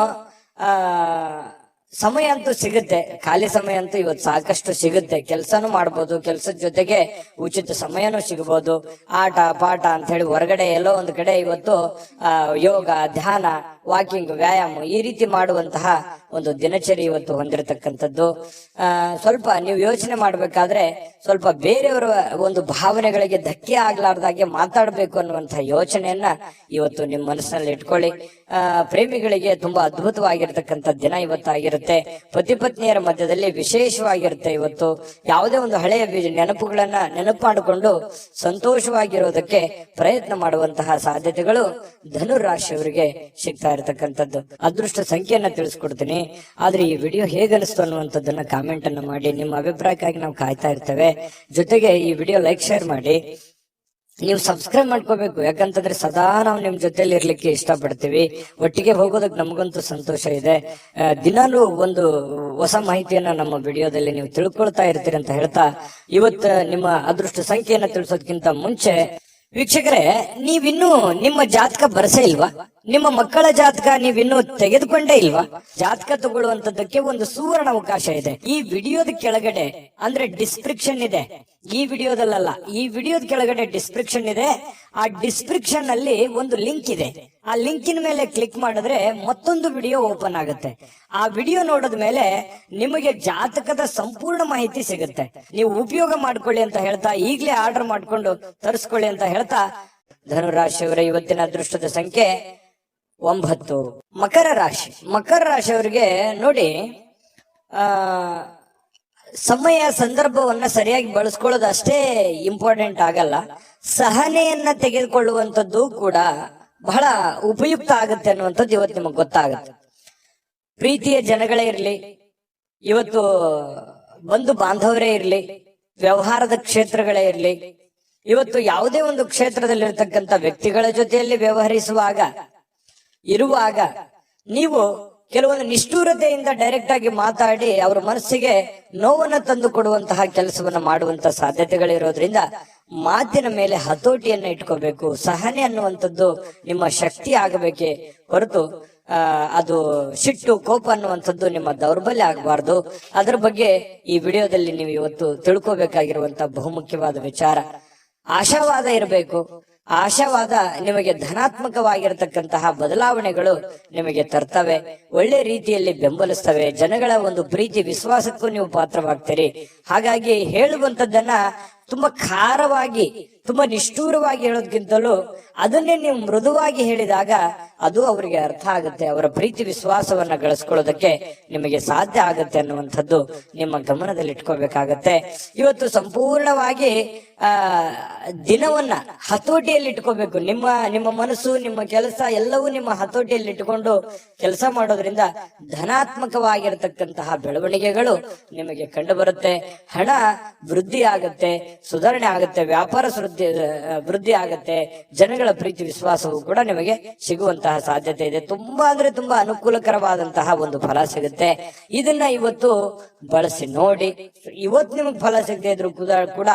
ಸಮಯ ಅಂತೂ ಸಿಗುತ್ತೆ, ಖಾಲಿ ಸಮಯ ಅಂತೂ ಇವತ್ತು ಸಾಕಷ್ಟು ಸಿಗುತ್ತೆ. ಕೆಲಸನೂ ಮಾಡ್ಬೋದು, ಕೆಲಸದ ಜೊತೆಗೆ ಉಚಿತ ಸಮಯನೂ ಸಿಗಬಹುದು. ಆಟ ಪಾಠ ಅಂತ ಹೇಳಿ ಹೊರಗಡೆ ಎಲ್ಲೋ ಒಂದು ಕಡೆ ಇವತ್ತು ಯೋಗ, ಧ್ಯಾನ, ವಾಕಿಂಗ್, ವ್ಯಾಯಾಮ ಈ ರೀತಿ ಮಾಡುವಂತಹ ಒಂದು ದಿನಚರಿ ಇವತ್ತು ಹೊಂದಿರತಕ್ಕಂಥದ್ದು. ಸ್ವಲ್ಪ ನೀವು ಯೋಚನೆ ಮಾಡ್ಬೇಕಾದ್ರೆ ಸ್ವಲ್ಪ ಬೇರೆಯವರ ಒಂದು ಭಾವನೆಗಳಿಗೆ ಧಕ್ಕೆ ಆಗ್ಲಾರ್ದಾಗೆ ಮಾತಾಡ್ಬೇಕು ಅನ್ನುವಂತಹ ಯೋಚನೆಯನ್ನ ಇವತ್ತು ನಿಮ್ಮ ಮನಸ್ಸಿನಲ್ಲಿ ಇಟ್ಕೊಳ್ಳಿ. ಪ್ರೇಮಿಗಳಿಗೆ ತುಂಬಾ ಅದ್ಭುತವಾಗಿರ್ತಕ್ಕಂಥ ದಿನ ಇವತ್ತಾಗಿರುತ್ತೆ. ಪತಿ ಪತ್ನಿಯರ ಮಧ್ಯದಲ್ಲಿ ವಿಶೇಷವಾಗಿರುತ್ತೆ ಇವತ್ತು. ಯಾವುದೇ ಒಂದು ಹಳೆಯ ನೆನಪುಗಳನ್ನ ನೆನಪು ಮಾಡಿಕೊಂಡು ಸಂತೋಷವಾಗಿರೋದಕ್ಕೆ ಪ್ರಯತ್ನ ಮಾಡುವಂತಹ ಸಾಧ್ಯತೆಗಳು ಧನುರಾಶಿಯವರಿಗೆ ಸಿಗ್ತಾ ಇರತಕ್ಕಂಥದ್ದು. ಅದೃಷ್ಟ ಸಂಖ್ಯೆಯನ್ನ ತಿಳಿಸ್ಕೊಡ್ತೀನಿ. ಆದ್ರೆ ಈ ವಿಡಿಯೋ ಹೇಗನಿಸ್ತು ಅನ್ನುವಂಥದ್ದನ್ನ ಕಾಮೆಂಟ್ ಅನ್ನ ಮಾಡಿ. ನಿಮ್ಮ ಅಭಿಪ್ರಾಯಕ್ಕಾಗಿ ನಾವು ಕಾಯ್ತಾ ಇರ್ತೇವೆ. ಜೊತೆಗೆ ಈ ವಿಡಿಯೋ ಲೈಕ್, ಶೇರ್ ಮಾಡಿ. ನೀವು ಸಬ್ಸ್ಕ್ರೈಬ್ ಮಾಡ್ಕೋಬೇಕು, ಯಾಕಂತಂದ್ರೆ ಸದಾ ನಾವು ನಿಮ್ ಜೊತೆಲಿ ಇರ್ಲಿಕ್ಕೆ ಇಷ್ಟಪಡ್ತೀವಿ. ಒಟ್ಟಿಗೆ ಹೋಗೋದಕ್ಕೆ ನಮಗಂತೂ ಸಂತೋಷ ಇದೆ. ದಿನಾಲೂ ಒಂದು ಹೊಸ ಮಾಹಿತಿಯನ್ನ ನಮ್ಮ ವಿಡಿಯೋದಲ್ಲಿ ನೀವು ತಿಳ್ಕೊಳ್ತಾ ಇರ್ತೀರಿ ಅಂತ ಹೇಳ್ತಾ, ಇವತ್ತು ನಿಮ್ಮ ಅದೃಷ್ಟ ಸಂಖ್ಯೆಯನ್ನ ತಿಳಿಸೋದಕ್ಕಿಂತ ಮುಂಚೆ ವೀಕ್ಷಕರೇ, ನೀವಿನ್ನೂ ನಿಮ್ಮ ಜಾತಕ ಬರಸೇ ಇಲ್ವಾ? ನಿಮ್ಮ ಮಕ್ಕಳ ಜಾತಕ ನೀವಿನ್ನೂ ತೆಗೆದುಕೊಂಡೇ ಇಲ್ವಾ? ಜಾತಕ ತಗೊಳ್ಳುವಂತದ್ದಕ್ಕೆ ಒಂದು ಸುವರ್ಣ ಅವಕಾಶ ಇದೆ. ಈ ವಿಡಿಯೋದ ಕೆಳಗಡೆ ಅಂದ್ರೆ ಡಿಸ್ಕ್ರಿಪ್ಷನ್ ಇದೆ. ಈ ವಿಡಿಯೋದಲ್ಲ, ಈ ವಿಡಿಯೋದ ಕೆಳಗಡೆ ಡಿಸ್ಕ್ರಿಪ್ಷನ್ ಇದೆ. ಆ ಡಿಸ್ಕ್ರಿಪ್ಷನ್ ಅಲ್ಲಿ ಒಂದು ಲಿಂಕ್ ಇದೆ. ಆ ಲಿಂಕಿನ ಮೇಲೆ ಕ್ಲಿಕ್ ಮಾಡಿದ್ರೆ ಮತ್ತೊಂದು ವಿಡಿಯೋ ಓಪನ್ ಆಗುತ್ತೆ. ಆ ವಿಡಿಯೋ ನೋಡಿದ ಮೇಲೆ ನಿಮಗೆ ಜಾತಕದ ಸಂಪೂರ್ಣ ಮಾಹಿತಿ ಸಿಗುತ್ತೆ. ನೀವು ಉಪಯೋಗ ಮಾಡ್ಕೊಳ್ಳಿ ಅಂತ ಹೇಳ್ತಾ, ಈಗಲೇ ಆರ್ಡರ್ ಮಾಡ್ಕೊಂಡು ತರಿಸ್ಕೊಳ್ಳಿ ಅಂತ ಹೇಳ್ತಾ, ಧನುರಾಶಿಯವರ ಇವತ್ತಿನ ಅದೃಷ್ಟದ ಸಂಖ್ಯೆ 9. ಮಕರ ರಾಶಿ. ಮಕರ ರಾಶಿಯವರಿಗೆ ನೋಡಿ, ಸಮಯ ಸಂದರ್ಭವನ್ನ ಸರಿಯಾಗಿ ಬಳಸ್ಕೊಳ್ಳೋದು ಅಷ್ಟೇ ಇಂಪಾರ್ಟೆಂಟ್ ಆಗಲ್ಲ, ಸಹನೆಯನ್ನ ತೆಗೆದುಕೊಳ್ಳುವಂಥದ್ದು ಕೂಡ ಬಹಳ ಉಪಯುಕ್ತ ಆಗುತ್ತೆ ಅನ್ನುವಂಥದ್ದು ಇವತ್ತು ನಿಮಗೆ ಗೊತ್ತಾಗುತ್ತೆ. ಪ್ರೀತಿಯ ಜನಗಳೇ ಇರ್ಲಿ, ಇವತ್ತು ಬಂಧು ಬಾಂಧವರೇ ಇರ್ಲಿ, ವ್ಯವಹಾರದ ಕ್ಷೇತ್ರಗಳೇ ಇರ್ಲಿ, ಇವತ್ತು ಯಾವುದೇ ಒಂದು ಕ್ಷೇತ್ರದಲ್ಲಿರ್ತಕ್ಕಂಥ ವ್ಯಕ್ತಿಗಳ ಜೊತೆಯಲ್ಲಿ ವ್ಯವಹರಿಸುವಾಗ ಇರುವಾಗ ನೀವು ಕೆಲವೊಂದು ನಿಷ್ಠೂರತೆಯಿಂದ ಡೈರೆಕ್ಟ್ ಆಗಿ ಮಾತಾಡಿ ಅವರ ಮನಸ್ಸಿಗೆ ನೋವನ್ನು ತಂದು ಕೊಡುವಂತಹ ಕೆಲಸವನ್ನ ಮಾಡುವಂತಹ ಸಾಧ್ಯತೆಗಳಿರೋದ್ರಿಂದ ಮಾತಿನ ಮೇಲೆ ಹತೋಟಿಯನ್ನ ಇಟ್ಕೋಬೇಕು. ಸಹನೆ ಅನ್ನುವಂಥದ್ದು ನಿಮ್ಮ ಶಕ್ತಿ ಆಗಬೇಕೇ ಹೊರತು ಅದು ಸಿಟ್ಟು, ಕೋಪ ಅನ್ನುವಂಥದ್ದು ನಿಮ್ಮ ದೌರ್ಬಲ್ಯ ಆಗಬಾರ್ದು. ಅದರ ಬಗ್ಗೆ ಈ ವಿಡಿಯೋದಲ್ಲಿ ನೀವು ಇವತ್ತು ತಿಳ್ಕೋಬೇಕಾಗಿರುವಂತಹ ಬಹುಮುಖ್ಯವಾದ ವಿಚಾರ. ಆಶಾವಾದ ಇರಬೇಕು. ಆಶಾವಾದ ನಿಮಗೆ ಧನಾತ್ಮಕವಾಗಿರತಕ್ಕಂತಹ ಬದಲಾವಣೆಗಳು ನಿಮಗೆ ತರ್ತವೆ, ಒಳ್ಳೆ ರೀತಿಯಲ್ಲಿ ಬೆಂಬಲಿಸ್ತವೆ. ಜನಗಳ ಒಂದು ಪ್ರೀತಿ ವಿಶ್ವಾಸಕ್ಕೂ ನೀವು ಪಾತ್ರವಾಗ್ತೀರಿ. ಹಾಗಾಗಿ ಹೇಳುವಂತದ್ದನ್ನ ತುಂಬಾ ಖಾರವಾಗಿ, ತುಂಬಾ ನಿಷ್ಠೂರವಾಗಿ ಹೇಳೋದಕ್ಕಿಂತಲೂ ಅದನ್ನೇ ನೀವು ಮೃದುವಾಗಿ ಹೇಳಿದಾಗ ಅದು ಅವರಿಗೆ ಅರ್ಥ ಆಗುತ್ತೆ. ಅವರ ಪ್ರೀತಿ ವಿಶ್ವಾಸವನ್ನ ಗಳಿಸ್ಕೊಳ್ಳೋದಕ್ಕೆ ನಿಮಗೆ ಸಾಧ್ಯ ಆಗುತ್ತೆ ಅನ್ನುವಂಥದ್ದು ನಿಮ್ಮ ಗಮನದಲ್ಲಿ ಇಟ್ಕೋಬೇಕಾಗತ್ತೆ. ಇವತ್ತು ಸಂಪೂರ್ಣವಾಗಿ ದಿನವನ್ನ ಹತೋಟಿಯಲ್ಲಿ ಇಟ್ಕೋಬೇಕು. ನಿಮ್ಮ ಮನಸ್ಸು, ನಿಮ್ಮ ಕೆಲಸ ಎಲ್ಲವೂ ನಿಮ್ಮ ಹತೋಟಿಯಲ್ಲಿ ಇಟ್ಟುಕೊಂಡು ಕೆಲಸ ಮಾಡೋದ್ರಿಂದ ಧನಾತ್ಮಕವಾಗಿರತಕ್ಕಂತಹ ಬೆಳವಣಿಗೆಗಳು ನಿಮಗೆ ಕಂಡು ಬರುತ್ತೆ. ಹಣ ವೃದ್ಧಿ ಆಗುತ್ತೆ, ಸುಧಾರಣೆ ಆಗುತ್ತೆ, ವ್ಯಾಪಾರ ವೃದ್ಧಿ ಆಗುತ್ತೆ, ಜನಗಳ ಪ್ರೀತಿ ವಿಶ್ವಾಸವು ಕೂಡ ನಿಮಗೆ ಸಿಗುವಂತಹ ಸಾಧ್ಯತೆ ಇದೆ. ತುಂಬಾ ಅಂದ್ರೆ ತುಂಬಾ ಅನುಕೂಲಕರವಾದಂತಹ ಒಂದು ಫಲ ಸಿಗುತ್ತೆ. ಇದನ್ನ ಇವತ್ತು ಬಳಸಿ ನೋಡಿ. ಇವತ್ತು ನಿಮಗೆ ಫಲ ಸಿಗದೆ ಇದ್ರು ಕೂಡ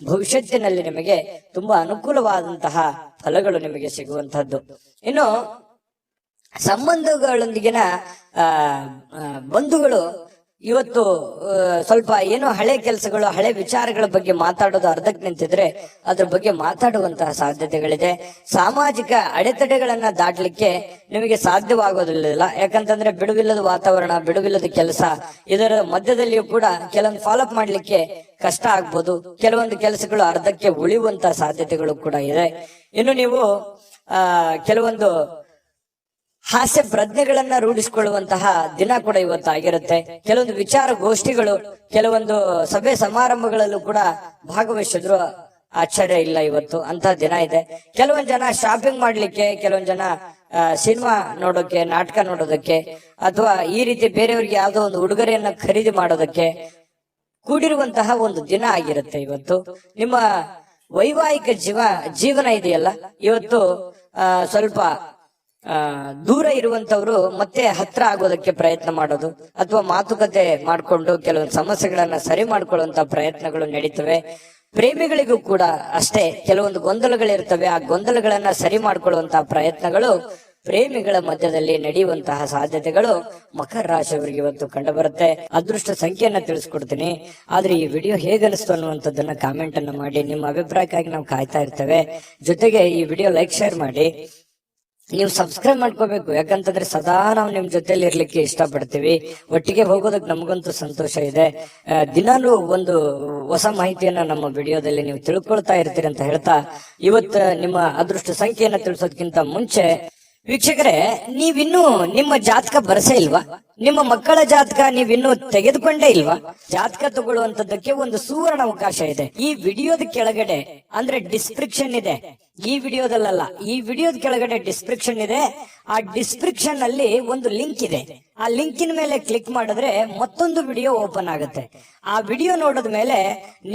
ಭವಿಷ್ಯತ್ತಿನಲ್ಲಿ ನಿಮಗೆ ತುಂಬಾ ಅನುಕೂಲವಾದಂತಹ ಫಲಗಳು ನಿಮಗೆ ಸಿಗುವಂತಹದ್ದು. ಇನ್ನು ಸಂಬಂಧಗಳೊಂದಿಗಿನ ಬಂಧುಗಳು ಇವತ್ತು ಸ್ವಲ್ಪ ಏನೋ ಹಳೆ ಕೆಲಸಗಳು, ಹಳೆ ವಿಚಾರಗಳ ಬಗ್ಗೆ ಮಾತಾಡೋದು ಅರ್ಧಕ್ಕೆ ನಿಂತಿದ್ರೆ ಅದ್ರ ಬಗ್ಗೆ ಮಾತಾಡುವಂತಹ ಸಾಧ್ಯತೆಗಳಿದೆ. ಸಾಮಾಜಿಕ ಅಡೆತಡೆಗಳನ್ನ ದಾಟಲಿಕ್ಕೆ ನಿಮಗೆ ಸಾಧ್ಯವಾಗೋದಿಲ್ಲ. ಯಾಕಂತಂದ್ರೆ ಬಿಡುವಿಲ್ಲದ ವಾತಾವರಣ, ಬಿಡುವಿಲ್ಲದ ಕೆಲಸ, ಇದರ ಮಧ್ಯದಲ್ಲಿಯೂ ಕೂಡ ಕೆಲವೊಂದು ಫಾಲೋಅಪ್ ಮಾಡ್ಲಿಕ್ಕೆ ಕಷ್ಟ ಆಗ್ಬೋದು. ಕೆಲವೊಂದು ಕೆಲಸಗಳು ಅರ್ಧಕ್ಕೆ ಉಳಿಯುವಂತಹ ಸಾಧ್ಯತೆಗಳು ಕೂಡ ಇದೆ. ಇನ್ನು ನೀವು ಕೆಲವೊಂದು ಹಾಸ್ಯ ಪ್ರಜ್ಞೆಗಳನ್ನ ರೂಢಿಸಿಕೊಳ್ಳುವಂತಹ ದಿನ ಕೂಡ ಇವತ್ತಾಗಿರುತ್ತೆ. ಕೆಲವೊಂದು ವಿಚಾರ ಗೋಷ್ಠಿಗಳು, ಕೆಲವೊಂದು ಸಭೆ ಸಮಾರಂಭಗಳಲ್ಲೂ ಕೂಡ ಭಾಗವಹಿಸಿದ್ರು ಆಶ್ಚರ್ಯ ಇಲ್ಲ. ಇವತ್ತು ಅಂತ ದಿನ ಇದೆ. ಕೆಲವೊಂದು ಜನ ಶಾಪಿಂಗ್ ಮಾಡ್ಲಿಕ್ಕೆ, ಕೆಲವೊಂದು ಜನ ಸಿನಿಮಾ ನೋಡೋಕೆ, ನಾಟಕ ನೋಡೋದಕ್ಕೆ, ಅಥವಾ ಈ ರೀತಿ ಬೇರೆಯವ್ರಿಗೆ ಯಾವುದೋ ಒಂದು ಉಡುಗೊರೆಯನ್ನ ಖರೀದಿ ಮಾಡೋದಕ್ಕೆ ಕೂಡಿರುವಂತಹ ಒಂದು ದಿನ ಆಗಿರುತ್ತೆ ಇವತ್ತು. ನಿಮ್ಮ ವೈವಾಹಿಕ ಜೀವನ ಇದೆಯಲ್ಲ, ಇವತ್ತು ಸ್ವಲ್ಪ ದೂರ ಇರುವಂತವ್ರು ಮತ್ತೆ ಹತ್ರ ಆಗೋದಕ್ಕೆ ಪ್ರಯತ್ನ ಮಾಡೋದು ಅಥವಾ ಮಾತುಕತೆ ಮಾಡಿಕೊಂಡು ಕೆಲವೊಂದು ಸಮಸ್ಯೆಗಳನ್ನ ಸರಿ ಮಾಡ್ಕೊಳ್ಳುವಂತ ಪ್ರಯತ್ನಗಳು ನಡೀತವೆ. ಪ್ರೇಮಿಗಳಿಗೂ ಕೂಡ ಅಷ್ಟೇ ಕೆಲವೊಂದು ಗೊಂದಲಗಳಿರ್ತವೆ. ಆ ಗೊಂದಲಗಳನ್ನ ಸರಿ ಮಾಡ್ಕೊಳ್ಳುವಂತಹ ಪ್ರಯತ್ನಗಳು ಪ್ರೇಮಿಗಳ ಮಧ್ಯದಲ್ಲಿ ನಡೆಯುವಂತಹ ಸಾಧ್ಯತೆಗಳು ಮಕರ ರಾಶಿಯವರಿಗೆ ಇವತ್ತು ಕಂಡು ಬರುತ್ತೆ. ಅದೃಷ್ಟ ಸಂಖ್ಯೆಯನ್ನ ತಿಳಿಸ್ಕೊಡ್ತೀನಿ. ಆದ್ರೆ ಈ ವಿಡಿಯೋ ಹೇಗನಿಸ್ತು ಅನ್ನುವಂಥದ್ದನ್ನ ಕಾಮೆಂಟ್ ಅನ್ನ ಮಾಡಿ. ನಿಮ್ಮ ಅಭಿಪ್ರಾಯಕ್ಕಾಗಿ ನಾವು ಕಾಯ್ತಾ ಇರ್ತೇವೆ. ಜೊತೆಗೆ ಈ ವಿಡಿಯೋ ಲೈಕ್ ಶೇರ್ ಮಾಡಿ. ನೀವು ಸಬ್ಸ್ಕ್ರೈಬ್ ಮಾಡ್ಕೋಬೇಕು, ಯಾಕಂತಂದ್ರೆ ಸದಾ ನಾವು ನಿಮ್ ಜೊತೆಲಿ ಇರ್ಲಿಕ್ಕೆ ಇಷ್ಟಪಡ್ತೀವಿ. ಒಟ್ಟಿಗೆ ಹೋಗೋದಕ್ಕೆ ನಮಗಂತೂ ಸಂತೋಷ ಇದೆ. ದಿನಾಲೂ ಒಂದು ಹೊಸ ಮಾಹಿತಿಯನ್ನ ನಮ್ಮ ವಿಡಿಯೋದಲ್ಲಿ ನೀವು ತಿಳ್ಕೊಳ್ತಾ ಇರ್ತೀರಿ ಅಂತ ಹೇಳ್ತಾ, ಇವತ್ತು ನಿಮ್ಮ ಅದೃಷ್ಟ ಸಂಖ್ಯೆಯನ್ನ ತಿಳಿಸೋದಕ್ಕಿಂತ ಮುಂಚೆ ವೀಕ್ಷಕರೇ, ನೀವಿನ್ನೂ ನಿಮ್ಮ ಜಾತಕ ಬರಸೇ ಇಲ್ವಾ? ನಿಮ್ಮ ಮಕ್ಕಳ ಜಾತಕ ನೀವಿನ್ನೂ ತೆಗೆದುಕೊಂಡೇ ಇಲ್ವಾ? ಜಾತಕ ತಗೊಳ್ಳುವಂತದ್ದಕ್ಕೆ ಒಂದು ಸುವರ್ಣ ಅವಕಾಶ ಇದೆ. ಈ ವಿಡಿಯೋದ ಕೆಳಗಡೆ ಅಂದ್ರೆ ಡಿಸ್ಕ್ರಿಪ್ಷನ್ ಇದೆ. ಈ ವಿಡಿಯೋದಲ್ಲ, ಈ ವಿಡಿಯೋದ ಕೆಳಗಡೆ ಡಿಸ್ಕ್ರಿಪ್ಷನ್ ಇದೆ. ಆ ಡಿಸ್ಕ್ರಿಪ್ಷನ್ ಅಲ್ಲಿ ಒಂದು ಲಿಂಕ್ ಇದೆ. ಆ ಲಿಂಕಿನ ಮೇಲೆ ಕ್ಲಿಕ್ ಮಾಡಿದ್ರೆ ಮತ್ತೊಂದು ವಿಡಿಯೋ ಓಪನ್ ಆಗುತ್ತೆ. ಆ ವಿಡಿಯೋ ನೋಡಿದ ಮೇಲೆ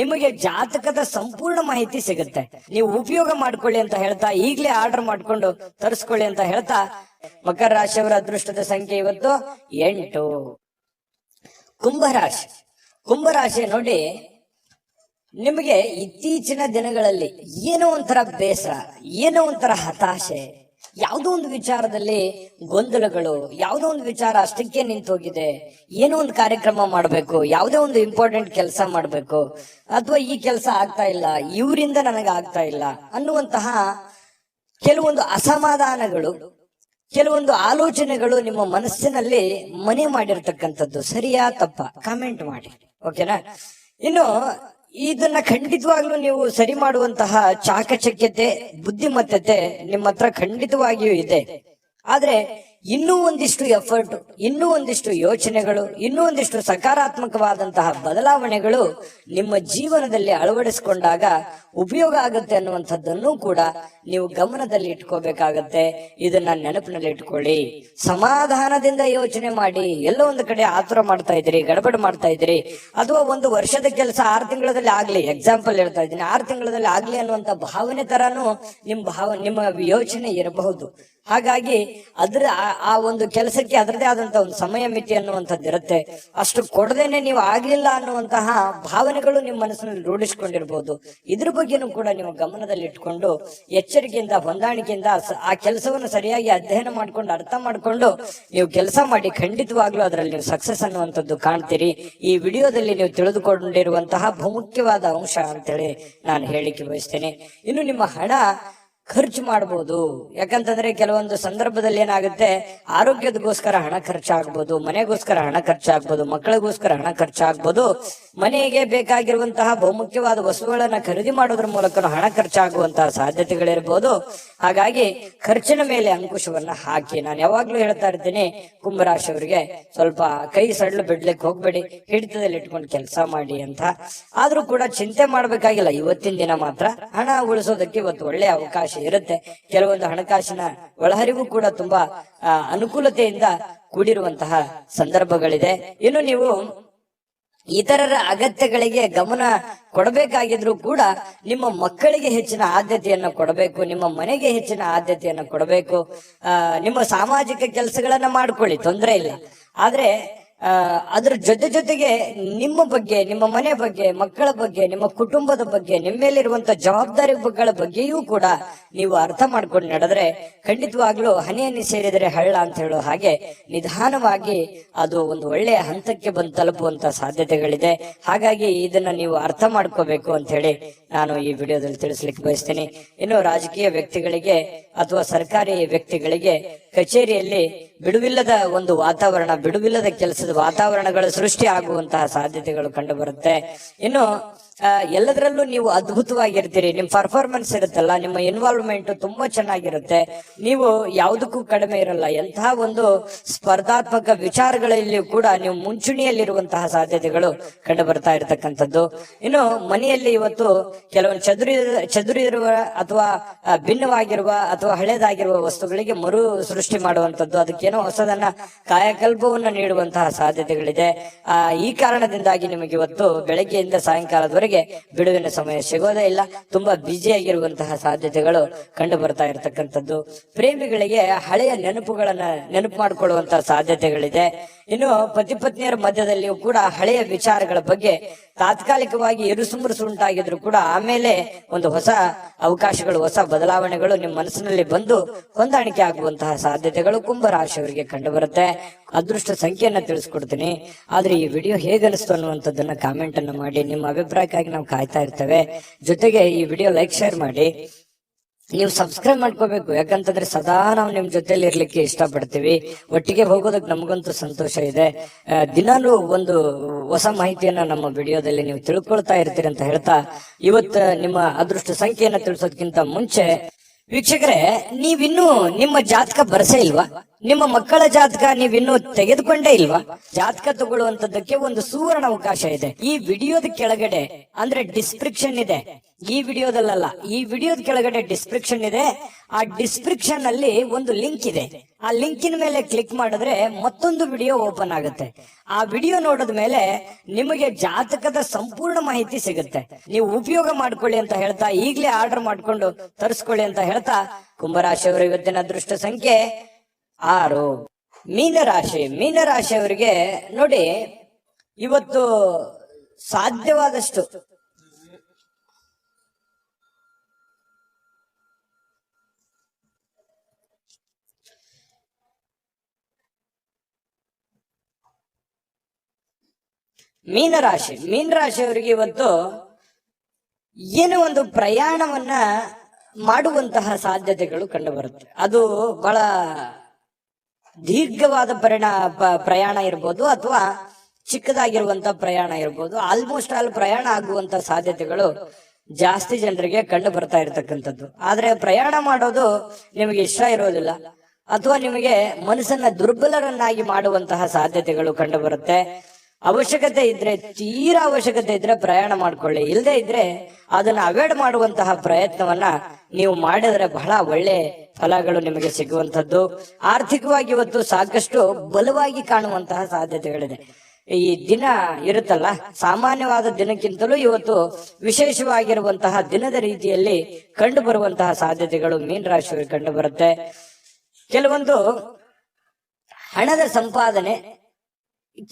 ನಿಮಗೆ ಜಾತಕದ ಸಂಪೂರ್ಣ ಮಾಹಿತಿ ಸಿಗುತ್ತೆ. ನೀವು ಉಪಯೋಗ ಮಾಡ್ಕೊಳ್ಳಿ ಅಂತ ಹೇಳ್ತಾ, ಈಗಲೇ ಆರ್ಡರ್ ಮಾಡ್ಕೊಂಡು ತರಿಸ್ಕೊಳ್ಳಿ ಅಂತ ಹೇಳ್ತಾ, ಮಕರ ರಾಶಿಯವರ ಅದೃಷ್ಟದ ಸಂಖ್ಯೆ ಇವತ್ತು 8. ಕುಂಭರಾಶಿ. ಕುಂಭರಾಶಿ ನೋಡಿ, ನಿಮಗೆ ಇತ್ತೀಚಿನ ದಿನಗಳಲ್ಲಿ ಏನೋ ಒಂಥರ ಬೇಸರ, ಏನೋ ಒಂಥರ ಹತಾಶೆ, ಯಾವುದೋ ಒಂದು ವಿಚಾರದಲ್ಲಿ ಗೊಂದಲಗಳು, ಯಾವುದೋ ಒಂದು ವಿಚಾರ ಅಷ್ಟಕ್ಕೆ ನಿಂತು ಹೋಗಿದೆ. ಏನೋ ಒಂದು ಕಾರ್ಯಕ್ರಮ ಮಾಡಬೇಕು, ಯಾವುದೋ ಒಂದು ಇಂಪಾರ್ಟೆಂಟ್ ಕೆಲಸ ಮಾಡಬೇಕು, ಅಥವಾ ಈ ಕೆಲಸ ಆಗ್ತಾ ಇಲ್ಲ, ಇವರಿಂದ ನನಗೆ ಆಗ್ತಾ ಇಲ್ಲ ಅನ್ನುವಂತಹ ಕೆಲವೊಂದು ಅಸಮಾಧಾನಗಳು, ಕೆಲವೊಂದು ಆಲೋಚನೆಗಳು ನಿಮ್ಮ ಮನಸ್ಸಿನಲ್ಲಿ ಮನೆ ಮಾಡಿರ್ತಕ್ಕಂಥದ್ದು. ಸರಿಯಾ ತಪ್ಪ ಕಾಮೆಂಟ್ ಮಾಡಿ, ಓಕೆನಾ? ಇನ್ನು ಇದನ್ನ ಖಂಡಿತವಾಗ್ಲೂ ನೀವು ಸರಿ ಮಾಡುವಂತಹ ಚಾಕಚಕ್ಯತೆ, ಬುದ್ಧಿಮತ್ತತೆ ನಿಮ್ಮ ಹತ್ರ ಖಂಡಿತವಾಗಿಯೂ ಇದೆ. ಆದ್ರೆ ಇನ್ನೂ ಒಂದಿಷ್ಟು ಎಫರ್ಟ್, ಇನ್ನೂ ಒಂದಿಷ್ಟು ಯೋಚನೆಗಳು, ಇನ್ನೂ ಒಂದಿಷ್ಟು ಸಕಾರಾತ್ಮಕವಾದಂತಹ ಬದಲಾವಣೆಗಳು ನಿಮ್ಮ ಜೀವನದಲ್ಲಿ ಅಳವಡಿಸಿಕೊಂಡಾಗ ಉಪಯೋಗ ಆಗುತ್ತೆ ಅನ್ನುವಂಥದ್ದನ್ನು ಕೂಡ ನೀವು ಗಮನದಲ್ಲಿ ಇಟ್ಕೋಬೇಕಾಗತ್ತೆ. ಇದನ್ನ ನೆನಪಿನಲ್ಲಿ ಇಟ್ಕೊಳ್ಳಿ. ಸಮಾಧಾನದಿಂದ ಯೋಚನೆ ಮಾಡಿ. ಎಲ್ಲೋ ಒಂದು ಕಡೆ ಆತುರ ಮಾಡ್ತಾ ಇದ್ರಿ, ಗಡಬಡ ಮಾಡ್ತಾ ಇದ್ರಿ, ಅಥವಾ ಒಂದು ವರ್ಷದ ಕೆಲಸ 6 ತಿಂಗಳಲ್ಲಿ ಆಗ್ಲಿ, ಎಕ್ಸಾಂಪಲ್ ಹೇಳ್ತಾ ಇದ್ದೀನಿ, 6 ತಿಂಗಳಲ್ಲಿ ಆಗ್ಲಿ ಅನ್ನುವಂತ ಭಾವನೆ ತರಾನು ನಿಮ್ಮ ಯೋಚನೆ ಇರಬಹುದು. ಹಾಗಾಗಿ ಆ ಒಂದು ಕೆಲಸಕ್ಕೆ ಅದರದೇ ಆದಂತಹ ಒಂದು ಸಮಯ ಮಿತಿ ಅನ್ನುವಂಥದ್ದು ಇರುತ್ತೆ. ಅಷ್ಟು ಕೊಡದೇನೆ ನೀವು ಆಗ್ಲಿಲ್ಲ ಅನ್ನುವಂತಹ ಭಾವನೆಗಳು ನಿಮ್ಮ ಮನಸ್ಸಿನಲ್ಲಿ ರೂಢಿಸಿಕೊಂಡಿರ್ಬೋದು. ಇದ್ರ ಬಗ್ಗೆನೂ ಕೂಡ ನೀವು ಗಮನದಲ್ಲಿ ಇಟ್ಕೊಂಡು ಎಚ್ಚರಿಕೆಯಿಂದ, ಹೊಂದಾಣಿಕೆಯಿಂದ ಆ ಕೆಲಸವನ್ನು ಸರಿಯಾಗಿ ಅಧ್ಯಯನ ಮಾಡ್ಕೊಂಡು, ಅರ್ಥ ಮಾಡ್ಕೊಂಡು ನೀವು ಕೆಲಸ ಮಾಡಿ. ಖಂಡಿತವಾಗ್ಲೂ ಅದರಲ್ಲಿ ನೀವು ಸಕ್ಸಸ್ ಅನ್ನುವಂಥದ್ದು ಕಾಣ್ತೀರಿ. ಈ ವಿಡಿಯೋದಲ್ಲಿ ನೀವು ತಿಳಿದುಕೊಂಡಿರುವಂತಹ ಬಹುಮುಖ್ಯವಾದ ಅಂಶ ಅಂತೇಳಿ ನಾನು ಹೇಳಿಕೆ ಬಯಸ್ತೇನೆ. ಇನ್ನು ನಿಮ್ಮ ಹಣ ಖರ್ಚು ಮಾಡಬಹುದು. ಯಾಕಂತಂದ್ರೆ ಕೆಲವೊಂದು ಸಂದರ್ಭದಲ್ಲಿ ಏನಾಗುತ್ತೆ, ಆರೋಗ್ಯದಗೋಸ್ಕರ ಹಣ ಖರ್ಚಾಗ್ಬೋದು, ಮನೆಗೋಸ್ಕರ ಹಣ ಖರ್ಚಾಗ್ಬೋದು, ಮಕ್ಕಳಿಗೋಸ್ಕರ ಹಣ ಖರ್ಚಾಗ್ಬೋದು, ಮನೆಗೆ ಬೇಕಾಗಿರುವಂತಹ ಬಹುಮುಖ್ಯವಾದ ವಸ್ತುಗಳನ್ನ ಖರೀದಿ ಮಾಡೋದ್ರ ಮೂಲಕ ಹಣ ಖರ್ಚಾಗುವಂತಹ ಸಾಧ್ಯತೆಗಳಿರ್ಬೋದು. ಹಾಗಾಗಿ ಖರ್ಚಿನ ಮೇಲೆ ಅಂಕುಶವನ್ನ ಹಾಕಿ. ನಾನು ಯಾವಾಗ್ಲೂ ಹೇಳ್ತಾ ಇರ್ತೀನಿ, ಕುಂಭರಾಶಿಯವರಿಗೆ ಸ್ವಲ್ಪ ಕೈ ಸಡ್ಲು ಬಿಡ್ಲಿಕ್ಕೆ ಹೋಗ್ಬೇಡಿ, ಹಿಡಿತದಲ್ಲಿ ಇಟ್ಕೊಂಡು ಕೆಲಸ ಮಾಡಿ ಅಂತ. ಆದ್ರೂ ಕೂಡ ಚಿಂತೆ ಮಾಡ್ಬೇಕಾಗಿಲ್ಲ. ಇವತ್ತಿನ ದಿನ ಮಾತ್ರ ಹಣ ಉಳಿಸೋದಕ್ಕೆ ಇವತ್ತು ಒಳ್ಳೆ ಅವಕಾಶ ಇರುತ್ತೆ. ಕೆಲವೊಂದು ಹಣಕಾಸಿನ ಒಳಹರಿವು ಕೂಡ ತುಂಬಾ ಅನುಕೂಲತೆಯಿಂದ ಕೂಡಿರುವಂತಹ ಸಂದರ್ಭಗಳಿದೆ. ಇನ್ನು ನೀವು ಇತರರ ಅಗತ್ಯಗಳಿಗೆ ಗಮನ ಕೊಡಬೇಕಾಗಿದ್ರು ಕೂಡ ನಿಮ್ಮ ಮಕ್ಕಳಿಗೆ ಹೆಚ್ಚಿನ ಆದ್ಯತೆಯನ್ನು ಕೊಡಬೇಕು, ನಿಮ್ಮ ಮನೆಗೆ ಹೆಚ್ಚಿನ ಆದ್ಯತೆಯನ್ನು ಕೊಡಬೇಕು. ನಿಮ್ಮ ಸಾಮಾಜಿಕ ಕೆಲಸಗಳನ್ನ ಮಾಡ್ಕೊಳ್ಳಿ, ತೊಂದರೆ ಇಲ್ಲ. ಆದ್ರೆ ಅದ್ರ ಜೊತೆಗೆ ನಿಮ್ಮ ಬಗ್ಗೆ, ನಿಮ್ಮ ಮನೆ ಬಗ್ಗೆ, ಮಕ್ಕಳ ಬಗ್ಗೆ, ನಿಮ್ಮ ಕುಟುಂಬದ ಬಗ್ಗೆ, ನಿಮ್ಮ ಮೇಲಿರುವಂತ ಜವಾಬ್ದಾರಿಗಳ ಬಗ್ಗೆಯೂ ಕೂಡ ನೀವು ಅರ್ಥ ಮಾಡ್ಕೊಂಡು ನಡೆದ್ರೆ ಖಂಡಿತವಾಗ್ಲೂ ಹನಿ ಹನಿ ಸೇರಿದರೆ ಹಳ್ಳ ಅಂತ ಹೇಳೋ ಹಾಗೆ ನಿಧಾನವಾಗಿ ಅದು ಒಂದು ಒಳ್ಳೆಯ ಹಂತಕ್ಕೆ ಬಂದು ತಲುಪುವಂತ ಸಾಧ್ಯತೆಗಳಿದೆ. ಹಾಗಾಗಿ ಇದನ್ನ ನೀವು ಅರ್ಥ ಮಾಡ್ಕೋಬೇಕು ಅಂತ ಹೇಳಿ ನಾನು ಈ ವಿಡಿಯೋದಲ್ಲಿ ತಿಳಿಸ್ಲಿಕ್ಕೆ ಬಯಸ್ತೇನೆ. ಇನ್ನು ರಾಜಕೀಯ ವ್ಯಕ್ತಿಗಳಿಗೆ ಅಥವಾ ಸರ್ಕಾರಿ ವ್ಯಕ್ತಿಗಳಿಗೆ ಕಚೇರಿಯಲ್ಲಿ ಬಿಡುವಿಲ್ಲದ ಒಂದು ವಾತಾವರಣ, ಬಿಡುವಿಲ್ಲದ ಕೆಲಸದ ವಾತಾವರಣಗಳು ಸೃಷ್ಟಿ ಆಗುವಂತಹ ಸಾಧ್ಯತೆಗಳು ಕಂಡು ಬರುತ್ತೆ. ಇನ್ನು ಎಲ್ಲದರಲ್ಲೂ ನೀವು ಅದ್ಭುತವಾಗಿರ್ತೀರಿ. ನಿಮ್ ಪರ್ಫಾರ್ಮೆನ್ಸ್ ಇರುತ್ತಲ್ಲ, ನಿಮ್ಮ ಇನ್ವಾಲ್ವ್ಮೆಂಟ್ ತುಂಬಾ ಚೆನ್ನಾಗಿರುತ್ತೆ. ನೀವು ಯಾವುದಕ್ಕೂ ಕಡಿಮೆ ಇರಲ್ಲ. ಎಂತಹ ಒಂದು ಸ್ಪರ್ಧಾತ್ಮಕ ವಿಚಾರಗಳಲ್ಲಿ ಕೂಡ ನೀವು ಮುಂಚೂಣಿಯಲ್ಲಿರುವಂತಹ ಸಾಧ್ಯತೆಗಳು ಕಂಡು ಬರ್ತಾ ಇರತಕ್ಕಂಥದ್ದು. ಇನ್ನು ಮನೆಯಲ್ಲಿ ಇವತ್ತು ಕೆಲವೊಂದು ಚದುರಿರುವ ಅಥವಾ ಭಿನ್ನವಾಗಿರುವ ಅಥವಾ ಹಳೇದಾಗಿರುವ ವಸ್ತುಗಳಿಗೆ ಮರು ಸೃಷ್ಟಿ ಮಾಡುವಂತದ್ದು, ಅದಕ್ಕೇನೋ ಹೊಸದನ್ನ ಕಾಯಕಲ್ಪವನ್ನ ನೀಡುವಂತಹ ಸಾಧ್ಯತೆಗಳಿದೆ. ಈ ಕಾರಣದಿಂದಾಗಿ ನಿಮಗೆ ಇವತ್ತು ಬೆಳಗ್ಗೆಯಿಂದ ಸಾಯಂಕಾಲದವರೆಗೆ ಬಿಡುವಿನ ಸಮಯ ಸಿಗೋದೇ ಇಲ್ಲ. ತುಂಬಾ ಬ್ಯುಸಿ ಆಗಿರುವಂತಹ ಸಾಧ್ಯತೆಗಳು ಕಂಡು ಬರ್ತಾ ಇರತಕ್ಕಂಥದ್ದು. ಪ್ರೇಮಿಗಳಿಗೆ ಹಳೆಯ ನೆನಪುಗಳನ್ನ ನೆನಪು ಮಾಡಿಕೊಳ್ಳುವಂತಹ ಸಾಧ್ಯತೆಗಳಿದೆ. ಇನ್ನು ಪತಿ ಪತ್ನಿಯರ ಮಧ್ಯದಲ್ಲಿಯೂ ಕೂಡ ಹಳೆಯ ವಿಚಾರಗಳ ಬಗ್ಗೆ ತಾತ್ಕಾಲಿಕವಾಗಿ ಇರುಸುಮುರುಸು ಉಂಟಾಗಿದ್ರು ಕೂಡ ಆಮೇಲೆ ಒಂದು ಹೊಸ ಅವಕಾಶಗಳು, ಹೊಸ ಬದಲಾವಣೆಗಳು ನಿಮ್ಮ ಮನಸ್ಸಿನಲ್ಲಿ ಬಂದು ಹೊಂದಾಣಿಕೆ ಆಗುವಂತಹ ಸಾಧ್ಯತೆಗಳು ಕುಂಭರಾಶಿಯವರಿಗೆ ಕಂಡು ಬರುತ್ತೆ. ಅದೃಷ್ಟ ಸಂಖ್ಯೆಯನ್ನ ತಿಳಿಸ್ಕೊಡ್ತೀನಿ. ಆದ್ರೆ ಈ ವಿಡಿಯೋ ಹೇಗನಿಸ್ತು ಅನ್ನುವಂಥದ್ದನ್ನ ಕಾಮೆಂಟ್ ಅನ್ನು ಮಾಡಿ. ನಿಮ್ಮ ಅಭಿಪ್ರಾಯಕ್ಕಾಗಿ ನಾವು ಕಾಯ್ತಾ ಇರ್ತೇವೆ. ಜೊತೆಗೆ ಈ ವಿಡಿಯೋ ಲೈಕ್ ಶೇರ್ ಮಾಡಿ. ನೀವು ಸಬ್ಸ್ಕ್ರೈಬ್ ಮಾಡ್ಕೋಬೇಕು, ಯಾಕಂತಂದ್ರೆ ಸದಾ ನಾವು ನಿಮ್ ಜೊತೆಲಿ ಇರ್ಲಿಕ್ಕೆ ಇಷ್ಟಪಡ್ತೀವಿ. ಒಟ್ಟಿಗೆ ಹೋಗೋದಕ್ಕೆ ನಮಗಂತೂ ಸಂತೋಷ ಇದೆ. ದಿನಾಲೂ ಒಂದು ಹೊಸ ಮಾಹಿತಿಯನ್ನ ನಮ್ಮ ವಿಡಿಯೋದಲ್ಲಿ ನೀವು ತಿಳ್ಕೊಳ್ತಾ ಇರ್ತೀರಿ ಅಂತ ಹೇಳ್ತಾ, ಇವತ್ತು ನಿಮ್ಮ ಅದೃಷ್ಟ ಸಂಖ್ಯೆಯನ್ನ ತಿಳಿಸೋದಕ್ಕಿಂತ ಮುಂಚೆ ವೀಕ್ಷಕರೇ, ನೀವಿನ್ನೂ ನಿಮ್ಮ ಜಾತಕ ಬರಸೇ ಇಲ್ವಾ? ನಿಮ್ಮ ಮಕ್ಕಳ ಜಾತಕ ನೀವಿನ್ನೂ ತೆಗೆದುಕೊಂಡೇ ಇಲ್ವಾ? ಜಾತಕ ತಗೊಳ್ಳುವಂತದ್ದಕ್ಕೆ ಒಂದು ಸುವರ್ಣ ಅವಕಾಶ ಇದೆ. ಈ ವಿಡಿಯೋದ ಕೆಳಗಡೆ ಅಂದ್ರೆ ಡಿಸ್ಕ್ರಿಪ್ಷನ್ ಇದೆ. ಈ ವಿಡಿಯೋದಲ್ಲ, ಈ ವಿಡಿಯೋದ ಕೆಳಗಡೆ ಡಿಸ್ಕ್ರಿಪ್ಷನ್ ಇದೆ. ಆ ಡಿಸ್ಕ್ರಿಪ್ಷನ್ ಅಲ್ಲಿ ಒಂದು ಲಿಂಕ್ ಇದೆ. ಆ ಲಿಂಕಿನ ಮೇಲೆ ಕ್ಲಿಕ್ ಮಾಡಿದ್ರೆ ಮತ್ತೊಂದು ವಿಡಿಯೋ ಓಪನ್ ಆಗುತ್ತೆ. ಆ ವಿಡಿಯೋ ನೋಡಿದ ಮೇಲೆ ನಿಮಗೆ ಜಾತಕದ ಸಂಪೂರ್ಣ ಮಾಹಿತಿ ಸಿಗುತ್ತೆ. ನೀವು ಉಪಯೋಗ ಮಾಡ್ಕೊಳ್ಳಿ ಅಂತ ಹೇಳ್ತಾ, ಈಗಲೇ ಆರ್ಡರ್ ಮಾಡ್ಕೊಂಡು ತರಿಸ್ಕೊಳ್ಳಿ ಅಂತ ಹೇಳ್ತಾ, ಕುಂಭರಾಶಿಯವರ ಇವತ್ತಿನ ಅದೃಷ್ಟ ಸಂಖ್ಯೆ 6. ಮೀನರಾಶಿಯವರಿಗೆ ನೋಡಿ, ಇವತ್ತು ಸಾಧ್ಯವಾದಷ್ಟು ಮೀನರಾಶಿಯವರಿಗೆ ಇವತ್ತು ಏನೋ ಒಂದು ಪ್ರಯಾಣವನ್ನ ಮಾಡುವಂತಹ ಸಾಧ್ಯತೆಗಳು ಕಂಡು ಬರುತ್ತೆ. ಅದು ಬಹಳ ದೀರ್ಘವಾದ ಪ್ರಯಾಣ ಇರ್ಬೋದು ಅಥವಾ ಚಿಕ್ಕದಾಗಿರುವಂತಹ ಪ್ರಯಾಣ ಇರ್ಬೋದು. ಆಲ್ಮೋಸ್ಟ್ ಆಲ್ ಪ್ರಯಾಣ ಆಗುವಂತ ಸಾಧ್ಯತೆಗಳು ಜಾಸ್ತಿ ಜನರಿಗೆ ಕಂಡು ಬರ್ತಾ ಇರತಕ್ಕಂಥದ್ದು. ಆದ್ರೆ ಪ್ರಯಾಣ ಮಾಡೋದು ನಿಮಗೆ ಇಷ್ಟ ಇರೋದಿಲ್ಲ ಅಥವಾ ನಿಮಗೆ ಮನಸ್ಸನ್ನ ದುರ್ಬಲರನ್ನಾಗಿ ಮಾಡುವಂತಹ ಸಾಧ್ಯತೆಗಳು ಕಂಡು ಬರುತ್ತೆ. ಅವಶ್ಯಕತೆ ಇದ್ರೆ, ತೀರಾ ಅವಶ್ಯಕತೆ ಇದ್ರೆ ಪ್ರಯಾಣ ಮಾಡ್ಕೊಳ್ಳಿ. ಇಲ್ಲದೆ ಇದ್ರೆ ಅದನ್ನ ಅವಾಯ್ಡ್ ಮಾಡುವಂತಹ ಪ್ರಯತ್ನವನ್ನ ನೀವು ಮಾಡಿದ್ರೆ ಬಹಳ ಒಳ್ಳೆ ಫಲಗಳು ನಿಮಗೆ ಸಿಗುವಂತದ್ದು. ಆರ್ಥಿಕವಾಗಿ ಇವತ್ತು ಸಾಕಷ್ಟು ಬಲವಾಗಿ ಕಾಣುವಂತಹ ಸಾಧ್ಯತೆಗಳಿದೆ. ಈ ದಿನ ಇರುತ್ತಲ್ಲ, ಸಾಮಾನ್ಯವಾದ ದಿನಕ್ಕಿಂತಲೂ ಇವತ್ತು ವಿಶೇಷವಾಗಿರುವಂತಹ ದಿನದ ರೀತಿಯಲ್ಲಿ ಕಂಡು ಬರುವಂತಹ ಸಾಧ್ಯತೆಗಳು ಮೀನರಾಶಿಯವರಿಗೆ ಕಂಡು ಬರುತ್ತೆ. ಕೆಲವೊಂದು ಹಣದ ಸಂಪಾದನೆ,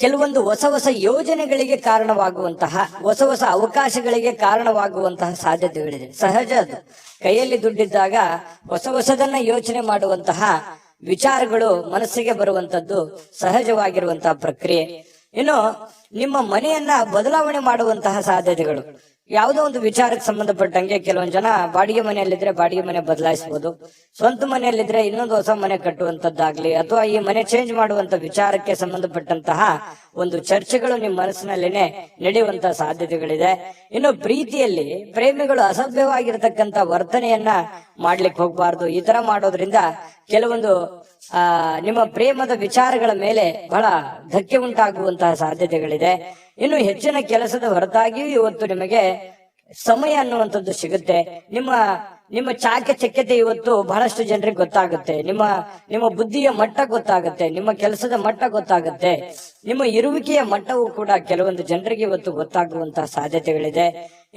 ಕೆಲವೊಂದು ಹೊಸ ಯೋಜನೆಗಳಿಗೆ ಕಾರಣವಾಗುವಂತಹ, ಹೊಸ ಅವಕಾಶಗಳಿಗೆ ಕಾರಣವಾಗುವಂತಹ ಸಾಧ್ಯತೆಗಳಿದೆ. ಸಹಜ ಅದು. ಕೈಯಲ್ಲಿ ದುಡ್ಡಿದ್ದಾಗ ಹೊಸದನ್ನ ಯೋಚನೆ ಮಾಡುವಂತಹ ವಿಚಾರಗಳು ಮನಸ್ಸಿಗೆ ಬರುವಂತದ್ದು ಸಹಜವಾಗಿರುವಂತಹ ಪ್ರಕ್ರಿಯೆ. ಇನ್ನು ನಿಮ್ಮ ಮನೆಯನ್ನ ಬದಲಾವಣೆ ಮಾಡುವಂತಹ ಸಾಧ್ಯತೆಗಳು, ಯಾವುದೋ ಒಂದು ವಿಚಾರಕ್ಕೆ ಸಂಬಂಧಪಟ್ಟಂಗೆ ಕೆಲವೊಂದು ಜನ ಬಾಡಿಗೆ ಮನೆಯಲ್ಲಿದ್ರೆ ಬಾಡಿಗೆ ಮನೆ ಬದಲಾಯಿಸಬಹುದು, ಸ್ವಂತ ಮನೆಯಲ್ಲಿದ್ರೆ ಇನ್ನೊಂದು ಹೊಸ ಮನೆ ಕಟ್ಟುವಂತದ್ದಾಗ್ಲಿ, ಅಥವಾ ಈ ಮನೆ ಚೇಂಜ್ ಮಾಡುವಂತ ವಿಚಾರಕ್ಕೆ ಸಂಬಂಧಪಟ್ಟಂತಹ ಒಂದು ಚರ್ಚೆಗಳು ನಿಮ್ಮ ಮನಸ್ಸಿನಲ್ಲೇನೆ ನಡೆಯುವಂತಹ ಸಾಧ್ಯತೆಗಳಿದೆ. ಇನ್ನು ಪ್ರೀತಿಯಲ್ಲಿ ಪ್ರೇಮಿಗಳು ಅಸಭ್ಯವಾಗಿರತಕ್ಕಂತ ವರ್ತನೆಯನ್ನ ಮಾಡ್ಲಿಕ್ಕೆ ಹೋಗ್ಬಾರ್ದು. ಈ ತರ ಮಾಡೋದ್ರಿಂದ ಕೆಲವೊಂದು ನಿಮ್ಮ ಪ್ರೇಮದ ವಿಚಾರಗಳ ಮೇಲೆ ಬಹಳ ಧಕ್ಕೆ ಉಂಟಾಗುವಂತಹ ಸಾಧ್ಯತೆಗಳಿದೆ. ಇನ್ನು ಹೆಚ್ಚಿನ ಕೆಲಸದ ಹೊರತಾಗಿಯೂ ಇವತ್ತು ನಿಮಗೆ ಸಮಯ ಅನ್ನುವಂಥದ್ದು ಸಿಗುತ್ತೆ. ನಿಮ್ಮ ಚಾಕಚಕ್ಯತೆ ಇವತ್ತು ಬಹಳಷ್ಟು ಜನರಿಗೆ ಗೊತ್ತಾಗುತ್ತೆ. ನಿಮ್ಮ ಬುದ್ಧಿಯ ಮಟ್ಟ ಗೊತ್ತಾಗುತ್ತೆ, ನಿಮ್ಮ ಕೆಲಸದ ಮಟ್ಟ ಗೊತ್ತಾಗುತ್ತೆ, ನಿಮ್ಮ ಇರುವಿಕೆಯ ಮಟ್ಟವೂ ಕೂಡ ಕೆಲವೊಂದು ಜನರಿಗೆ ಇವತ್ತು ಗೊತ್ತಾಗುವಂತಹ ಸಾಧ್ಯತೆಗಳಿದೆ.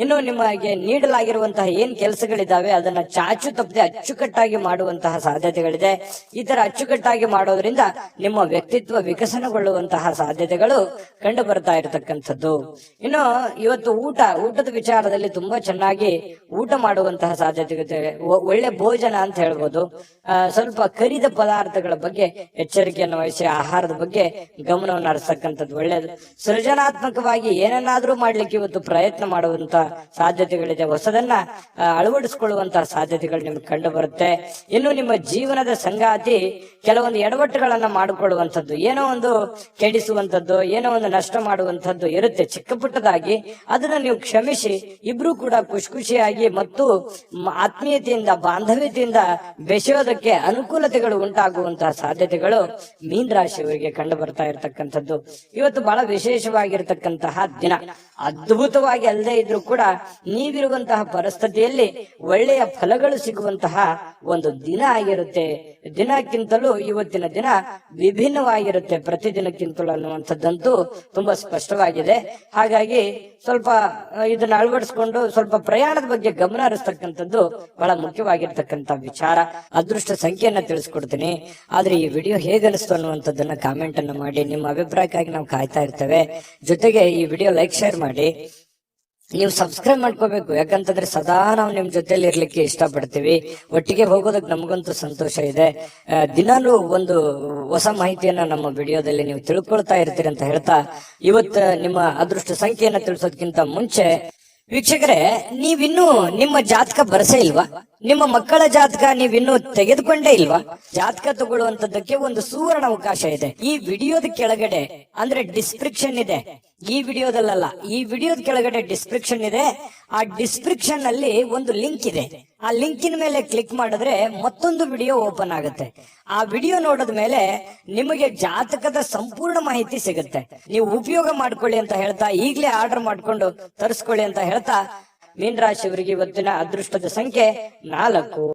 ಇನ್ನು ನಿಮಗೆ ನೀಡಲಾಗಿರುವಂತಹ ಏನ್ ಕೆಲಸಗಳಿದಾವೆ ಅದನ್ನ ಚಾಚು ತಪ್ಪದೆ ಅಚ್ಚುಕಟ್ಟಾಗಿ ಮಾಡುವಂತಹ ಸಾಧ್ಯತೆಗಳಿದೆ. ಈ ತರ ಅಚ್ಚುಕಟ್ಟಾಗಿ ಮಾಡೋದ್ರಿಂದ ನಿಮ್ಮ ವ್ಯಕ್ತಿತ್ವ ವಿಕಸನಗೊಳ್ಳುವಂತಹ ಸಾಧ್ಯತೆಗಳು ಕಂಡು ಬರ್ತಾ ಇರತಕ್ಕಂಥದ್ದು. ಇನ್ನು ಇವತ್ತು ಊಟದ ವಿಚಾರದಲ್ಲಿ ತುಂಬಾ ಚೆನ್ನಾಗಿ ಊಟ ಮಾಡುವಂತಹ ಸಾಧ್ಯತೆ, ಒಳ್ಳೆ ಭೋಜನ ಅಂತ ಹೇಳ್ಬೋದು. ಸ್ವಲ್ಪ ಕರಿದ ಪದಾರ್ಥಗಳ ಬಗ್ಗೆ ಎಚ್ಚರಿಕೆಯನ್ನು ವಹಿಸಿ ಆಹಾರದ ಬಗ್ಗೆ ಗಮನವನ್ನು ಹರಿಸತಕ್ಕಂಥದ್ದು ಒಳ್ಳೆಯದು. ಸೃಜನಾತ್ಮಕವಾಗಿ ಏನನ್ನಾದ್ರೂ ಮಾಡ್ಲಿಕ್ಕೆ ಇವತ್ತು ಪ್ರಯತ್ನ ಮಾಡುವಂತ ಸಾಧ್ಯತೆಗಳಿದೆ. ಹೊಸದನ್ನ ಅಳವಡಿಸಿಕೊಳ್ಳುವಂತಹ ಸಾಧ್ಯತೆಗಳು ನಿಮ್ಗೆ ಕಂಡು ಬರುತ್ತೆ. ಇನ್ನು ನಿಮ್ಮ ಜೀವನದ ಸಂಗಾತಿ ಕೆಲವೊಂದು ಎಡವಟ್ಟುಗಳನ್ನ ಮಾಡಿಕೊಳ್ಳುವಂಥದ್ದು, ಏನೋ ಒಂದು ಕೆಡಿಸುವಂಥದ್ದು, ಏನೋ ಒಂದು ನಷ್ಟ ಮಾಡುವಂಥದ್ದು ಇರುತ್ತೆ ಚಿಕ್ಕ ಪುಟ್ಟದಾಗಿ. ಅದನ್ನ ನೀವು ಕ್ಷಮಿಸಿ ಇಬ್ರು ಕೂಡ ಖುಷಿಯಾಗಿ ಮತ್ತು ಆತ್ಮೀಯತೆಯಿಂದ ಬಾಂಧವ್ಯತೆಯಿಂದ ಬೆಸೆಯೋದಕ್ಕೆ ಅನುಕೂಲತೆಗಳು ಉಂಟಾಗುವಂತಹ ಸಾಧ್ಯತೆಗಳು ಮೀನರಾಶಿಯವರಿಗೆ ಕಂಡು ಬರ್ತಾ ಇರತಕ್ಕಂಥದ್ದು. ಇವತ್ತು ಬಹಳ ವಿಶೇಷವಾಗಿರ್ತಕ್ಕಂತಹ ದಿನ. ಅದ್ಭುತವಾಗಿ ಅಲ್ಲದೆ ಇದ್ರು ಕೂಡ ಕೂಡ ನೀವಿರುವಂತಹ ಪರಿಸ್ಥಿತಿಯಲ್ಲಿ ಒಳ್ಳೆಯ ಫಲಗಳು ಸಿಗುವಂತಹ ಒಂದು ದಿನ ಆಗಿರುತ್ತೆ. ದಿನಕ್ಕಿಂತಲೂ ಇವತ್ತಿನ ದಿನ ವಿಭಿನ್ನವಾಗಿರುತ್ತೆ ಪ್ರತಿದಿನಕ್ಕಿಂತಲೂ ಅನ್ನುವಂಥದ್ದಂತೂ ತುಂಬಾ ಸ್ಪಷ್ಟವಾಗಿದೆ. ಹಾಗಾಗಿ ಸ್ವಲ್ಪ ಇದನ್ನ ಅಳವಡಿಸ್ಕೊಂಡು ಸ್ವಲ್ಪ ಪ್ರಯಾಣದ ಬಗ್ಗೆ ಗಮನ ಹರಿಸ್ತಕ್ಕಂಥದ್ದು ಬಹಳ ಮುಖ್ಯವಾಗಿರ್ತಕ್ಕಂಥ ವಿಚಾರ. ಅದೃಷ್ಟ ಸಂಖ್ಯೆಯನ್ನ ತಿಳಿಸ್ಕೊಡ್ತೀನಿ, ಆದ್ರೆ ಈ ವಿಡಿಯೋ ಹೇಗನಿಸ್ತು ಅನ್ನುವಂಥದ್ದನ್ನ ಕಾಮೆಂಟ್ ಅನ್ನ ಮಾಡಿ. ನಿಮ್ಮ ಅಭಿಪ್ರಾಯಕ್ಕಾಗಿ ನಾವು ಕಾಯ್ತಾ ಇರ್ತೇವೆ. ಜೊತೆಗೆ ಈ ವಿಡಿಯೋ ಲೈಕ್ ಶೇರ್ ಮಾಡಿ. ನೀವು ಸಬ್ಸ್ಕ್ರೈಬ್ ಮಾಡ್ಕೋಬೇಕು, ಯಾಕಂತಂದ್ರೆ ಸದಾ ನಾವು ನಿಮ್ ಜೊತೆಲಿ ಇರ್ಲಿಕ್ಕೆ ಇಷ್ಟಪಡ್ತೀವಿ. ಒಟ್ಟಿಗೆ ಹೋಗೋದಕ್ಕೆ ನಮಗಂತೂ ಸಂತೋಷ ಇದೆ. ದಿನಾಲೂ ಒಂದು ಹೊಸ ಮಾಹಿತಿಯನ್ನ ನಮ್ಮ ವಿಡಿಯೋದಲ್ಲಿ ನೀವು ತಿಳ್ಕೊಳ್ತಾ ಇರ್ತೀರಿ ಅಂತ ಹೇಳ್ತಾ, ಇವತ್ತು ನಿಮ್ಮ ಅದೃಷ್ಟ ಸಂಖ್ಯೆಯನ್ನ ತಿಳಿಸೋದಕ್ಕಿಂತ ಮುಂಚೆ ವೀಕ್ಷಕರೇ, ನೀವಿನ್ನೂ ನಿಮ್ಮ ಜಾತಕ ಬರಸೇ ಇಲ್ವಾ? ನಿಮ್ಮ ಮಕ್ಕಳ ಜಾತಕ ನೀವಿನ್ನೂ ತೆಗೆದುಕೊಂಡೇ ಇಲ್ವಾ? ಜಾತಕ ತಗೊಳ್ಳುವಂತದ್ದಕ್ಕೆ ಒಂದು ಸುವರ್ಣ ಅವಕಾಶ ಇದೆ. ಈ ವಿಡಿಯೋದ ಕೆಳಗಡೆ ಅಂದ್ರೆ ಡಿಸ್ಕ್ರಿಪ್ಷನ್ ಇದೆ, ಈ ವಿಡಿಯೋದಲ್ಲ, ಈ ವಿಡಿಯೋದ ಕೆಳಗಡೆ ಡಿಸ್ಕ್ರಿಪ್ಷನ್ ಇದೆ. ಆ ಡಿಸ್ಕ್ರಿಪ್ಷನ್ ಅಲ್ಲಿ ಒಂದು ಲಿಂಕ್ ಇದೆ. ಆ ಲಿಂಕಿನ ಮೇಲೆ ಕ್ಲಿಕ್ ಮಾಡಿದ್ರೆ ಮತ್ತೊಂದು ವಿಡಿಯೋ ಓಪನ್ ಆಗುತ್ತೆ. ಆ ವಿಡಿಯೋ ನೋಡಿದ ಮೇಲೆ ನಿಮಗೆ ಜಾತಕದ ಸಂಪೂರ್ಣ ಮಾಹಿತಿ ಸಿಗುತ್ತೆ. ನೀವು ಉಪಯೋಗ ಮಾಡ್ಕೊಳ್ಳಿ ಅಂತ ಹೇಳ್ತಾ, ಈಗಲೇ ಆರ್ಡರ್ ಮಾಡ್ಕೊಂಡು ತರಿಸ್ಕೊಳ್ಳಿ ಅಂತ ಹೇಳ್ತಾ, ಮೀನ ರಾಶಿಯವರಿಗೆ ಇವತ್ತಿನ ಅದೃಷ್ಟದ ಸಂಖ್ಯೆ 4.